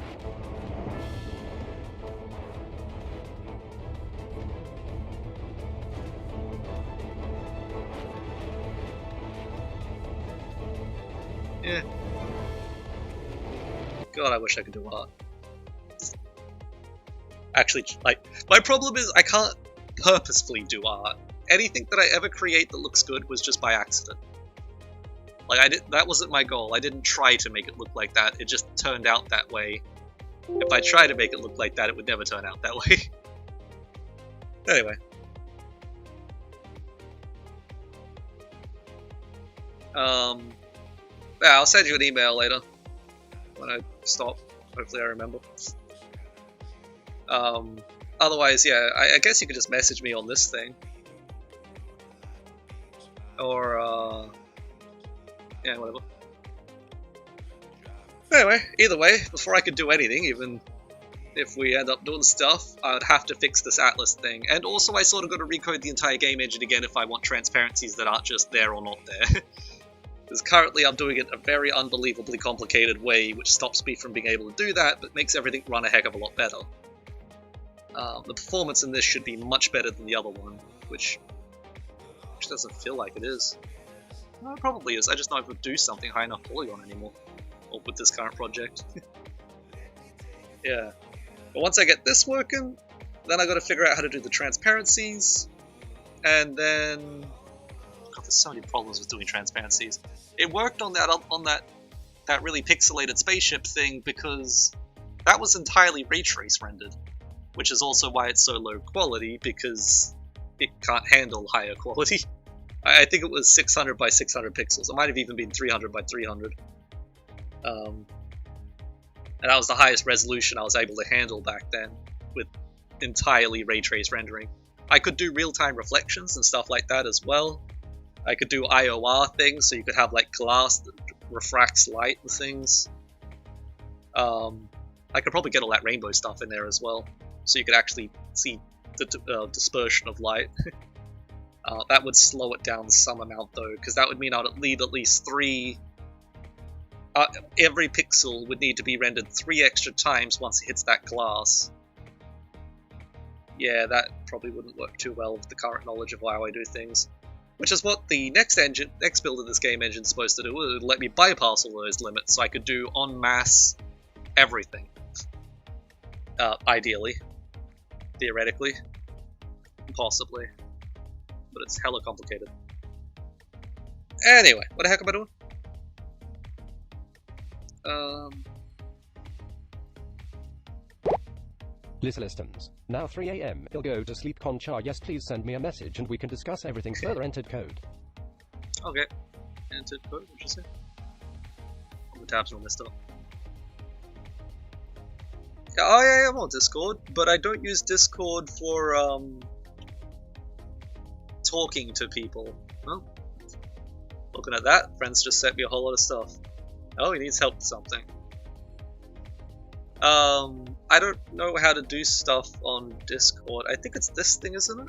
Yeah. God, I wish I could do art. Actually, like, my problem is I can't purposefully do art. Anything that I ever create that looks good was just by accident. Like, that wasn't my goal. I didn't try to make it look like that. It just turned out that way. If I tried to make it look like that, it would never turn out that way. Anyway. Yeah, I'll send you an email later. When I stop. Hopefully I remember. Otherwise, yeah, I guess you could just message me on this thing. Or, yeah, whatever. Anyway, either way, before I could do anything, even if we end up doing stuff, I'd have to fix this Atlas thing. And also, I sort of got to recode the entire game engine again if I want transparencies that aren't just there or not there. Because currently I'm doing it a very unbelievably complicated way, which stops me from being able to do that, but makes everything run a heck of a lot better. The performance in this should be much better than the other one, which doesn't feel like it is. Well, it probably is, I just don't have to do something high enough polygon anymore. Or with this current project. Yeah. But once I get this working, then I gotta figure out how to do the transparencies, and then... God, there's so many problems with doing transparencies. It worked on that really pixelated spaceship thing because that was entirely ray trace rendered, which is also why it's so low quality, because it can't handle higher quality. I think it was 600 by 600 pixels. It might have even been 300 by 300. And that was the highest resolution I was able to handle back then with entirely ray trace rendering. I could do real-time reflections and stuff like that as well. I could do IOR things, so you could have like glass that refracts light and things. I could probably get all that rainbow stuff in there as well, so you could actually see the dispersion of light. That would slow it down some amount though, because that would mean I'd need at least 3... every pixel would need to be rendered 3 extra times once it hits that glass. Yeah, that probably wouldn't work too well with the current knowledge of how I do things. Which is what the next build of this game engine is supposed to do. It would let me bypass all those limits, so I could do en masse everything. Ideally. Theoretically. Possibly. But it's hella complicated. Anyway, what the heck am I doing? Listens. Now 3 AM. He'll go to sleep. Conchar. Yes, please send me a message and we can discuss everything further. Entered code. Okay. Entered code, what you say? All the tabs are all messed up. Yeah, oh yeah, I'm on Discord, but I don't use Discord for talking to people. Well, looking at that, friends just sent me a whole lot of stuff. Oh, he needs help with something. I don't know how to do stuff on Discord. I think it's this thing, isn't it?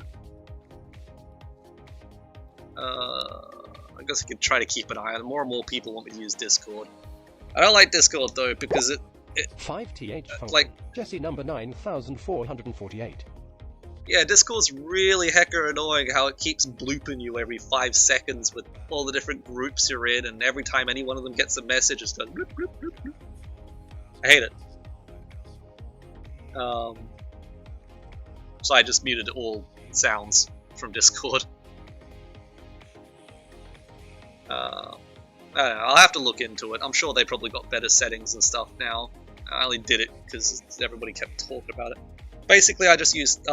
I guess I could try to keep an eye on it. More and more people want me to use Discord. I don't like Discord though, because it 5th function. like Jesse number 9448. yeah, Discord's really hecka annoying how it keeps blooping you every 5 seconds with all the different groups you're in, and every time any one of them gets a message, it's going bloop, bloop, bloop, bloop. I hate it. So I just muted all sounds from Discord. I don't know, I'll have to look into it. I'm sure they probably got better settings and stuff now. I only did it because everybody kept talking about it. Basically, I just used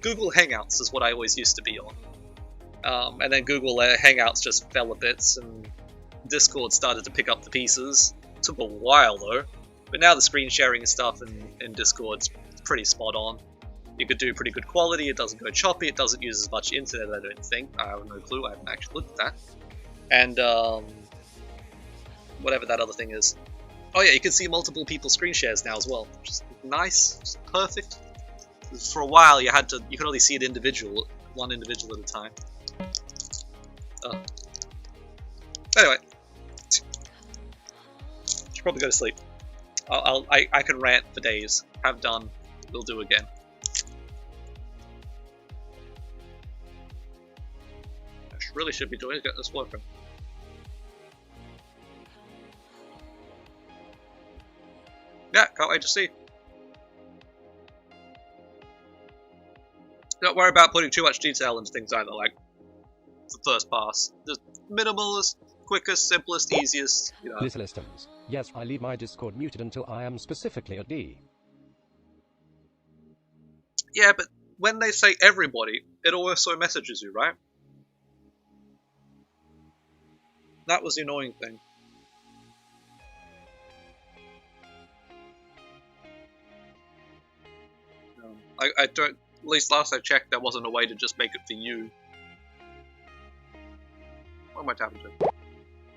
Google Hangouts is what I always used to be on. And then Google Hangouts just fell a bit, and Discord started to pick up the pieces. Took a while though, but now the screen sharing and stuff in Discord's pretty spot on. You could do pretty good quality, it doesn't go choppy, it doesn't use as much internet, I don't think. I have no clue, I haven't actually looked at that. And whatever that other thing is. Oh yeah, you can see multiple people's screen shares now as well, which is nice, just perfect. For a while you could only see it one individual at a time. Anyway, should probably go to sleep. I can rant for days. Have done. Will do again. I really should be doing it. Get this working. Yeah, can't wait to see. Don't worry about putting too much detail into things either, like the first pass. Just minimalist, quickest, simplest, easiest, you know. Listeners, yes, I leave my Discord muted until I am specifically a D. Yeah, but when they say everybody, it also messages you, right? That was the annoying thing. I don't, at least last I checked, there wasn't a way to just make it for you. What am I tapping to?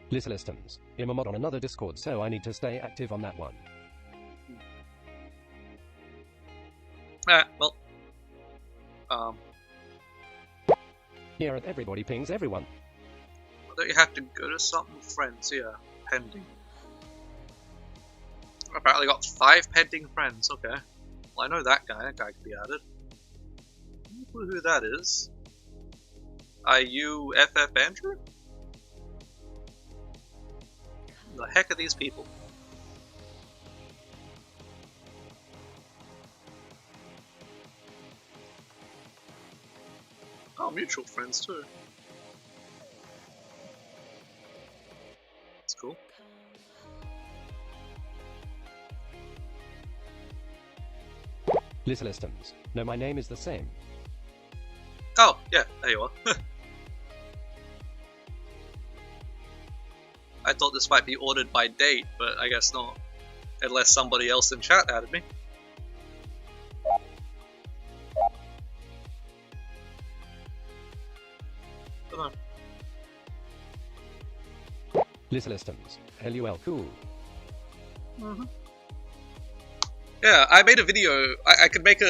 Listeners, I'm a mod on another Discord, so I need to stay active on that one. Well. Here at everybody pings everyone. Don't you have to go to something friends? Yeah, pending. Apparently got 5 pending friends, okay. Well, I know that guy could be added. Who that is? Are you FF Andrew? Who the heck are these people? Oh, mutual friends too. That's cool. Listeners, no, my name is the same. Oh, yeah, there you are. I thought this might be ordered by date, but I guess not. Unless somebody else in chat added me. Come on. Listeners, LUL cool. Mm-hmm. Yeah, I made a video. I could make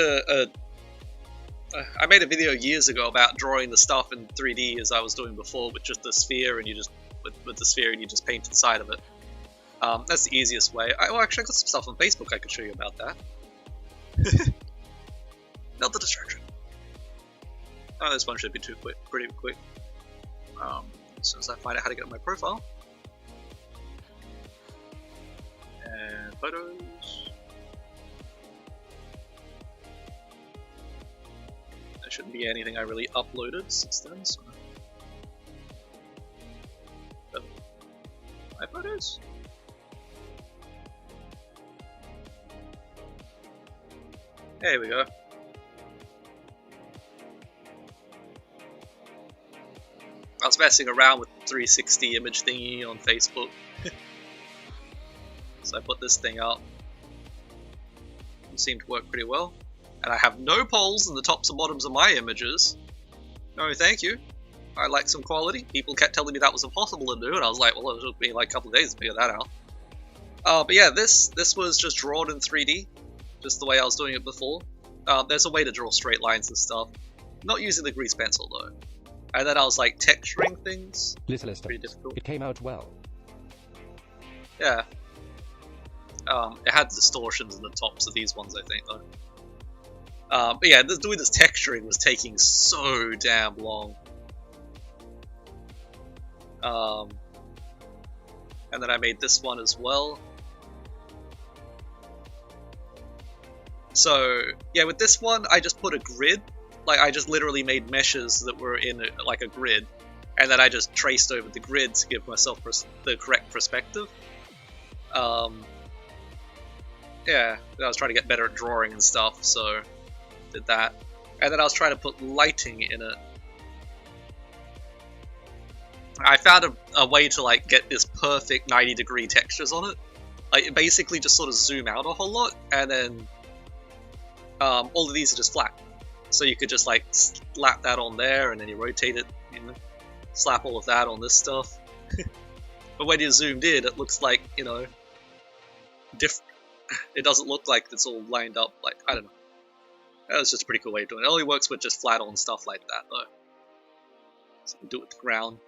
I made a video years ago about drawing the stuff in 3D as I was doing before with just the sphere, and you just with the sphere and you just paint inside of it. That's the easiest way. Well, actually, I got some stuff on Facebook I could show you about that. Not the distraction. Oh, this one should be pretty quick. As soon as I find out how to get on my profile. And photos. There shouldn't be anything I really uploaded since then, so... My photos? There we go. I was messing around with the 360 image thingy on Facebook. So I put this thing up. It seemed to work pretty well. And I have no polls in the tops and bottoms of my images. No, thank you. I like some quality. People kept telling me that was impossible to do, and I was like, well, it took me like a couple of days to figure that out. But yeah, this was just drawn in 3D, just the way I was doing it before. There's a way to draw straight lines and stuff, not using the grease pencil though. And then I was like texturing things. Little Pretty difficult. It came out well. Yeah. It had distortions in the tops of these ones, I think, though. But yeah, doing this texturing was taking so damn long. And then I made this one as well. So yeah, with this one, I just put a grid. Like, I just literally made meshes that were in like a grid, and then I just traced over the grid to give myself the correct perspective. Yeah, I was trying to get better at drawing and stuff, so did that. And then I was trying to put lighting in it. I found a way to like get this perfect 90-degree textures on it. Like, basically just sort of zoom out a whole lot, and then all of these are just flat. So you could just like slap that on there, and then you rotate it, you know, slap all of that on this stuff. But when you're zoomed in, it looks like, you know, different. It doesn't look like it's all lined up, like, I don't know. That was just a pretty cool way of doing it. It only works with just flat on stuff like that, though. So you do it with the ground,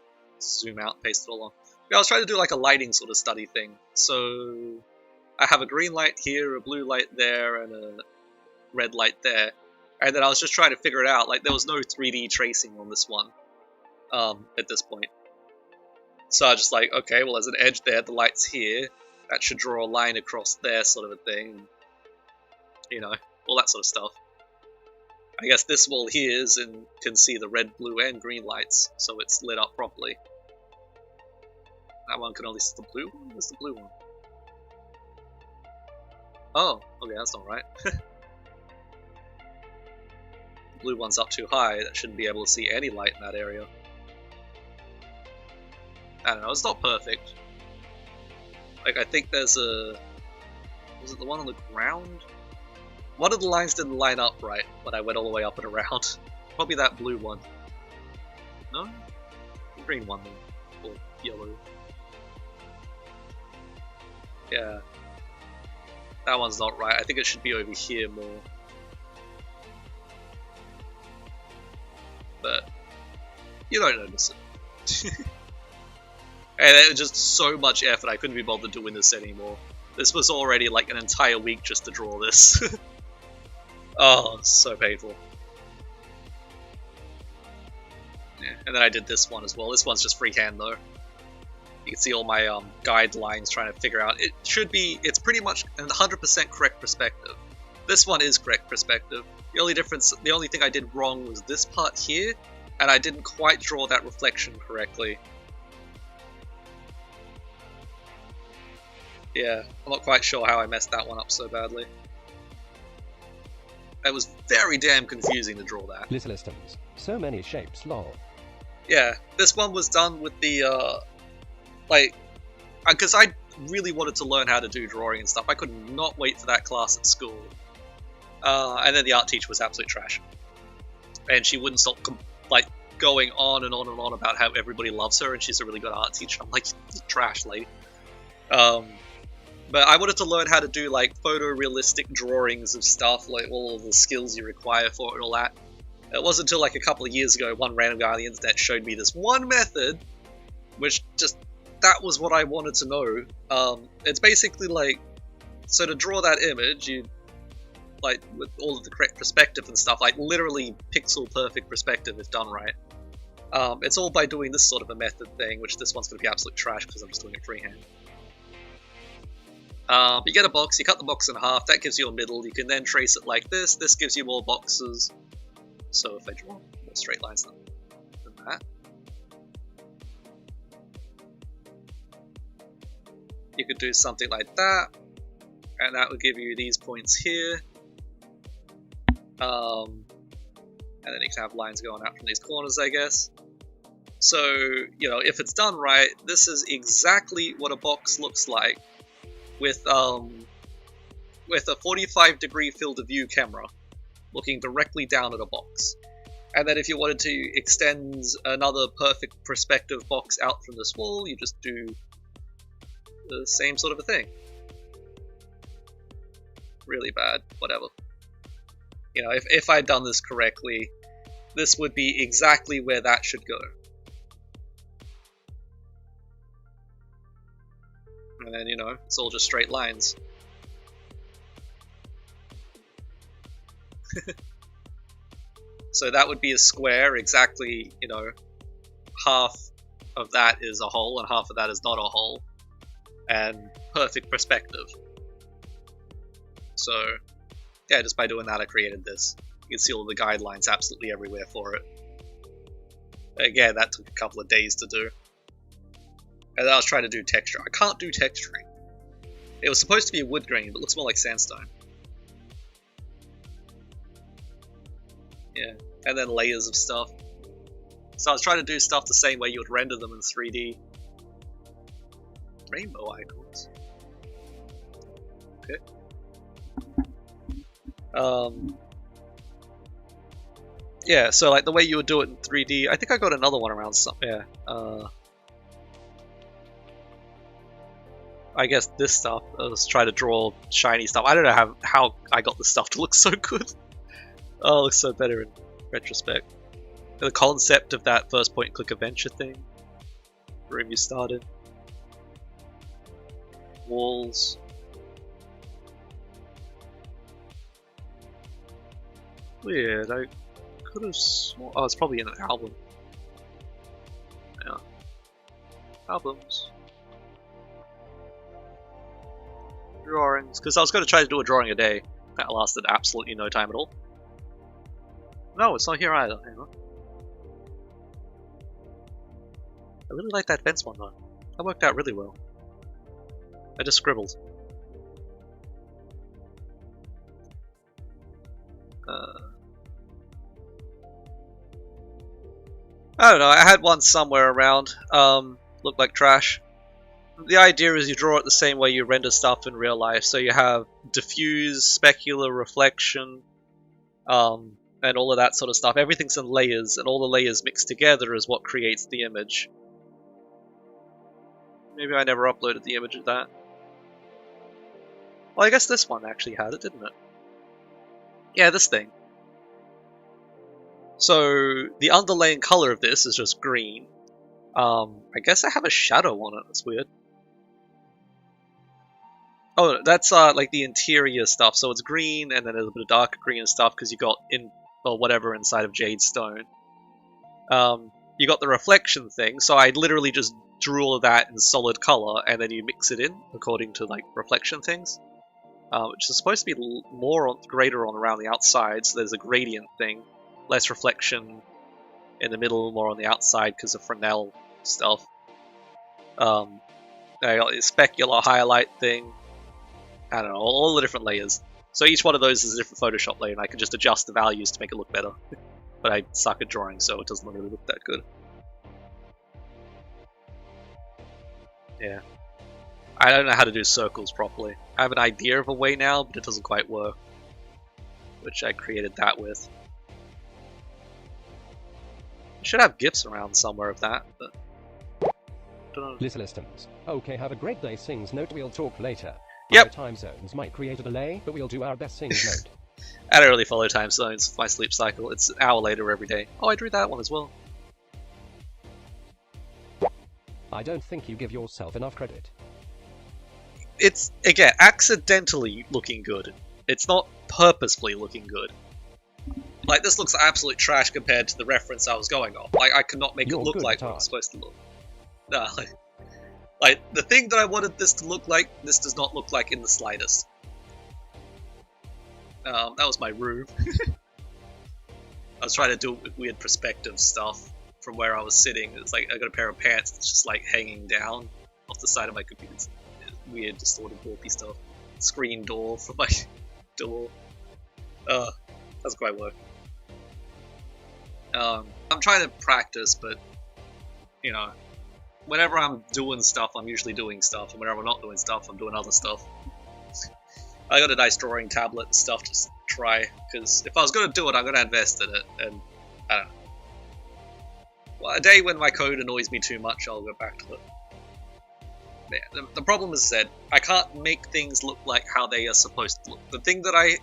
zoom out, paste it all on. Yeah, I was trying to do like a lighting sort of study thing. So I have a green light here, a blue light there, and a red light there. And then I was just trying to figure it out. Like, there was no 3D tracing on this one at this point. So I was just like, okay, well, there's an edge there, the light's here. That should draw a line across there, sort of a thing. You know, all that sort of stuff. I guess this wall here can see the red, blue, and green lights, so it's lit up properly. That one can only see the blue one? Where's the blue one? Oh, okay, that's not right. The blue one's up too high, that shouldn't be able to see any light in that area. I don't know, it's not perfect. Like, I think there's a... Was it the one on the ground? One of the lines didn't line up right when I went all the way up and around. Probably that blue one. No? The green one then. Or yellow. Yeah. That one's not right. I think it should be over here more. But you don't notice it. And it was just so much effort, I couldn't be bothered doing this anymore. This was already like an entire week just to draw this. Oh, so painful. Yeah, and then I did this one as well. This one's just freehand though. You can see all my guidelines trying to figure out. It should be, it's pretty much 100% correct perspective. This one is correct perspective. The only difference, the only thing I did wrong was this part here, and I didn't quite draw that reflection correctly. Yeah, I'm not quite sure how I messed that one up so badly. It was very damn confusing to draw that. Little systems. So many shapes, lol. Yeah, this one was done with the, like, because I really wanted to learn how to do drawing and stuff. I could not wait for that class at school. And then the art teacher was absolute trash. And she wouldn't stop, like, going on and on and on about how everybody loves her and she's a really good art teacher. I'm like, trash, lady. But I wanted to learn how to do like photorealistic drawings of stuff, like all of the skills you require for it and all that. It wasn't until like a couple of years ago, one random guy on the internet showed me this one method, which just, that was what I wanted to know. It's basically like, so to draw that image, you, like with all of the correct perspective and stuff, like literally pixel perfect perspective if done right. It's all by doing this sort of a method thing, which this one's going to be absolute trash because I'm just doing it freehand. You get a box, you cut the box in half, that gives you a middle, you can then trace it like this gives you more boxes. So if I draw more straight lines than that. You could do something like that, and that would give you these points here. And then you can have lines going out from these corners, I guess. So, you know, if it's done right, this is exactly what a box looks like. With a 45-degree field of view camera looking directly down at a box. And then if you wanted to extend another perfect perspective box out from this wall, you just do the same sort of a thing. Really bad, whatever. You know, if I'd done this correctly, this would be exactly where that should go. And then, you know, it's all just straight lines. So that would be a square, exactly, you know, half of that is a hole and half of that is not a hole. And perfect perspective. So, yeah, just by doing that I created this. You can see all the guidelines absolutely everywhere for it. Again, that took a couple of days to do. And then I was trying to do texture. I can't do texturing. It was supposed to be a wood grain, but it looks more like sandstone. Yeah, and then layers of stuff. So I was trying to do stuff the same way you would render them in 3D. Rainbow icons. Okay. Yeah, so like the way you would do it in 3D, I think I got another one around some, yeah. I guess this stuff, I was trying to draw shiny stuff. I don't know how I got this stuff to look so good. Oh, it looks so better in retrospect. The concept of that first point click adventure thing. Room you started. Walls. Weird, I could have sworn... Oh, it's probably in an album. Yeah. Albums. Drawings. Because I was going to try to do a drawing a day. That lasted absolutely no time at all. No, it's not here either. Hang on. I really like that fence one though. That worked out really well. I just scribbled. I don't know, I had one somewhere around. Looked like trash. The idea is you draw it the same way you render stuff in real life. So you have diffuse, specular, reflection, and all of that sort of stuff. Everything's in layers, and all the layers mixed together is what creates the image. Maybe I never uploaded the image of that. Well, I guess this one actually had it, didn't it? Yeah, this thing. So, the underlying color of this is just green. I guess I have a shadow on it, that's weird. Oh, that's like the interior stuff, so it's green and then there's a bit of darker green and stuff because you got whatever inside of Jade Stone. You got the reflection thing, so I literally just drew all of that in solid color and then you mix it in according to like reflection things. Which is supposed to be greater on around the outside, so there's a gradient thing. Less reflection in the middle, more on the outside because of Fresnel stuff. I got this specular highlight thing. I don't know, all the different layers. So each one of those is a different Photoshop layer, and I can just adjust the values to make it look better. But I suck at drawing, so it doesn't really look that good. Yeah. I don't know how to do circles properly. I have an idea of a way now, but it doesn't quite work. Which I created that with. I should have GIFs around somewhere of that, but... don't know. Listeners, okay, have a great day. Sings note, we'll talk later. Yep. Our time zones might create a delay, but we'll do our best. Sings note. I don't really follow time zones with my sleep cycle. It's an hour later every day. Oh, I drew that one as well. I don't think you give yourself enough credit. It's, again, accidentally looking good. It's not purposefully looking good. Like, this looks absolute trash compared to the reference I was going on. Like, I could not make it look like what it's supposed to look. Nah, like, the thing that I wanted this to look like, this does not look like in the slightest. That was my room. I was trying to do weird perspective stuff from where I was sitting. It's like, I got a pair of pants that's just like hanging down off the side of my computer. It's weird, distorted, warpy stuff. Screen door for my door. Doesn't quite work. I'm trying to practice, but, you know, whenever I'm doing stuff, I'm usually doing stuff, and whenever I'm not doing stuff, I'm doing other stuff. I got a nice drawing tablet and stuff to try, because if I was going to do it, I'm going to invest in it, and I don't know. Well, a day when my code annoys me too much, I'll go back to it. Yeah, the problem is that I can't make things look like how they are supposed to look. The thing that I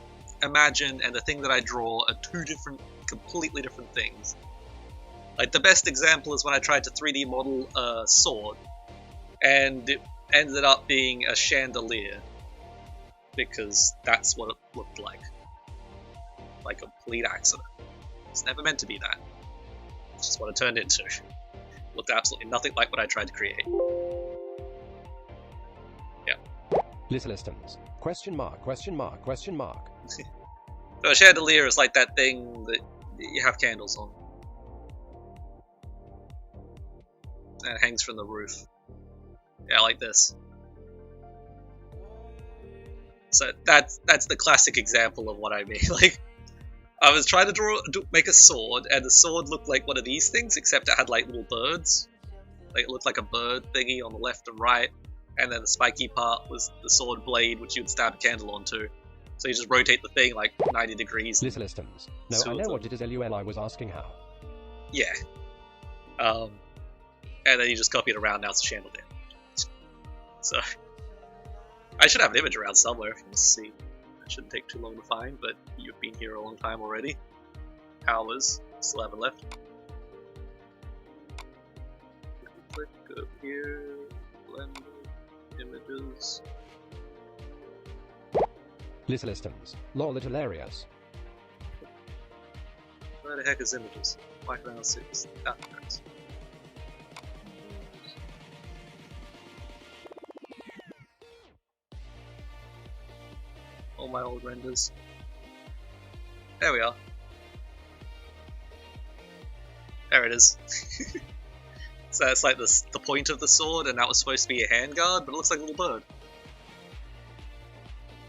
imagine and the thing that I draw are two different, completely different things. Like, the best example is when I tried to 3D model a sword, and it ended up being a chandelier, because that's what it looked like. Like a complete accident. It's never meant to be that. It's just what it turned into. It looked absolutely nothing like what I tried to create. Yeah. Systems. Question mark, question mark, question mark. So a chandelier is like that thing that you have candles on. And it hangs from the roof. Yeah, like this. So that's the classic example of what I mean. Like, I was trying to make a sword, and the sword looked like one of these things, except it had like little birds. Like, it looked like a bird thingy on the left and right, and then the spiky part was the sword blade, which you would stab a candle onto. So you just rotate the thing like 90 degrees. Systems. No, I know what it is. LUL. I was asking how. Yeah. And then you just copy it around. Now it's a chandelier. So I should have an image around somewhere if you want to see. It shouldn't take too long to find, but you've been here a long time already. Hours. Still haven't left. Click up here. Blend images. Systems. Lol, little areas. Where the heck is images? Why can I not see this? Ah, there it is. All my old renders. There we are. There it is. So it's like the point of the sword, and that was supposed to be a handguard, but it looks like a little bird.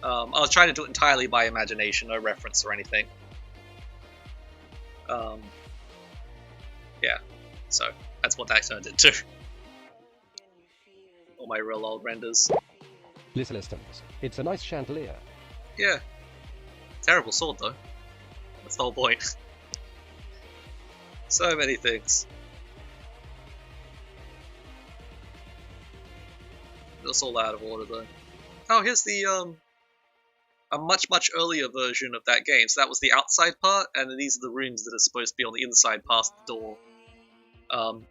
I was trying to do it entirely by imagination, no reference or anything. Yeah, so that's what that turned into. All my real old renders. Systems. It's a nice chandelier. Yeah. Terrible sword though. That's the whole point. So many things. That's all out of order though. Oh, here's the a much earlier version of that game. So that was the outside part, and then these are the rooms that are supposed to be on the inside past the door.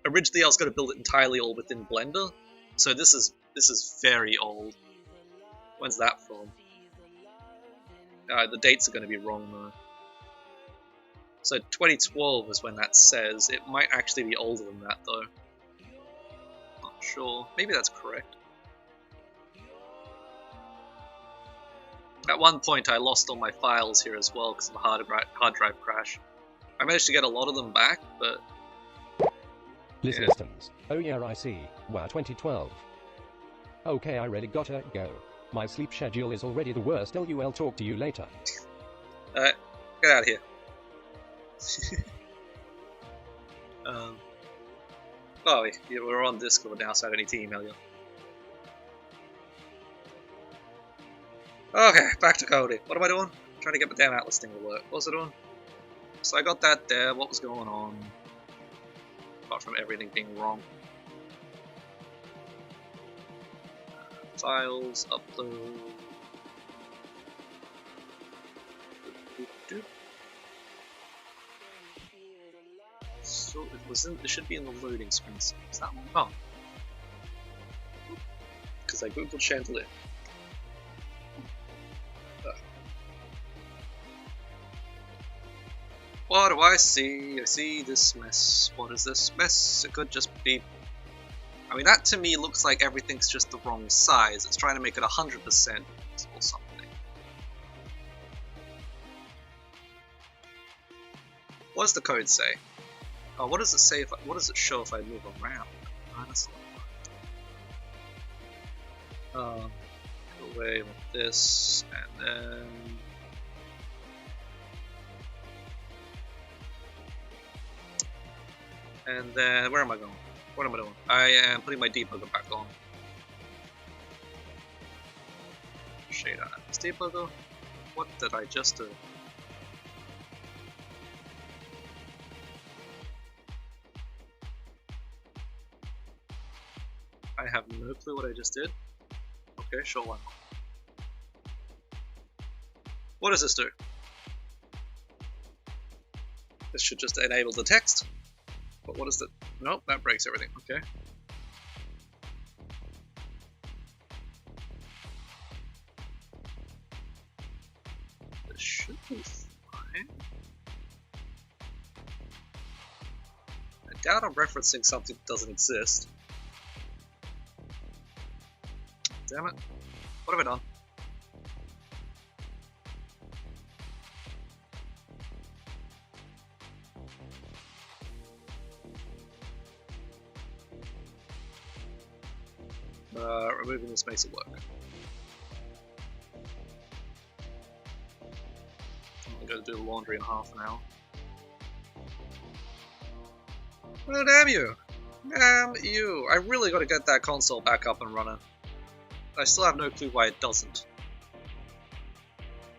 Originally I was going to build it entirely all within Blender, so this is very old. When's that from? The dates are going to be wrong though. So 2012 is when that says. It might actually be older than that though. Not sure. Maybe that's correct. At one point I lost all my files here as well because of a hard drive crash. I managed to get a lot of them back, but... Systems. Oh yeah, I see. Wow, 2012. Okay, I really gotta go. My sleep schedule is already the worst. LUL, talk to you later. Alright, get out of here. Oh, yeah, we're on Discord now, so I don't need to email you. Okay, back to coding. What am I doing? I'm trying to get my damn Atlas thing to work. What was I doing? So I got that there. What was going on? Apart from everything being wrong. Files, upload. So it was in. It should be in the loading screen. Is that one? Oh, because I googled chandelier. What do I see? I see this mess. What is this mess? It could just be... I mean, that to me looks like everything's just the wrong size. It's trying to make it 100% or something. What does the code say? Oh, what does it say? What does it show if I move around? Oh, that's not fun. Go away with this, and then... And then, where am I going? What am I doing? I am putting my debugger back on. Shade on this debugger. What did I just do? have no clue what I just did. Okay, sure, why not? What does this do? This should just enable the text. But what is the... Nope, that breaks everything. Okay. This should be fine. I doubt I'm referencing something that doesn't exist. Damn it. What have I done? Removing this makes it work. I'm going to do the laundry in half an hour. Oh, damn you! Damn you! I really got to get that console back up and running. I still have no clue why it doesn't.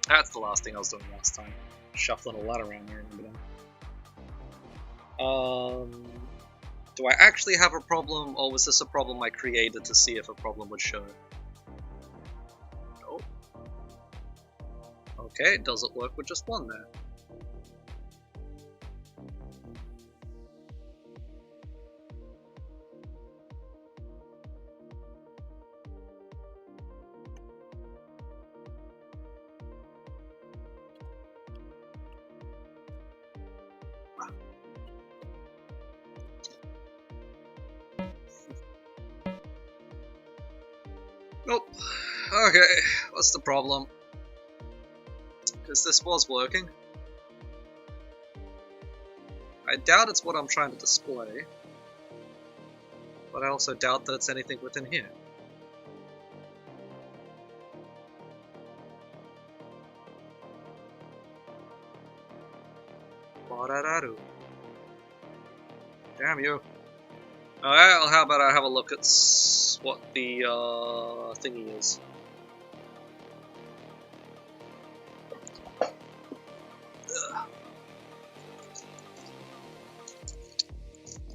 That's the last thing I was doing last time. Shuffling all that around, I remember that. Do I actually have a problem, or was this a problem I created to see if a problem would show? Nope. Okay, does it work with just one there? Nope. Okay, what's the problem? Because this was working. I doubt it's what I'm trying to display. But I also doubt that it's anything within here. Ba-da-da-doo. Damn you. Alright, well, how about I have a look at what the thingy is. Ugh.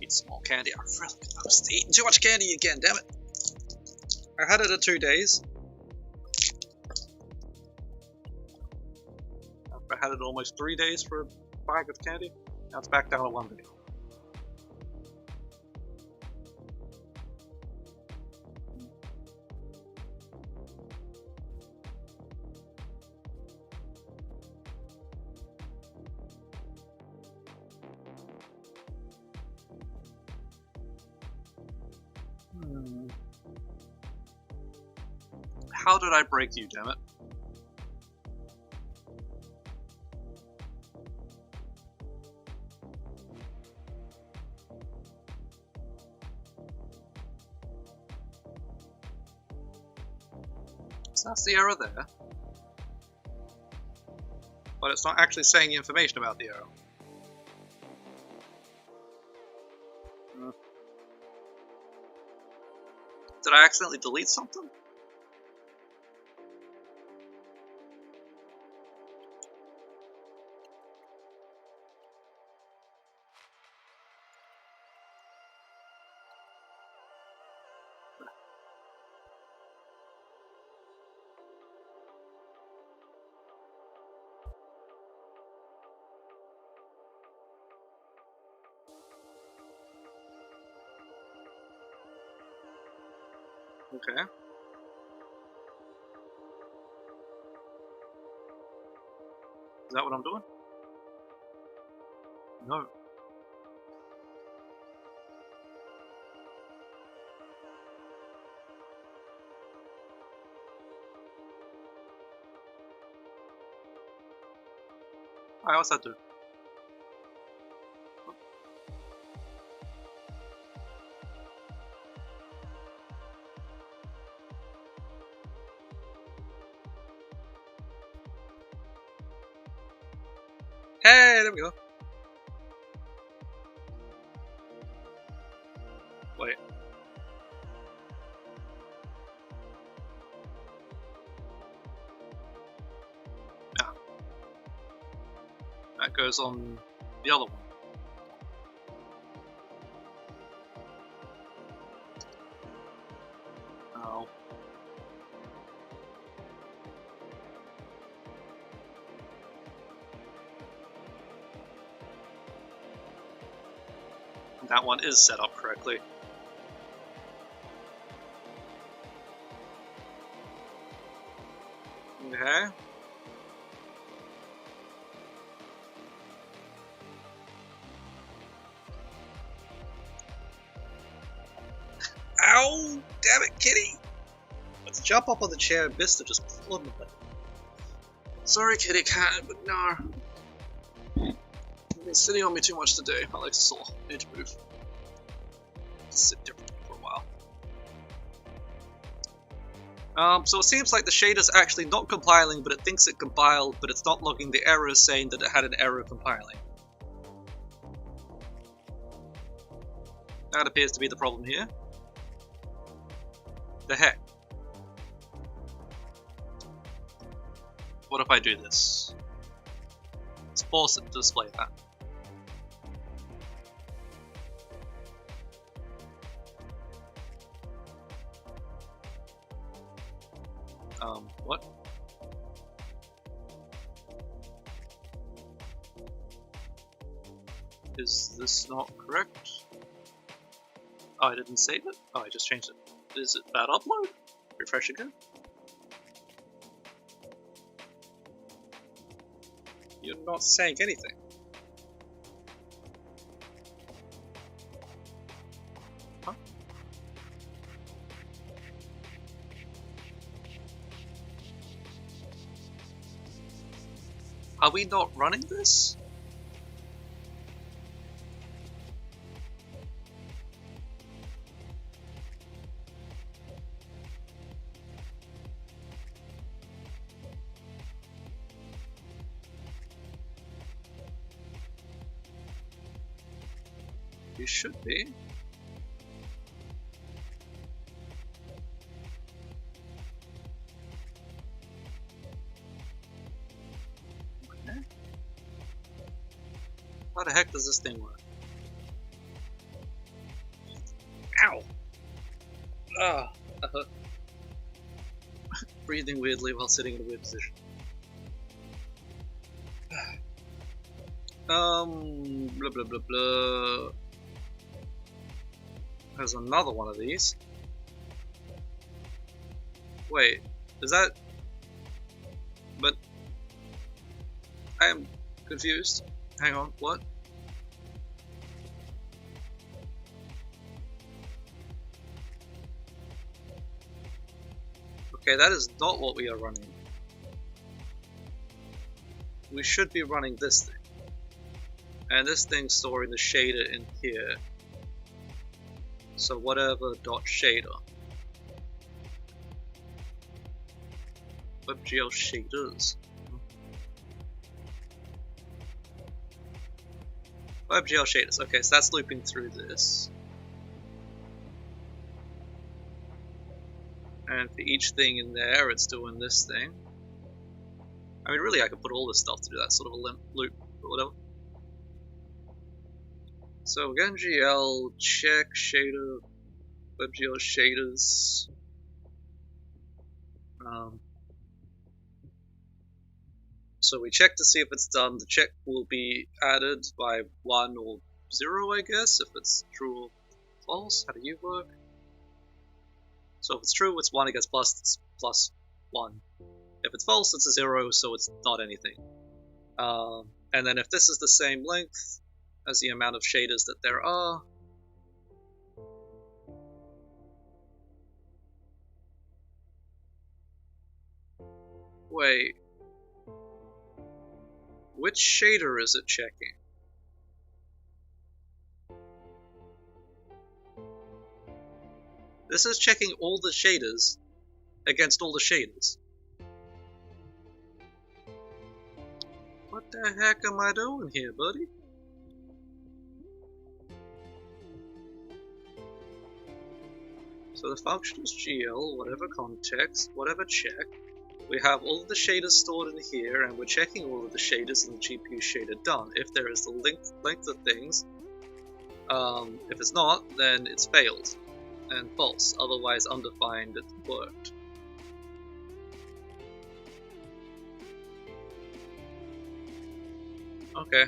Eat some more candy. I was eating too much candy again, damn it. I had it at 2 days. I had it almost 3 days for a bag of candy. Now it's back down to 1 day. How did I break you, damn it? So that's the error there. But it's not actually saying information about the error. Did I accidentally delete something? Okay. Is that what I'm doing? No. I also do. Hey, there we go. Wait. Ah. That goes on the other one. that one is set up correctly. Okay. Ow! Damn it, kitty! Let's jump up on the chair and Vista just plummet it. Sorry, kitty cat, but no. You've been sitting on me too much today. My legs are sore. I need to move. Just sit differently for a while. So it seems like the shader's actually not compiling, but it thinks it compiled, but it's not logging the error saying that it had an error compiling. That appears to be the problem here. The heck? What if I do this? Let's force it to display that. What? Is this not correct? Oh, I didn't save it? Oh, I just changed it. Is it bad upload? Refresh again? You're not saying anything. Huh? Are we not running this? You should be. Okay. How the heck does this thing work? Ow! Ah! Breathing weirdly while sitting in a weird position. Blah blah blah blah. There's another one of these. Wait, is that... But... I am confused. Hang on, what? Okay, that is not what we are running. We should be running this thing. And this thing's storing the shader in here. So whatever dot shader. WebGL shaders. WebGL shaders. Okay, so that's looping through this. And for each thing in there, it's doing this thing. I mean, really, I could put all this stuff to do that sort of a loop, or whatever. So WebGL check shader, WebGL shaders. So we check to see if it's done. The check will be added by 1 or 0, I guess, if it's true or false. How do you work? So if it's true, it's 1, it gets plus, it's plus 1. If it's false, it's a 0, so it's not anything. And then if this is the same length as the amount of shaders that there are, wait, which shader is it checking? This is checking all the shaders against all the shaders. What the heck am I doing here, buddy? So the function is GL, whatever context, whatever check. We have all of the shaders stored in here, and we're checking all of the shaders in the GPU shader done. If there is the length of things, if it's not, then it's failed and false. Otherwise, undefined, it worked. Okay.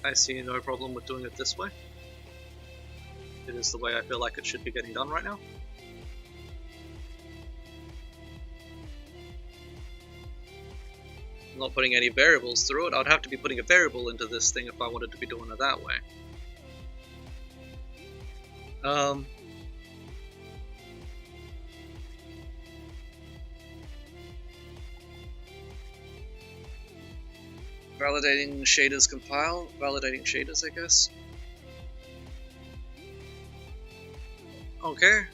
I see no problem with doing it this way. It is the way I feel like it should be getting done right now. I'm not putting any variables through it. I'd have to be putting a variable into this thing if I wanted to be doing it that way. Validating shaders compile. Validating shaders, I guess. Okay.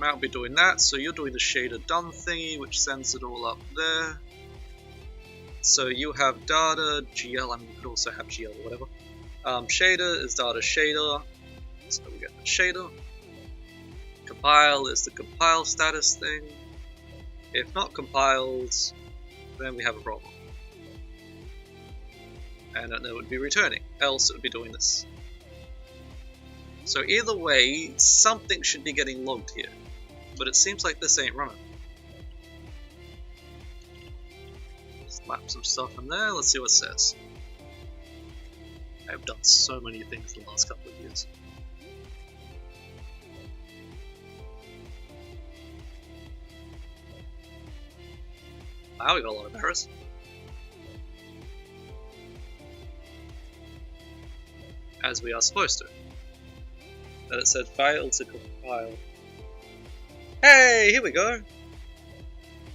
I'll be doing that, so you're doing the shader done thingy, which sends it all up there. So you have data, GL, I mean you could also have GL or whatever. Shader is data shader, so we get the shader. Compile is the compile status thing. If not compiled, then we have a problem. And then it would be returning, else it would be doing this. So either way, something should be getting logged here. But it seems like this ain't running. Slap some stuff in there, let's see what it says. I've done so many things in the last couple of years. Wow, we got a lot of errors. As we are supposed to. And it said failed to compile. Hey, here we go!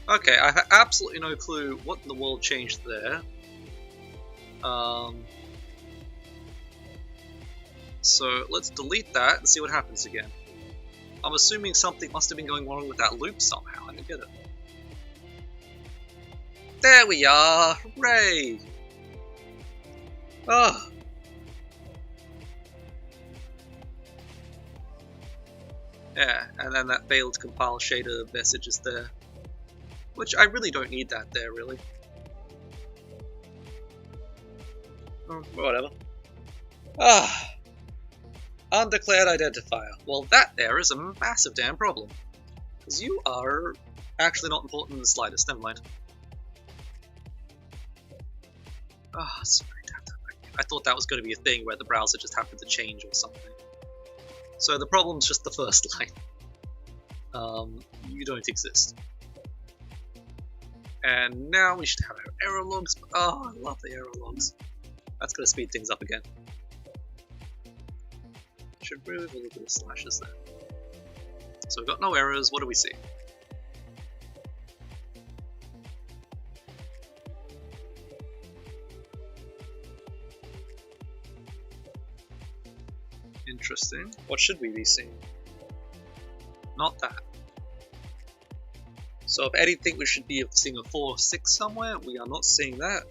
Okay, I have absolutely no clue what in the world changed there. So let's delete that and see what happens again. I'm assuming something must have been going wrong with that loop somehow. I don't get it. There we are! Hooray! Oh. Yeah, and then that failed compile shader message is there. Which I really don't need that there, really. Oh, whatever. Ah, undeclared identifier. Well, that there is a massive damn problem. Because you are actually not important in the slightest. Never mind. Ah, sorry, I thought that was going to be a thing where the browser just happened to change or something. So the problem's just the first line. You don't exist. And now we should have our error logs. Oh, I love the error logs. That's going to speed things up again. Should remove a little bit of slashes there. So we've got no errors. What do we see? Interesting. What should we be seeing? Not that. So if anything, we should be seeing a 4 or 6 somewhere. We are not seeing that.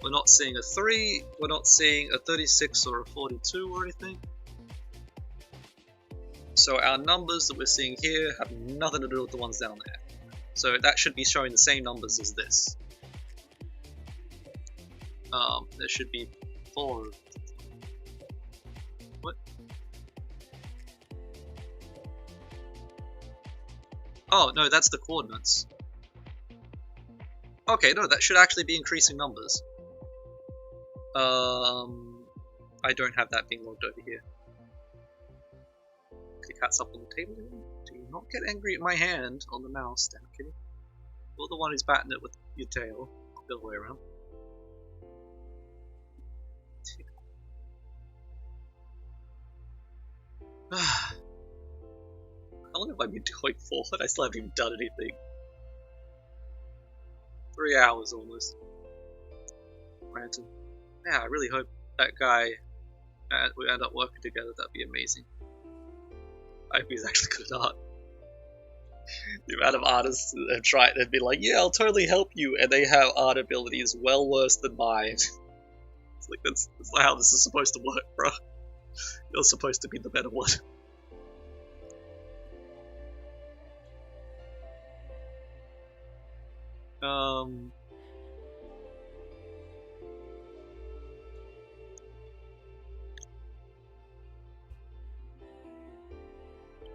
We're not seeing a 3. We're not seeing a 36 or a 42 or anything. So our numbers that we're seeing here have nothing to do with the ones down there. So that should be showing the same numbers as this. There should be 4. What? Oh, no, that's the coordinates. Okay, no, that should actually be increasing numbers. I don't have that being logged over here. Okay, cat's up on the table. Do not get angry at my hand on the mouse, damn kitty. You're the one who's batting it with your tail. The other way around. How long have I been doing for? I still haven't even done anything. 3 hours almost. Random. Yeah, I really hope that guy we end up working together. That'd be amazing. I hope he's actually good at art. The amount of artists that have tried and be like, yeah, I'll totally help you, and they have art abilities well worse than mine. It's like that's not how this is supposed to work, bro. You're supposed to be the better one.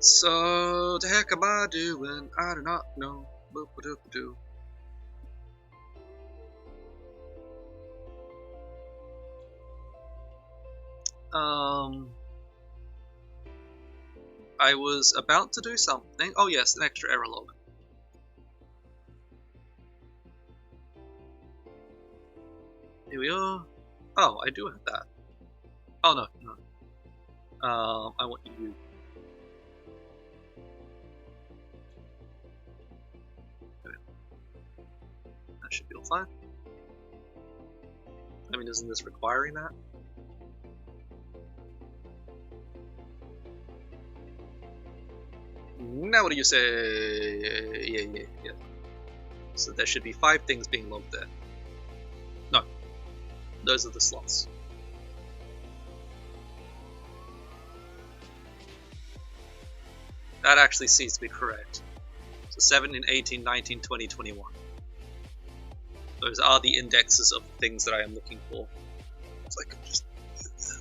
So, the heck am I doing? I do not know. Boop-a-doop-a-doo. I was about to do something. Oh yes, an extra error log. Here we are. Oh, I do have that. Oh no, no. I want you. Okay. That should be all fine. I mean, isn't this requiring that? Now what do you say? Yeah. So there should be 5 things being logged there. No. Those are the slots. That actually seems to be correct. So 17, 18, 19, 20, 21. Those are the indexes of things that I am looking for. It's like just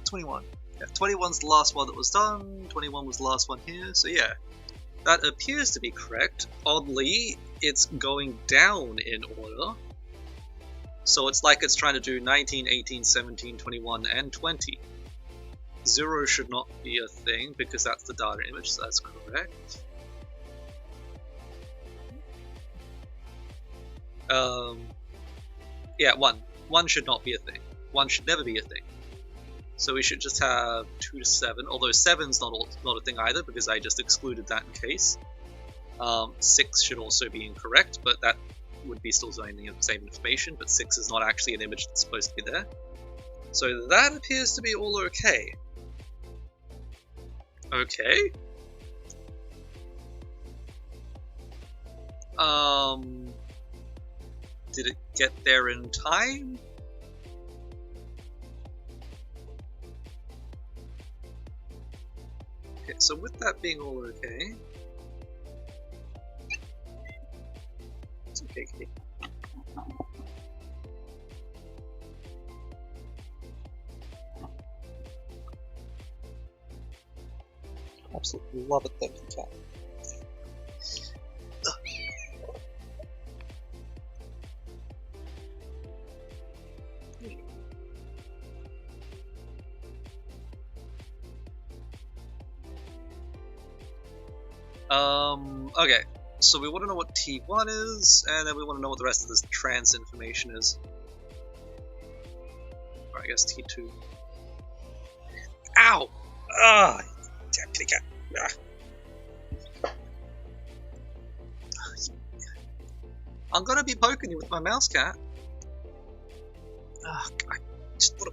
21. Yeah, 21's the last one that was done, 21 was the last one here, so yeah. That appears to be correct. Oddly, it's going down in order. So it's like it's trying to do 19, 18, 17, 21, and 20. 0 should not be a thing because that's the data image, so that's correct. Yeah, 1. 1 should not be a thing. 1 should never be a thing. So we should just have 2 to 7, although 7's not a thing either because I just excluded that in case. 6 should also be incorrect, but that would be still showing the same information, but 6 is not actually an image that's supposed to be there. So that appears to be all okay. Okay. Did it get there in time? Okay, so with that being all okay... It's okay, Kitty. Absolutely love it, thank you, Cat. Okay, so we want to know what T1 is, and then we want to know what the rest of this trans information is. Or I guess T2. Ow! Ah! Damn kitty cat. Ah. I'm gonna be poking you with my mouse, cat. Ah, I just wanna...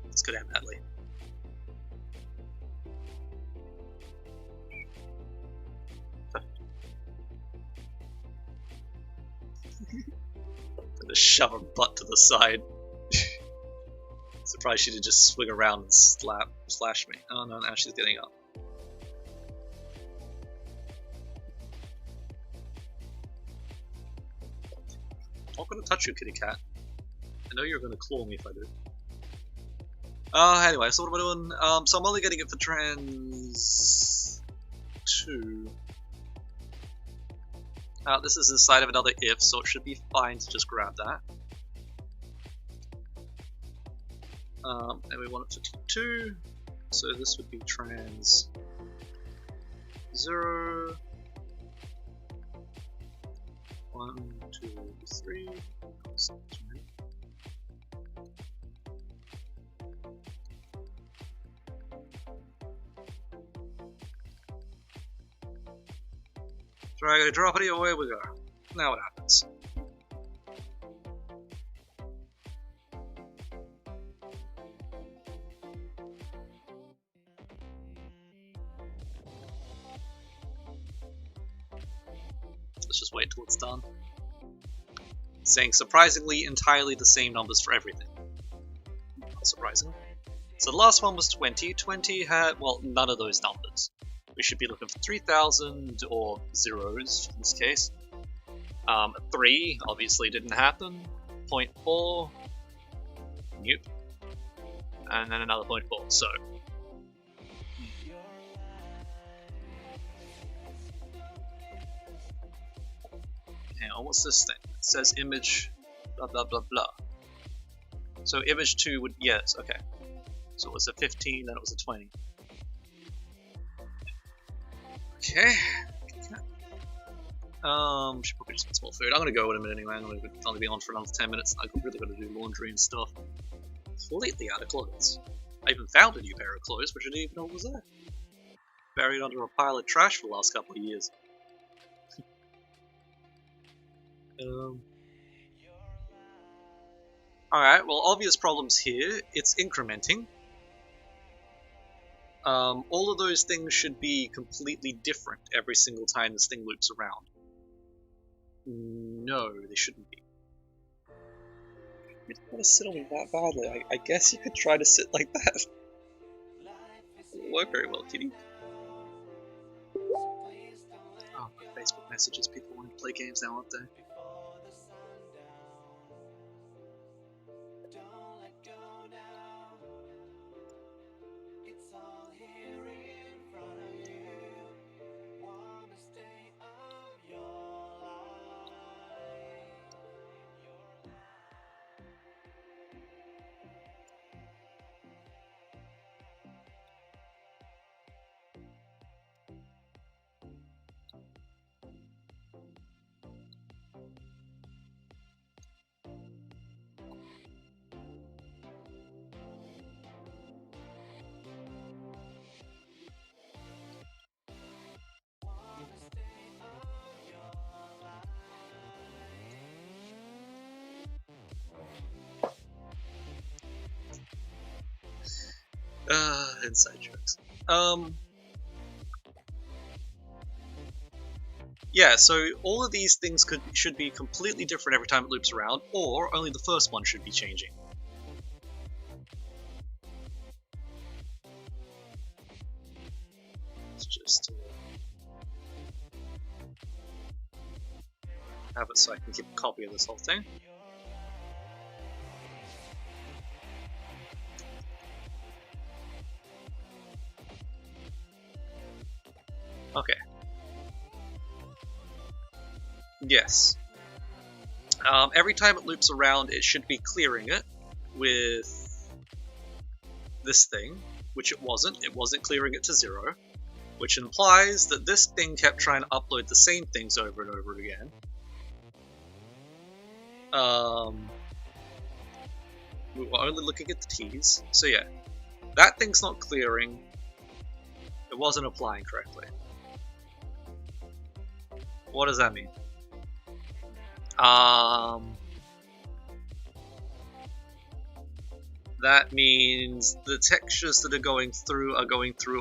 Let's go down badly. Gonna shove her butt to the side. Surprised she didn't just swing around and slash me. Oh no, now she's getting up. I'm not gonna touch you, kitty cat. I know you're gonna claw me if I do. Anyway, so what am I doing? So I'm only getting it for trans 2. This is inside of another if, so it should be fine to just grab that. And we want it for T2, so this would be trans 0, 1, 2, 3. Drag it, drop it, away we go. Now what happens? Let's just wait till it's done. It's saying surprisingly entirely the same numbers for everything. Not surprising. So the last one was 20. 20 had, well, none of those numbers. We should be looking for 3000 or zeros in this case. 3 obviously didn't happen. 0.4. Nope. And then another 0.4. So. Hang on, what's this thing? It says image blah blah blah blah. So image 2 would, yes, okay. So it was a 15, then it was a 20. Okay. Should probably just get some more food. I'm gonna go in a minute anyway. I'm gonna only be on for another 10 minutes. I've really got to do laundry and stuff. Completely out of clothes. I even found a new pair of clothes, which I didn't even know was there. Buried under a pile of trash for the last couple of years. Alright, well, obvious problems here. It's incrementing. All of those things should be completely different every single time this thing loops around. No, they shouldn't be. You don't want to sit on me that badly. I guess you could try to sit like that. It won't work very well, kitty. Oh, Facebook messages. People want to play games now, aren't they? Inside jokes. Yeah, so all of these things should be completely different every time it loops around, or only the first one should be changing. Let's just have it so I can keep a copy of this whole thing. Okay. Yes. Every time it loops around, it should be clearing it with this thing, which it wasn't. It wasn't clearing it to 0, which implies that this thing kept trying to upload the same things over and over again. We were only looking at the T's, so yeah. That thing's not clearing. It wasn't applying correctly. What does that mean? That means the textures that are going through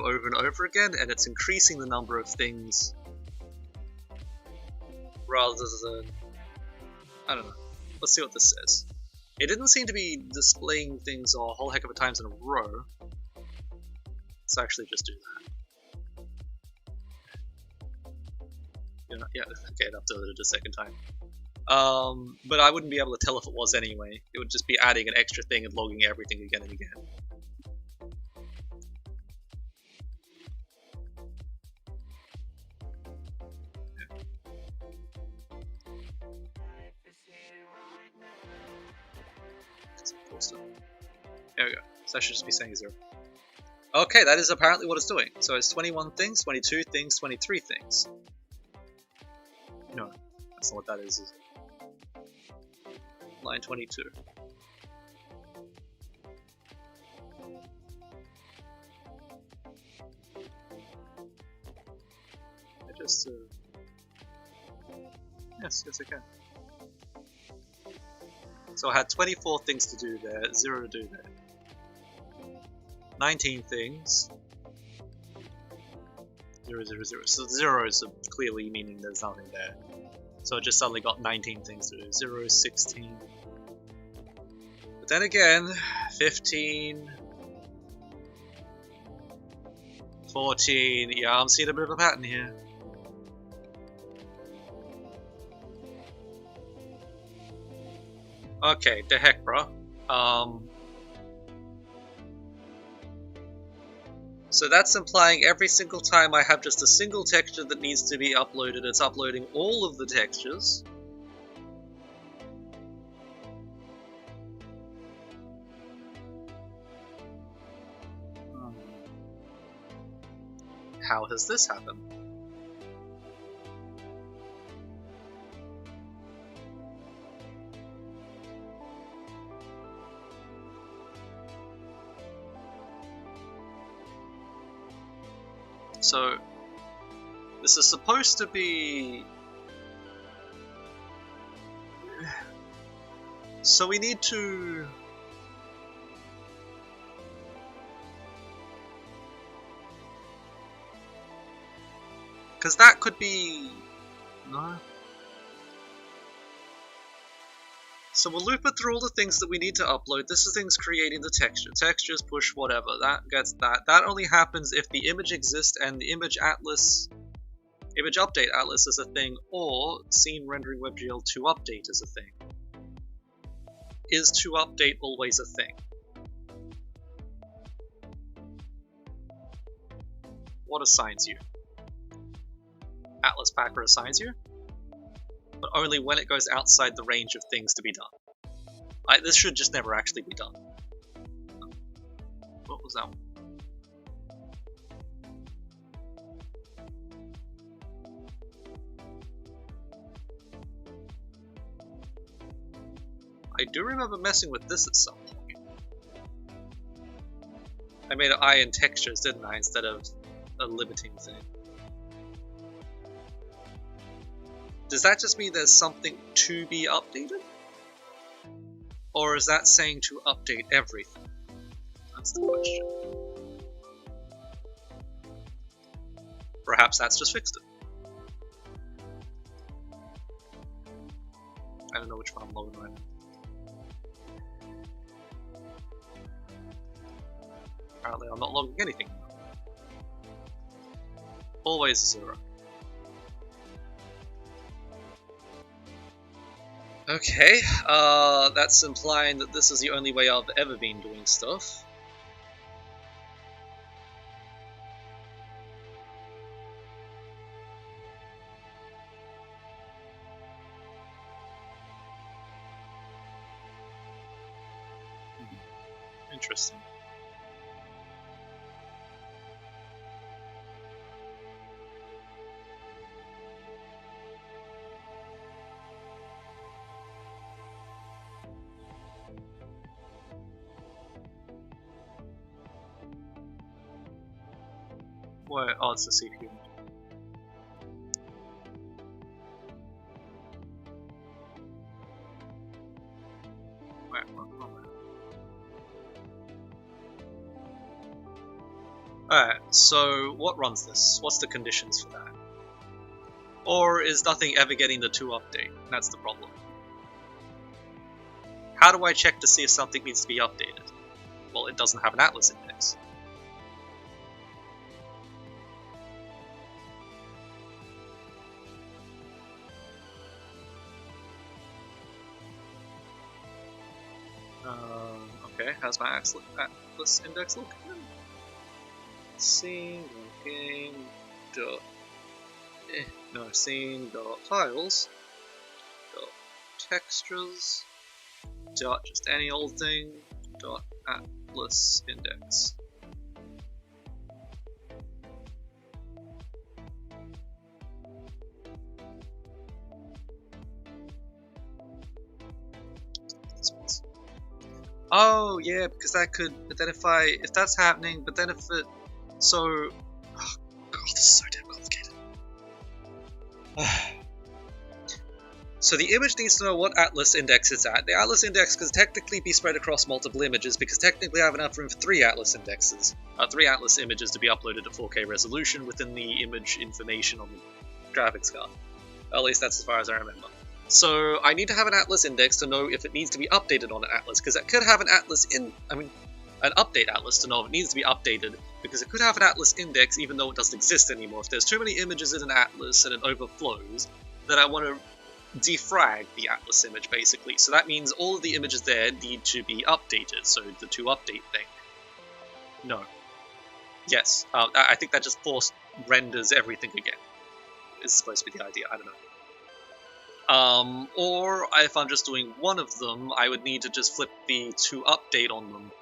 over and over again, and it's increasing the number of things rather than... I don't know. Let's see what this says. It didn't seem to be displaying things a whole heck of a times in a row. Let's actually just do that. Yeah, okay, it uploaded it a second time. But I wouldn't be able to tell if it was anyway. It would just be adding an extra thing and logging everything again and again. There we go. So that should just be saying 0. Okay, that is apparently what it's doing. So it's 21 things, 22 things, 23 things. No, that's not what that is it? Line 22. I just, yes, I can. So I had 24 things to do there, 0 to do there. 19 things. 0, 0, 0. So 0 is clearly meaning there's nothing there. So it just suddenly got 19 things to do. 0, 16. But then again, 15. 14. Yeah, I'm seeing a bit of a pattern here. Okay, the heck, bro. So that's implying every single time I have just a single texture that needs to be uploaded, it's uploading all of the textures. how has this happened? So, this is supposed to be... So we need to... Because that could be... No? So we'll loop it through all the things that we need to upload. This is things creating the texture. Textures, push, whatever. That gets that. That only happens if the image exists and the image atlas... Image update atlas is a thing, or scene rendering WebGL to update is a thing. Is to update always a thing? What assigns you? Atlas Packer assigns you? But only when it goes outside the range of things to be done. This should just never actually be done. What was that one? I do remember messing with this at some point. I made an eye in textures, didn't I, instead of a limiting thing. Does that just mean there's something to be updated? Or is that saying to update everything? That's the question. Perhaps that's just fixed it. I don't know which one I'm logging right now. Apparently I'm not logging anything. Always 0. Okay, that's implying that this is the only way I've ever been doing stuff. Interesting. What? Oh, it's the CPU. Alright, so what runs this? What's the conditions for that? Or is nothing ever getting the 2 update? That's the problem. How do I check to see if something needs to be updated? Well, it doesn't have an atlas index. Okay, how's my atlas index look? Scene game dot scene dot files dot textures dot just any old thing dot atlas index. Oh yeah, because that could. But then if that's happening, but then if it, so, oh god, this is so damn complicated. So the image needs to know what atlas index it's at. The atlas index could technically be spread across multiple images because technically I have enough room for 3 atlas indexes, 3 atlas images to be uploaded to 4K resolution within the image information on the graphics card. At least that's as far as I remember. So I need to have an atlas index to know if it needs to be updated on an atlas, because it could have an atlas an update atlas to know if it needs to be updated, because it could have an atlas index even though it doesn't exist anymore. If there's too many images in an atlas and it overflows, then I want to defrag the atlas image basically. So that means all of the images there need to be updated, so the to update thing. No. Yes, I think that just force renders everything again. Is supposed to be the idea, I don't know. Or if I'm just doing one of them, I would need to just flip the to update on them,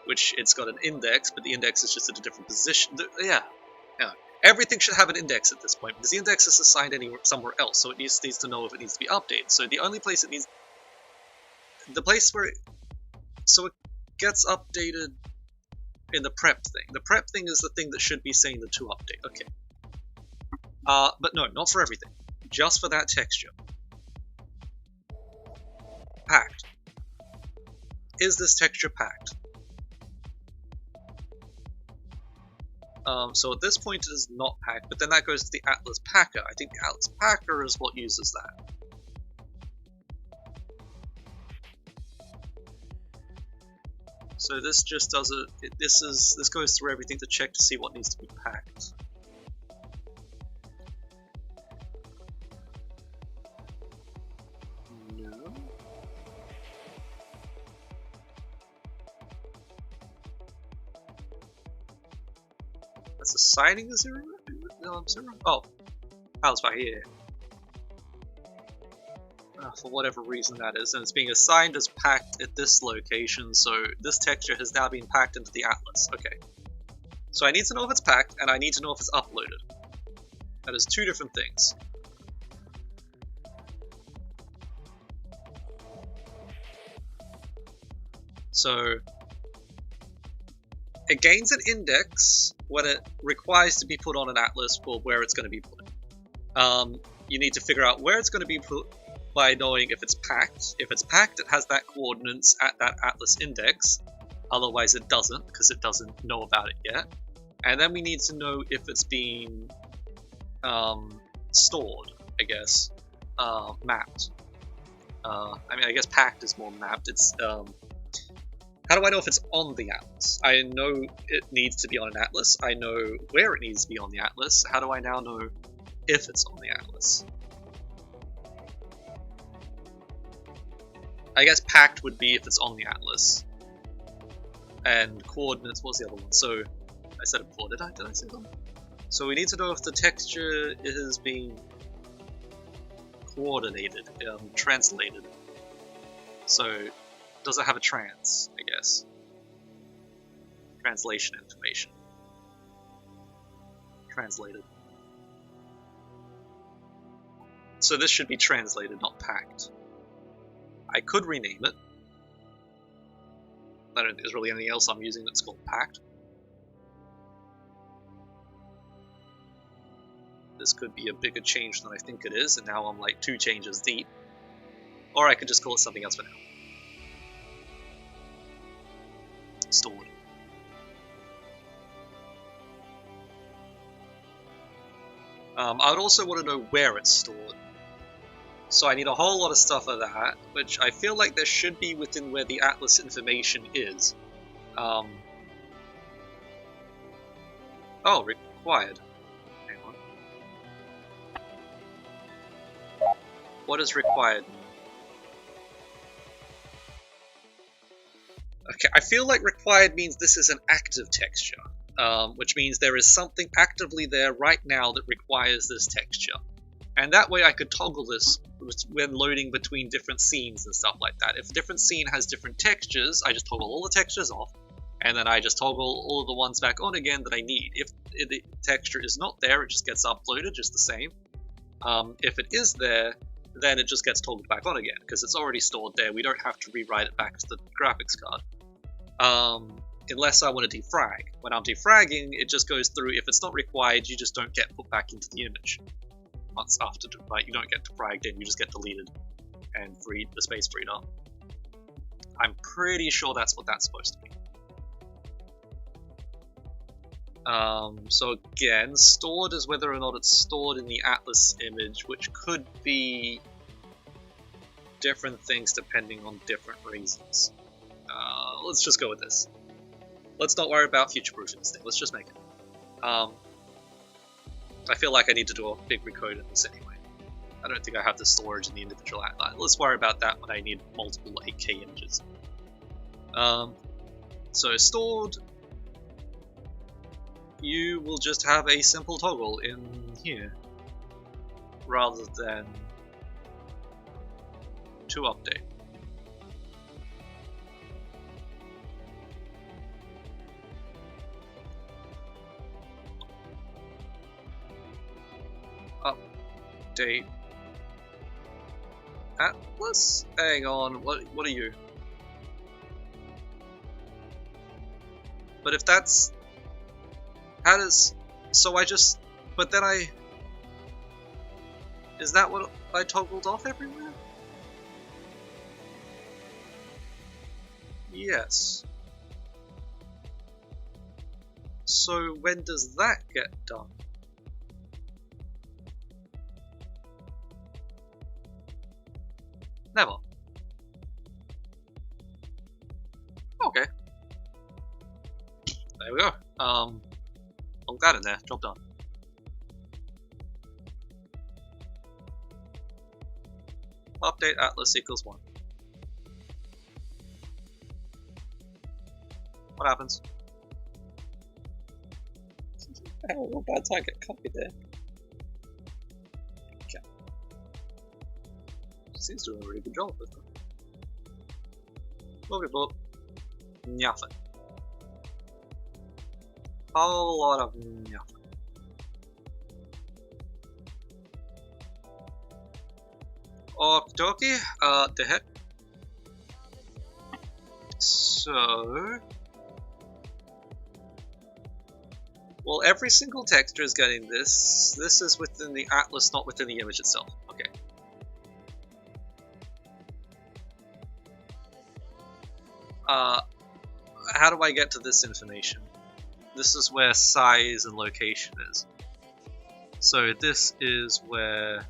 which it's got an index, but the index is just at a different position. Yeah. everything should have an index at this point, because the index is assigned somewhere else, so it needs to know if it needs to be updated. So the only place it needs... The place where so it gets updated in the prep thing. The prep thing is the thing that should be saying the to update. Okay. But no, not for everything. Just for that texture. Packed. Is this texture packed? So at this point it is not packed, but then that goes to the Atlas Packer. I think the Atlas Packer is what uses that. So this just does it. This goes through everything to check to see what needs to be packed. No. That's assigning a 0? No, 0. Oh, it's right here. For whatever reason that is, and it's being assigned as packed at this location, so this texture has now been packed into the Atlas. Okay. So I need to know if it's packed, and I need to know if it's uploaded. That is two different things. So it gains an index when it requires to be put on an Atlas for where it's going to be put. You need to figure out where it's going to be put by knowing if it's packed. If it's packed, it has that coordinates at that Atlas index. Otherwise it doesn't, because it doesn't know about it yet. And then we need to know if it's being stored, I guess. Mapped. I mean, I guess packed is more mapped. It's how do I know if it's on the Atlas? I know it needs to be on an Atlas. I know where it needs to be on the Atlas. How do I now know if it's on the Atlas? I guess packed would be if it's on the Atlas. And coordinates, what's the other one? So, I said it before, did I say them? So we need to know if the texture is being coordinated, translated. So, does it have a trans, I guess? Translation information. Translated. So this should be translated, not packed. I could rename it. I don't think there's really anything else I'm using that's called packed. This could be a bigger change than I think it is, and now I'm like 2 changes deep. Or I could just call it something else for now. Stored. I would also want to know where it's stored. So I need a whole lot of stuff of that, which I feel like there should be within where the Atlas information is. Oh, required. Hang on. What does required mean? Okay, I feel like required means this is an active texture, which means there is something actively there right now that requires this texture. And that way I could toggle this when loading between different scenes and stuff like that. If a different scene has different textures, I just toggle all the textures off, and then I just toggle all of the ones back on again that I need. If the texture is not there, it just gets uploaded just the same. If it is there, then it just gets toggled back on again, because it's already stored there. We don't have to rewrite it back to the graphics card. Unless I want to defrag. When I'm defragging, it just goes through. If it's not required, you just don't get put back into the image. Once after, like, you don't get defragged in, you just get deleted and freed, the space freed up. I'm pretty sure that's what that's supposed to be. So again, stored is whether or not it's stored in the Atlas image, which could be different things depending on different reasons. Let's just go with this. Let's not worry about future-proofing this thing, let's just make it. I feel like I need to do a big recode in this anyway. I don't think I have the storage in the individual outline. Let's worry about that when I need multiple 8K images. So stored, you will just have a simple toggle in here, rather than to update. update Atlas? Hang on, what are you? But if that's... How does... So I just... But then I... Is that what I toggled off everywhere? Yes. So when does that get done? Never. Okay. There we go. Plunk that in there. Job done. Update Atlas equals 1. What happens? Oh, what bad time get copied there. Okay. Seems to do a really good job with that. Movie book. Nothing. Whole lot of nothing. Okie dokie, the heck. So... Well, every single texture is getting this. This is within the atlas, not within the image itself. Okay. How do I get to this information? This is where size and location is. So this is where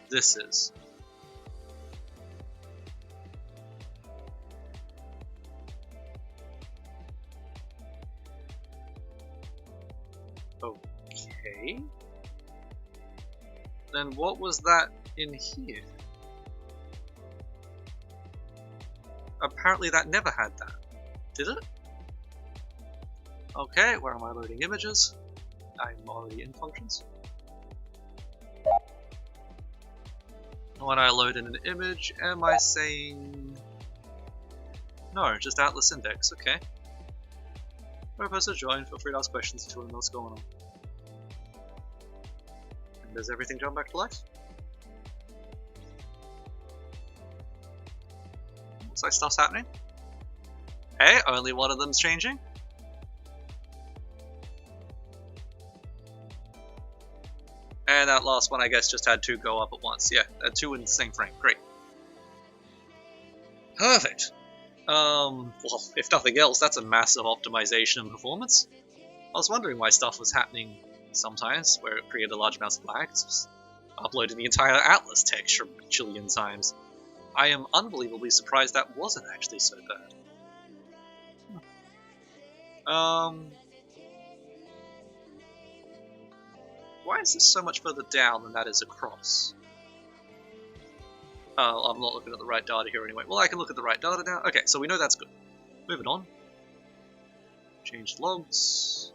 this is. Okay. Then what was that in here? Apparently that never had that. Did it? Okay, where am I loading images? I'm already in functions. When I load in an image, am I saying... No, just Atlas Index, okay. Whoever's to join, feel free to ask questions if you want to know what's going on. And does everything jump back to life? Looks like stuff's happening. Hey, only one of them's changing. And that last one, I guess, just had 2 go up at once. Yeah, 2 in the same frame. Great. Perfect. Well, if nothing else, that's a massive optimization in performance. I was wondering why stuff was happening sometimes, where it created large amounts of lag. It's uploading the entire Atlas texture a bajillion times. I am unbelievably surprised that wasn't actually so bad. Why is this so much further down than that is across? I'm not looking at the right data here anyway. Well, I can look at the right data now. Okay, so we know that's good. Moving on. Change logs.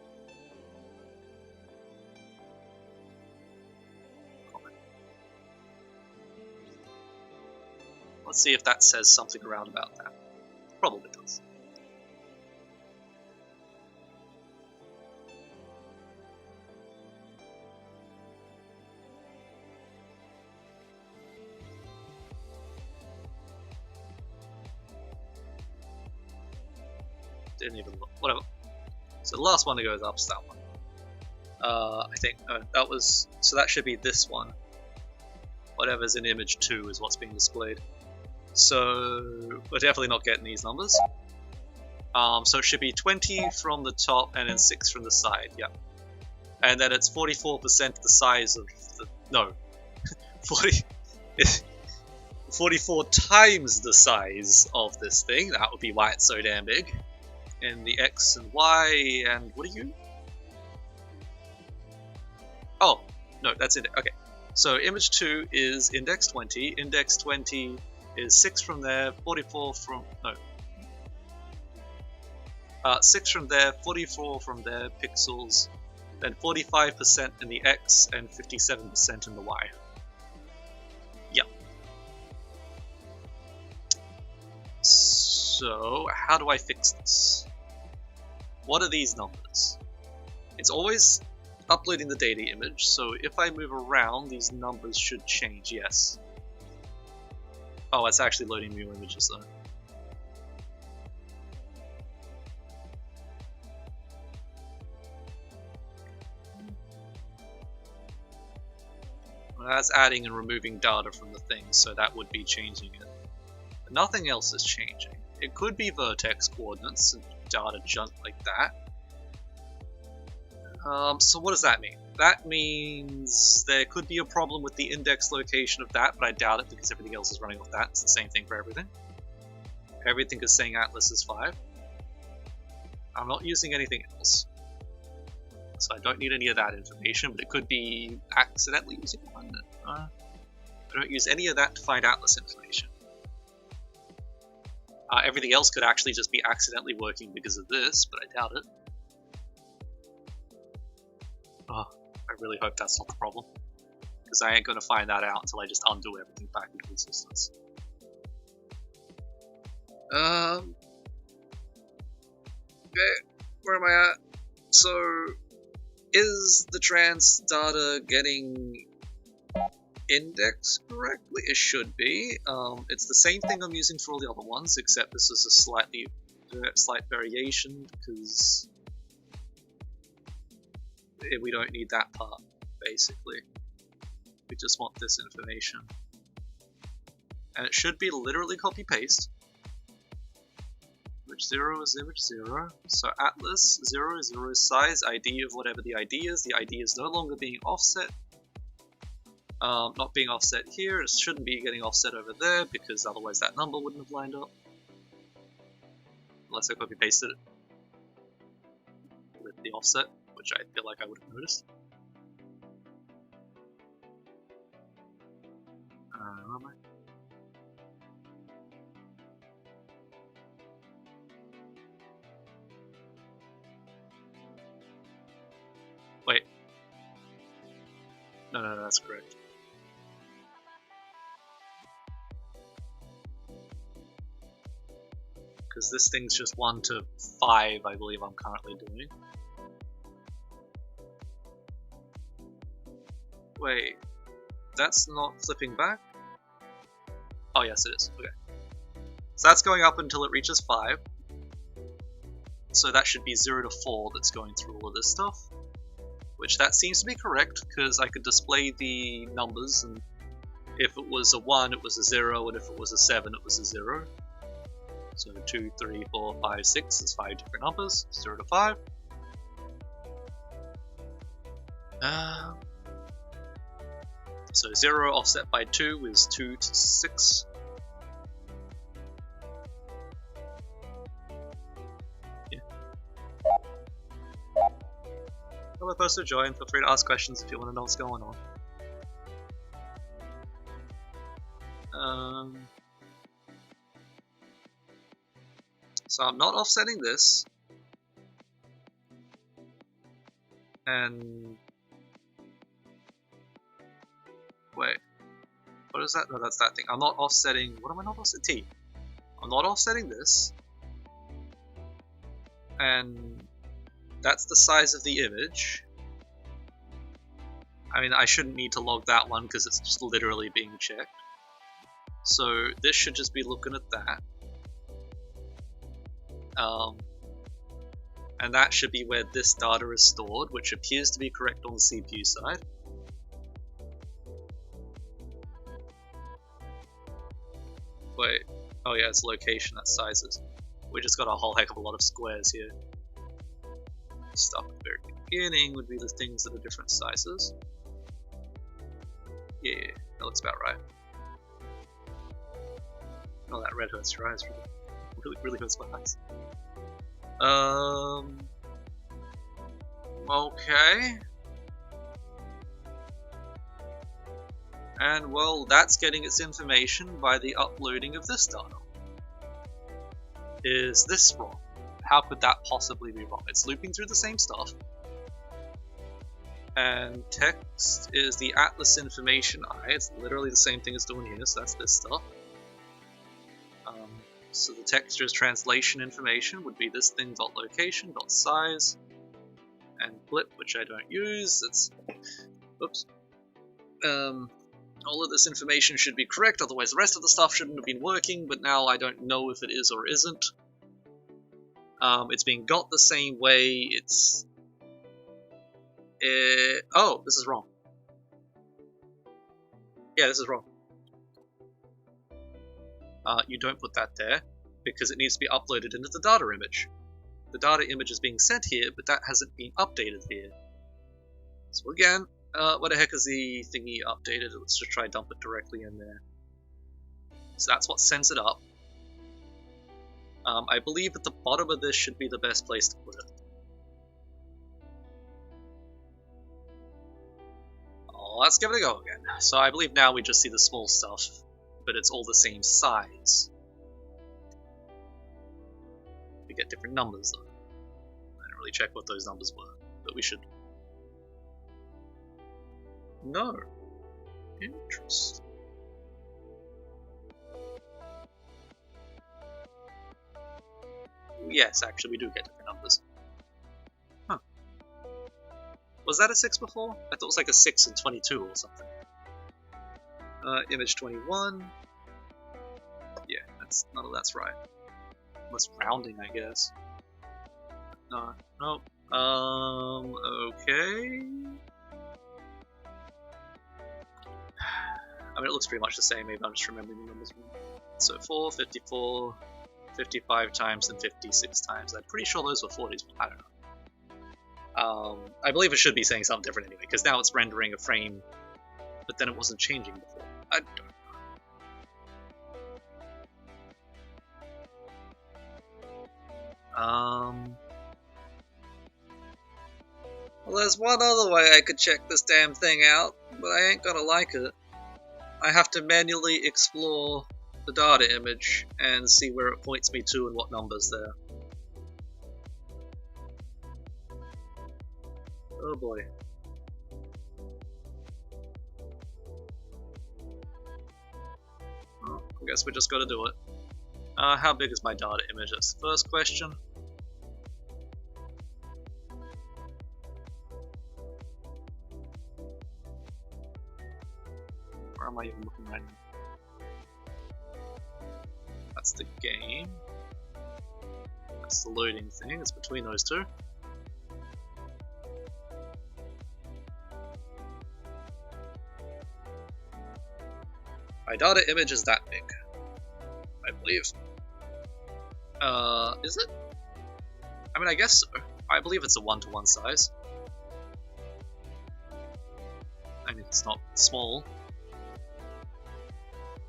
Comment. Let's see if that says something around about that. Probably does. Didn't even look. Whatever. So the last one that goes up is that one. I think that was. So that should be this one. Whatever's in image 2 is what's being displayed. So we're definitely not getting these numbers. So it should be 20 from the top and then 6 from the side. Yeah. And then it's 44% the size of the. No. 44 times the size of this thing. That would be why it's so damn big. And the X and Y, and what are you? Oh, no, that's it. Okay, so image 2 is index 20. Index 20 is 6 from there, 44 from... no. 6 from there, 44 from there, pixels, then 45% in the X and 57% in the Y. Yep. So, how do I fix this? What are these numbers? It's always uploading the data image, so if I move around, these numbers should change, yes. Oh, it's actually loading new images though. Well, that's adding and removing data from the thing, so that would be changing it. But nothing else is changing. It could be vertex coordinates and data junk like that. So what does that mean? That means there could be a problem with the index location of that, but I doubt it because everything else is running off that. It's the same thing for everything. Everything is saying Atlas is 5. I'm not using anything else. So I don't need any of that information, but it could be accidentally using one. I don't use any of that to find Atlas information. Everything else could actually just be accidentally working because of this, but I doubt it. Oh, I really hope that's not the problem, because I ain't going to find that out until I just undo everything back into existence. Okay, where am I at? So, is the trans data getting indexed correctly? It should be. It's the same thing I'm using for all the other ones, except this is a slight variation, because we don't need that part, basically. We just want this information. And it should be literally copy-paste. Image 0 is image 0. So Atlas 0 is 0 size ID of whatever the ID is. The ID is no longer being offset. Not being offset here. It shouldn't be getting offset over there, because otherwise that number wouldn't have lined up. Unless I copy-pasted it with the offset, which I feel like I would have noticed. Where am I? Wait. No, that's correct. Because this thing's just 1 to 5, I believe I'm currently doing. Wait, that's not flipping back? Oh yes it is, okay. So that's going up until it reaches 5. So that should be 0 to 4 that's going through all of this stuff. Which that seems to be correct, because I could display the numbers, and if it was a 1 it was a 0, and if it was a 7 it was a 0. So 2, 3, 4, 5, 6 is 5 different numbers, 0 to 5. So 0 offset by 2 is 2 to 6. Yeah. Hello, poster join. Feel free to ask questions if you want to know what's going on. So I'm not offsetting this. And wait, what is that? No, that's that thing. I'm not offsetting. What am I not offsetting? T. I'm not offsetting this. And that's the size of the image. I mean, I shouldn't need to log that one because it's just literally being checked. So this should just be looking at that. And that should be where this data is stored, which appears to be correct on the CPU side. Wait, oh yeah, it's location, that's sizes. We just got a whole heck of a lot of squares here. Stuff at the very beginning would be the things that are different sizes. Yeah, that looks about right. Oh, that red hurts your eyes, really hurts my eyes. Okay. And well, that's getting its information by the uploading of this data. Is this wrong? How could that possibly be wrong? It's looping through the same stuff. And text is the Atlas information I. It's literally the same thing as doing here, so that's this stuff. So the texture's translation information would be this thing dot location dot size. and blip, which I don't use. It's oops. All of this information should be correct, otherwise the rest of the stuff shouldn't have been working, but now I don't know if it is or isn't. It's being got the same way, it's... oh, this is wrong. Yeah, this is wrong. You don't put that there, because it needs to be uploaded into the data image. The data image is being sent here, but that hasn't been updated here. So again, what the heck is the thingy updated? Let's just try dump it directly in there. So that's what sends it up. I believe at the bottom of this should be the best place to put it. Oh, let's give it a go again. So I believe now we just see the small stuff, but it's all the same size. We get different numbers though. I didn't really check what those numbers were, but we should. No. Interesting. Yes, actually we do get different numbers. Huh. Was that a 6 before? I thought it was like a 6 and 22 or something. Image 21. Yeah, none of that's right. Less rounding, I guess. No, nope. Okay. I mean, it looks pretty much the same, maybe I'm just remembering the numbers wrong. So 4, 54, 55 times, and 56 times. I'm pretty sure those were 40s, but I don't know. I believe it should be saying something different anyway, because now it's rendering a frame, but then it wasn't changing before. I don't know. Well, there's one other way I could check this damn thing out, but I ain't gonna like it. I have to manually explore the data image and see where it points me to and what numbers there. Oh boy. Well, I guess we just gotta do it. How big is my data image? That's the first question. Where am I even looking right now? That's the game. That's the loading thing, it's between those two. My data image is that big, I believe. Is it? I mean, I guess so. I believe it's a 1-to-1 size. I mean, it's not small.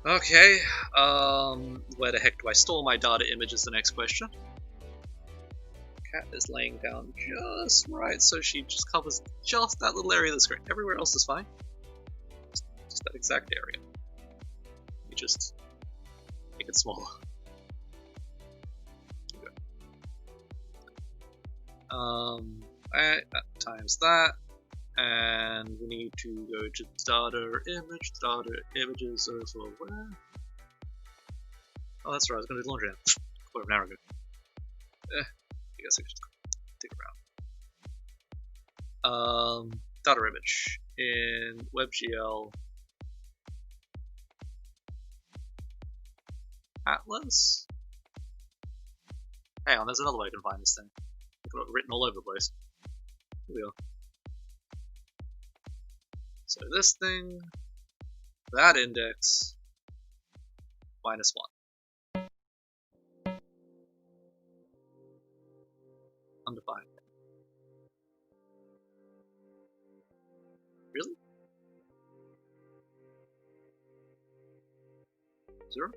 Okay, where the heck do I store my data image is the next question. Cat is laying down just right, so she just covers just that little area of the screen. Everywhere else is fine. Just that exact area. You just make it smaller. That times that. And we need to go to data image. Data images over where? Oh, that's right. I was going to do laundry now. Quarter of an hour ago. I guess I could just dig around. Data image in WebGL Atlas. Hang on, there's another way I can find this thing. I've got it written all over the place. Here we go. So this thing, that index, -1. Undefined. Really? 0?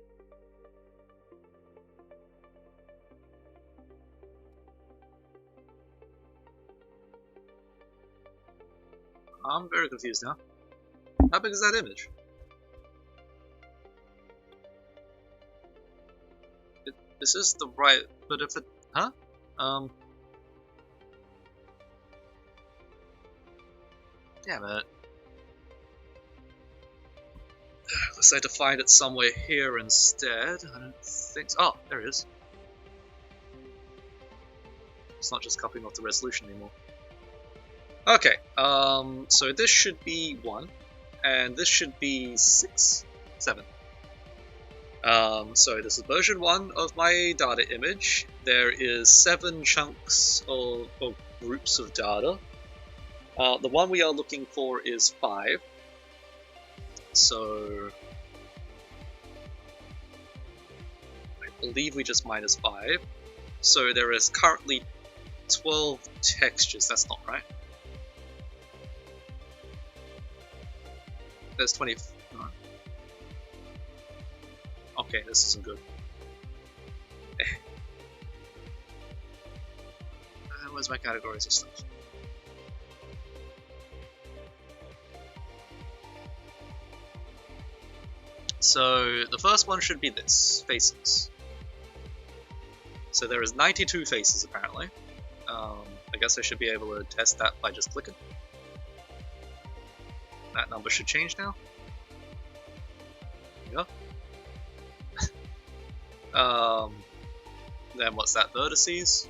I'm very confused now. How big is that image? This is the right, but if it, huh? Damn it. Unless I had to find it somewhere here instead. I don't think so. Oh, there it is. It's not just copying off the resolution anymore. Okay, so this should be 1, and this should be 6, 7. So this is version 1 of my data image. There is 7 chunks or groups of data. The one we are looking for is 5. So I believe we just minus 5. So there is currently 12 textures. That's not right. There's 20. No. Okay, this isn't good. Where's my categories of stuff? So the first one should be this, faces. So there is 92 faces apparently. I guess I should be able to test that by just clicking. That number should change now. Yeah. Then what's that? Vertices.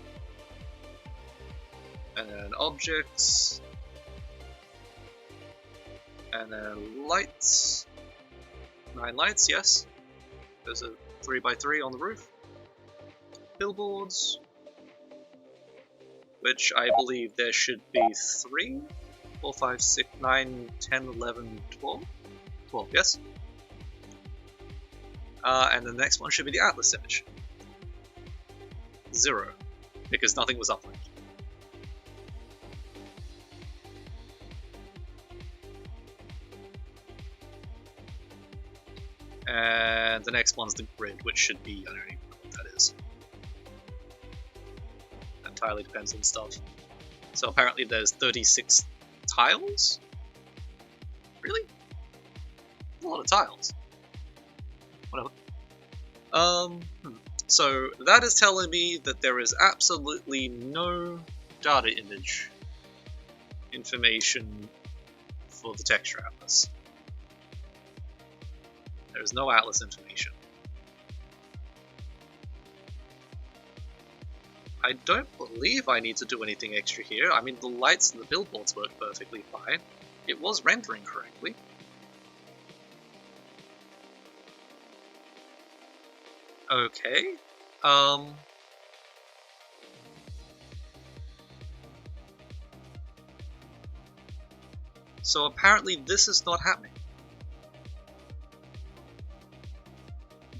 And then objects. And then lights. 9 lights, yes. There's a 3x3 on the roof. Billboards. Which I believe there should be 3, 4, 5, 6, 9, 10, 11, 12. 12, yes. And the next one should be the Atlas image. 0, because nothing was uploaded. And the next one's the grid, which should be, I don't even know what that is. That entirely depends on stuff. So apparently there's 36 tiles? Really? A lot of tiles. Whatever. So that is telling me that there is absolutely no data image information for the texture atlas. There is no atlas information. I don't believe I need to do anything extra here. I mean, the lights and the billboards work perfectly fine. It was rendering correctly. Okay. So apparently this is not happening.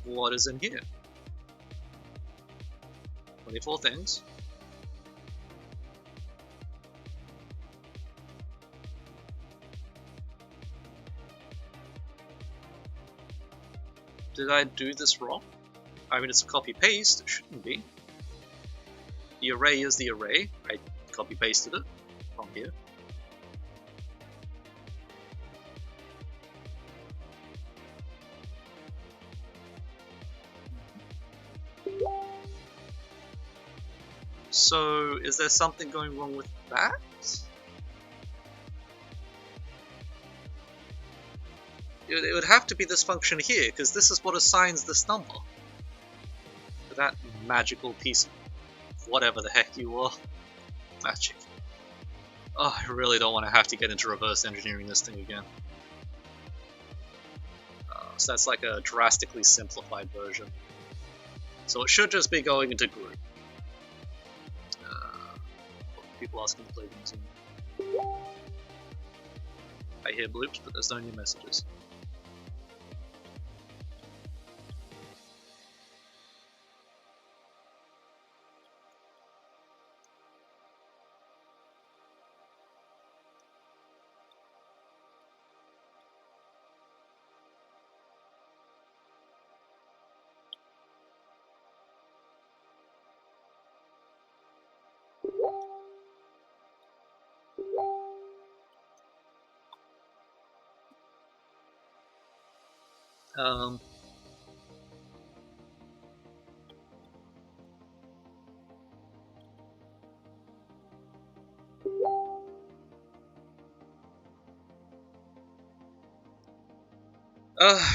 What is in here? 24 things. Did I do this wrong? I mean, it's a copy-paste, it shouldn't be. The array is the array. I copy-pasted it from here. So, is there something going wrong with that? It would have to be this function here, because this is what assigns this number. To that magical piece of whatever the heck you are. Magic. Oh, I really don't want to have to get into reverse engineering this thing again. So that's like a drastically simplified version. So it should just be going into group. People asking to play games. I hear bloops, but there's no new messages.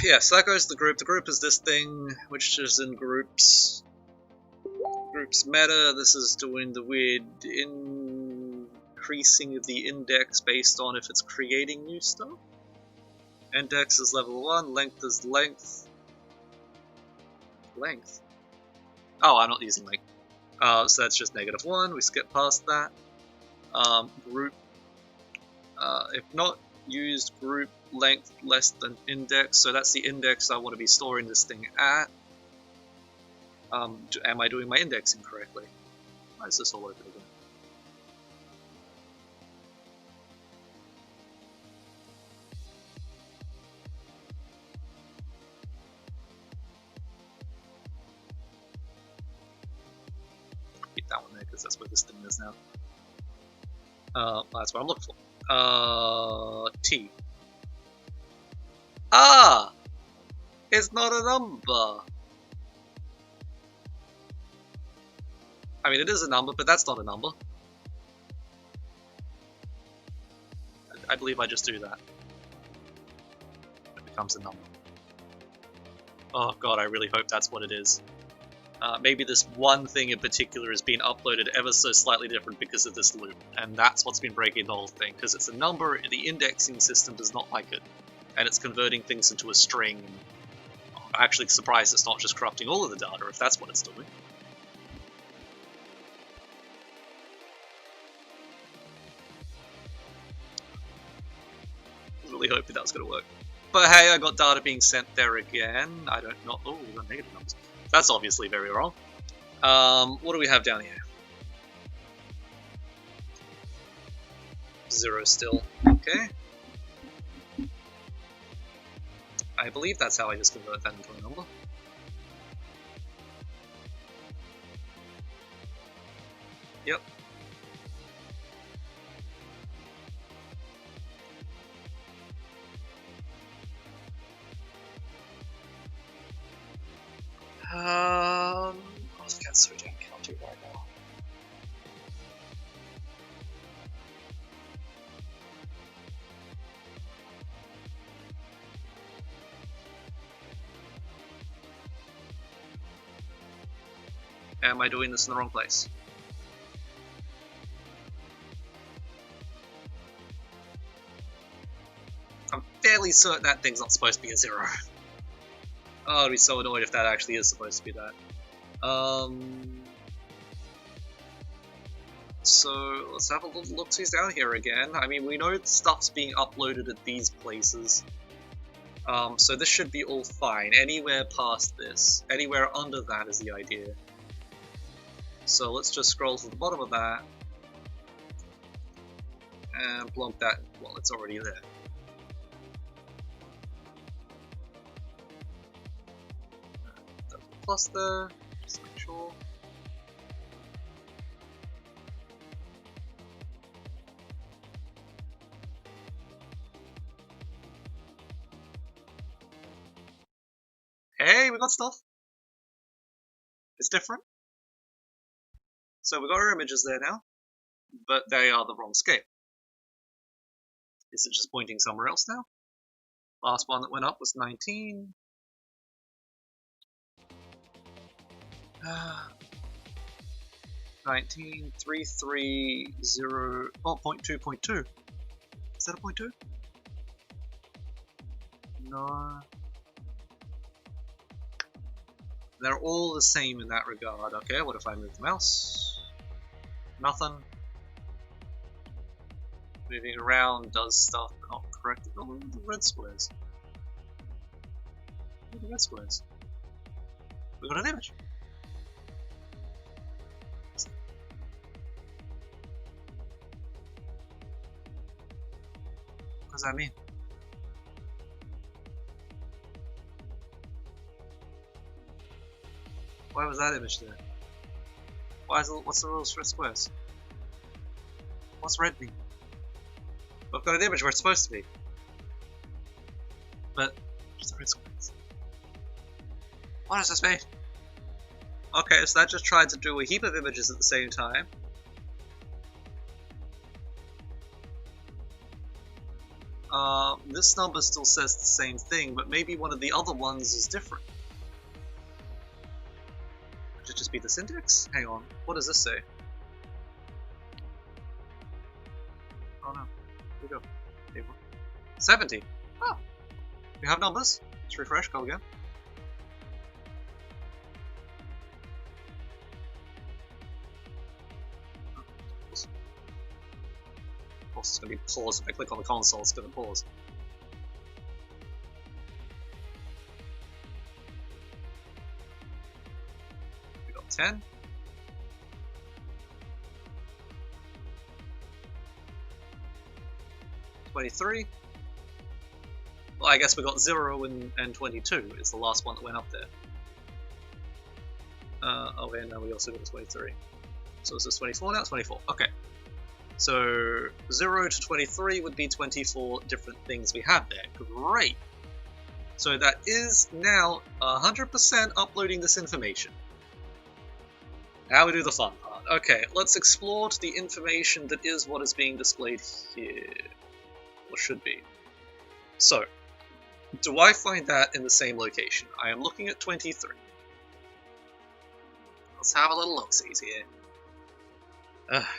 Yes, that goes to the group. The group is this thing, which is in groups. Groups meta, this is doing the weird in increasing the index based on if it's creating new stuff. Index is level 1, length is length. Length? Oh, I'm not using length. So that's just -1, we skip past that. Group. If not used, group length less than index, so that's the index I want to be storing this thing at. Am I doing my indexing correctly? Why is this all open again? Keep that one there because that's where this thing is now. That's what I'm looking for. T. Ah! It's not a number! I mean, it is a number, but that's not a number. I believe I just do that. It becomes a number. Oh god, I really hope that's what it is. Maybe this one thing in particular has been uploaded ever so slightly different because of this loop, and that's what's been breaking the whole thing, because it's a number, the indexing system does not like it, and it's converting things into a string. I'm actually surprised it's not just corrupting all of the data, if that's what it's doing. I was really hoping that was going to work. But hey, I got data being sent there again. I don't know. Oh, we got negative numbers. That's obviously very wrong. What do we have down here? 0 still. Okay. I believe that's how I just convert that into a number. Yep. Oh, that's so damn county right now. Am I doing this in the wrong place? I'm fairly certain that thing's not supposed to be a 0. Oh, I'd be so annoyed if that actually is supposed to be that. So let's have a little look-sees down here again. I mean, we know stuff's being uploaded at these places. So this should be all fine. Anywhere past this, anywhere under that is the idea. So let's just scroll to the bottom of that and plonk that. Well, it's already there. Plus there, just make sure. Hey, we got stuff. It's different. So we got our images there now, but they are the wrong scale. Is it just pointing somewhere else now? Last one that went up was 19. 19,330, oh, 0.2. Is that a 0.2? No. They're all the same in that regard. Okay, what if I move the mouse? Nothing. Moving around does stuff, but not correctly. Oh, the red squares. The red squares. We got an image. What does that mean? Why was that image there? Why is it, what's the rules for squares? What's red mean? I've got an image where it's supposed to be. But, just the red squares. What does this mean? Okay, so that just tried to do a heap of images at the same time. This number still says the same thing, but maybe one of the other ones is different. Could it just be this index? Hang on, what does this say? we go? 70. Oh, we have numbers. Let's refresh. Go again. Of course, it's going to be paused. If I click on the console, it's going to pause. We got 10. 23. Well, I guess we got 0 and 22 is the last one that went up there. Okay, now we also got 23. So is this 24 now? 24. Okay. So 0 to 23 would be 24 different things we have there. Great. So that is now 100% uploading this information. Now we do the fun part. Okay, let's explore the information that is what is being displayed here. Or should be. So, do I find that in the same location? I am looking at 23. Let's have a little look-sees here.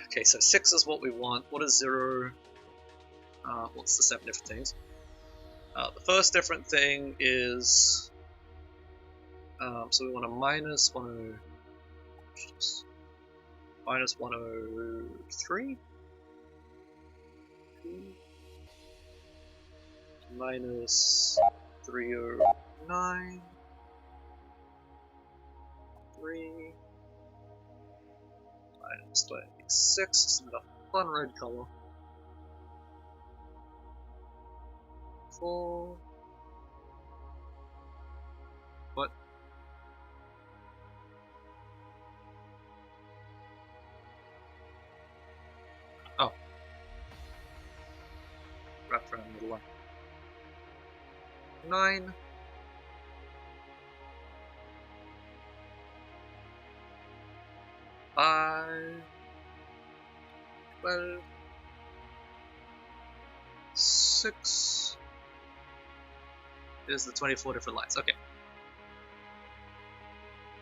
Okay, so 6 is what we want. What is 0? What's the 7 different things? The first different thing is... so we want a minus 10... minus 103? Minus 309, 3, minus 26, it's not a fun red color, 4, what? Oh. Wrapped around the middle line. 9, 5, 12, 6 is the 24 different lines. Okay.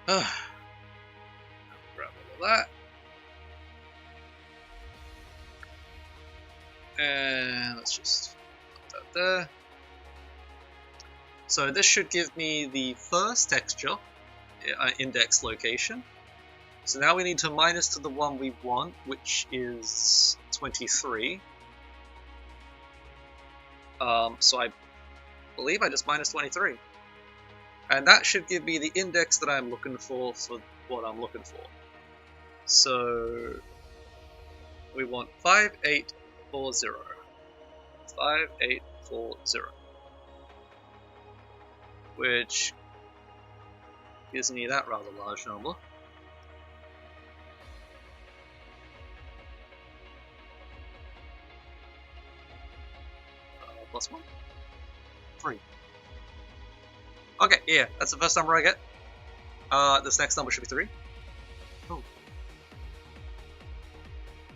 Grab all of that. And let's just put that there. So this should give me the first texture index location. So now we need to minus to the one we want, which is 23. So I believe I just minus 23. And that should give me the index that I'm looking for what I'm looking for. So we want 5840. 5840. Which gives me that rather large number. Plus 1? 3. Okay, yeah, that's the first number I get. This next number should be 3. Oh.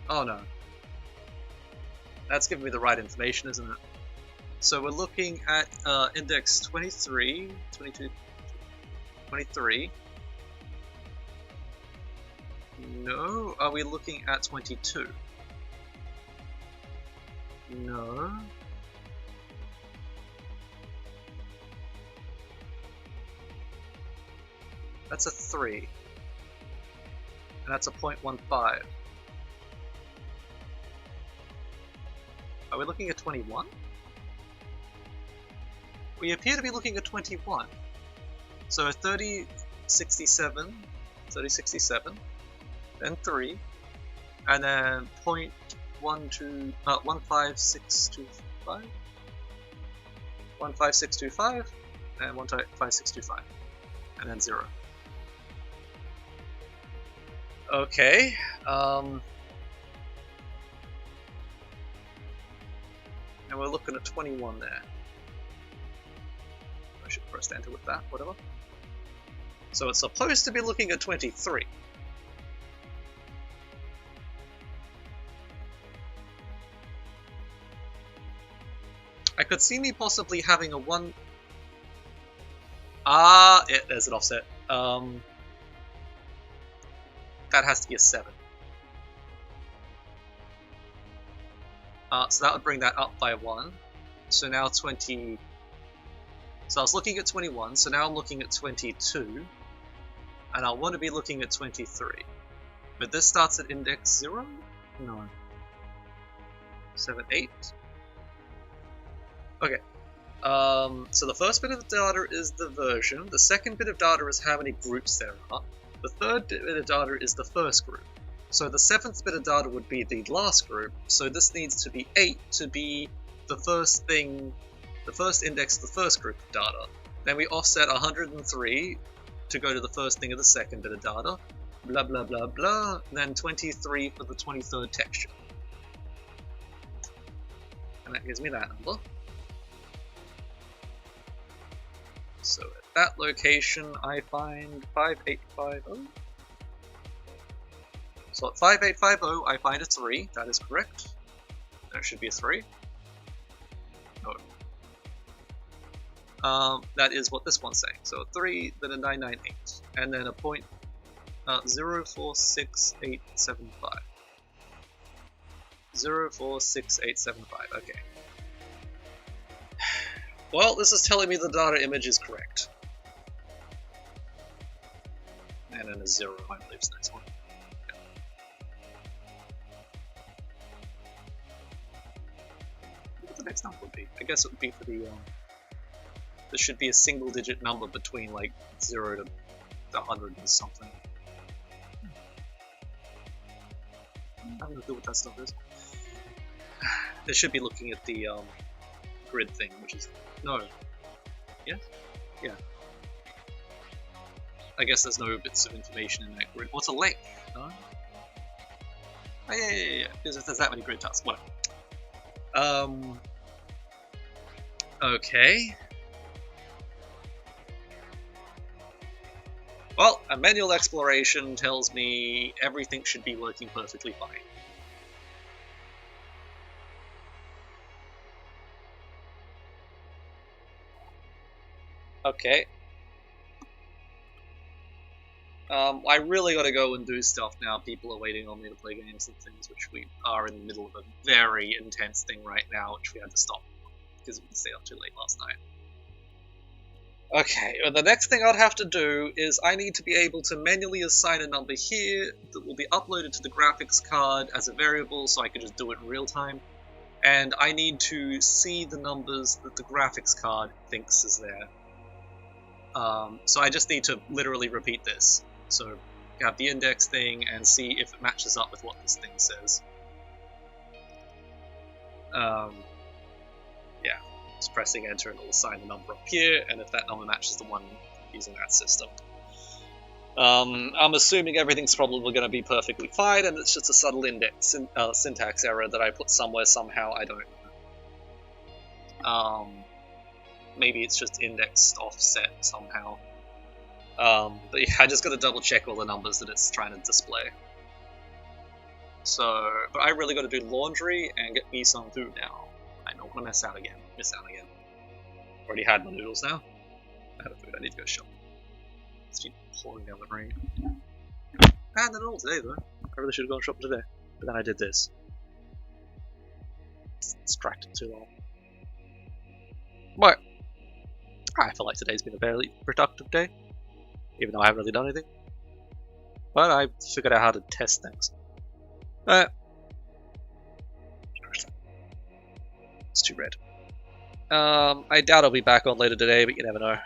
Oh no. That's giving me the right information, isn't it? So we're looking at index 23, 22, 23. No, are we looking at 22? No. That's a 3. And that's a 0.15. Are we looking at 21? We appear to be looking at 21. So 30, 67, 30, 67, then 3, and then 15625, 15625, and 15625, and then 0. Okay, and we're looking at 21 there. I should press enter with that, whatever. So it's supposed to be looking at 23. I could see me possibly having a 1... Ah, there's an offset. That has to be a 7. So that would bring that up by 1. So now 20... So I was looking at 21, so now I'm looking at 22. And I want to be looking at 23. But this starts at index 0? No. 7, 8? Okay. So the first bit of data is the version, the second bit of data is how many groups there are, the third bit of data is the first group. So the seventh bit of data would be the last group, so this needs to be 8 to be the first thing, the first index of the first group of data. Then we offset 103 to go to the first thing of the second bit of data, blah blah blah blah, and then 23 for the 23rd texture. And that gives me that number. So at that location I find 5850. So at 5850 I find a 3, that is correct. There should be a 3. No. That is what this one's saying. So a 3, then a 998, and then a point 046875. 046875, okay. Well, this is telling me the data image is correct. And then a 0, I believe, is the next one. Yeah. What the next number would be? I guess it would be for the, there should be a single digit number between, like, 0 to 100 and something. I don't know what that stuff is. They should be looking at the, grid thing, which is... No. Yes? Yeah. I guess there's no bits of information in that grid. What's a length? No? Oh, yeah. Because if there's that many grid tasks, whatever. Okay. Well, a manual exploration tells me everything should be working perfectly fine. Okay. I really gotta go and do stuff now. People are waiting on me to play games and things, which we are in the middle of a very intense thing right now, which we had to stop because we stayed up too late last night. Okay, well, the next thing I'd have to do is I need to be able to manually assign a number here that will be uploaded to the graphics card as a variable so I can just do it in real time. And I need to see the numbers that the graphics card thinks is there. So I just need to literally repeat this. So have the index thing and see if it matches up with what this thing says. Yeah, just pressing enter and it'll assign the number up here, and if that number matches the one using that system. I'm assuming everything's probably going to be perfectly fine, and it's just a subtle index syntax error that I put somewhere somehow, I don't know. Maybe it's just indexed offset somehow. But yeah, I just gotta double check all the numbers that it's trying to display. So, but I really gotta do laundry and get me some food now. I don't wanna miss out again. Already had my noodles now. I have food, I need to go shopping. Let's keep pouring down the rain. I had it all today though. I really should have gone shopping today. But then I did this. It's distracted too long. But I feel like today's been a fairly productive day, even though I haven't really done anything. But I figured out how to test things. It's too red. I doubt I'll be back on later today, but you never know.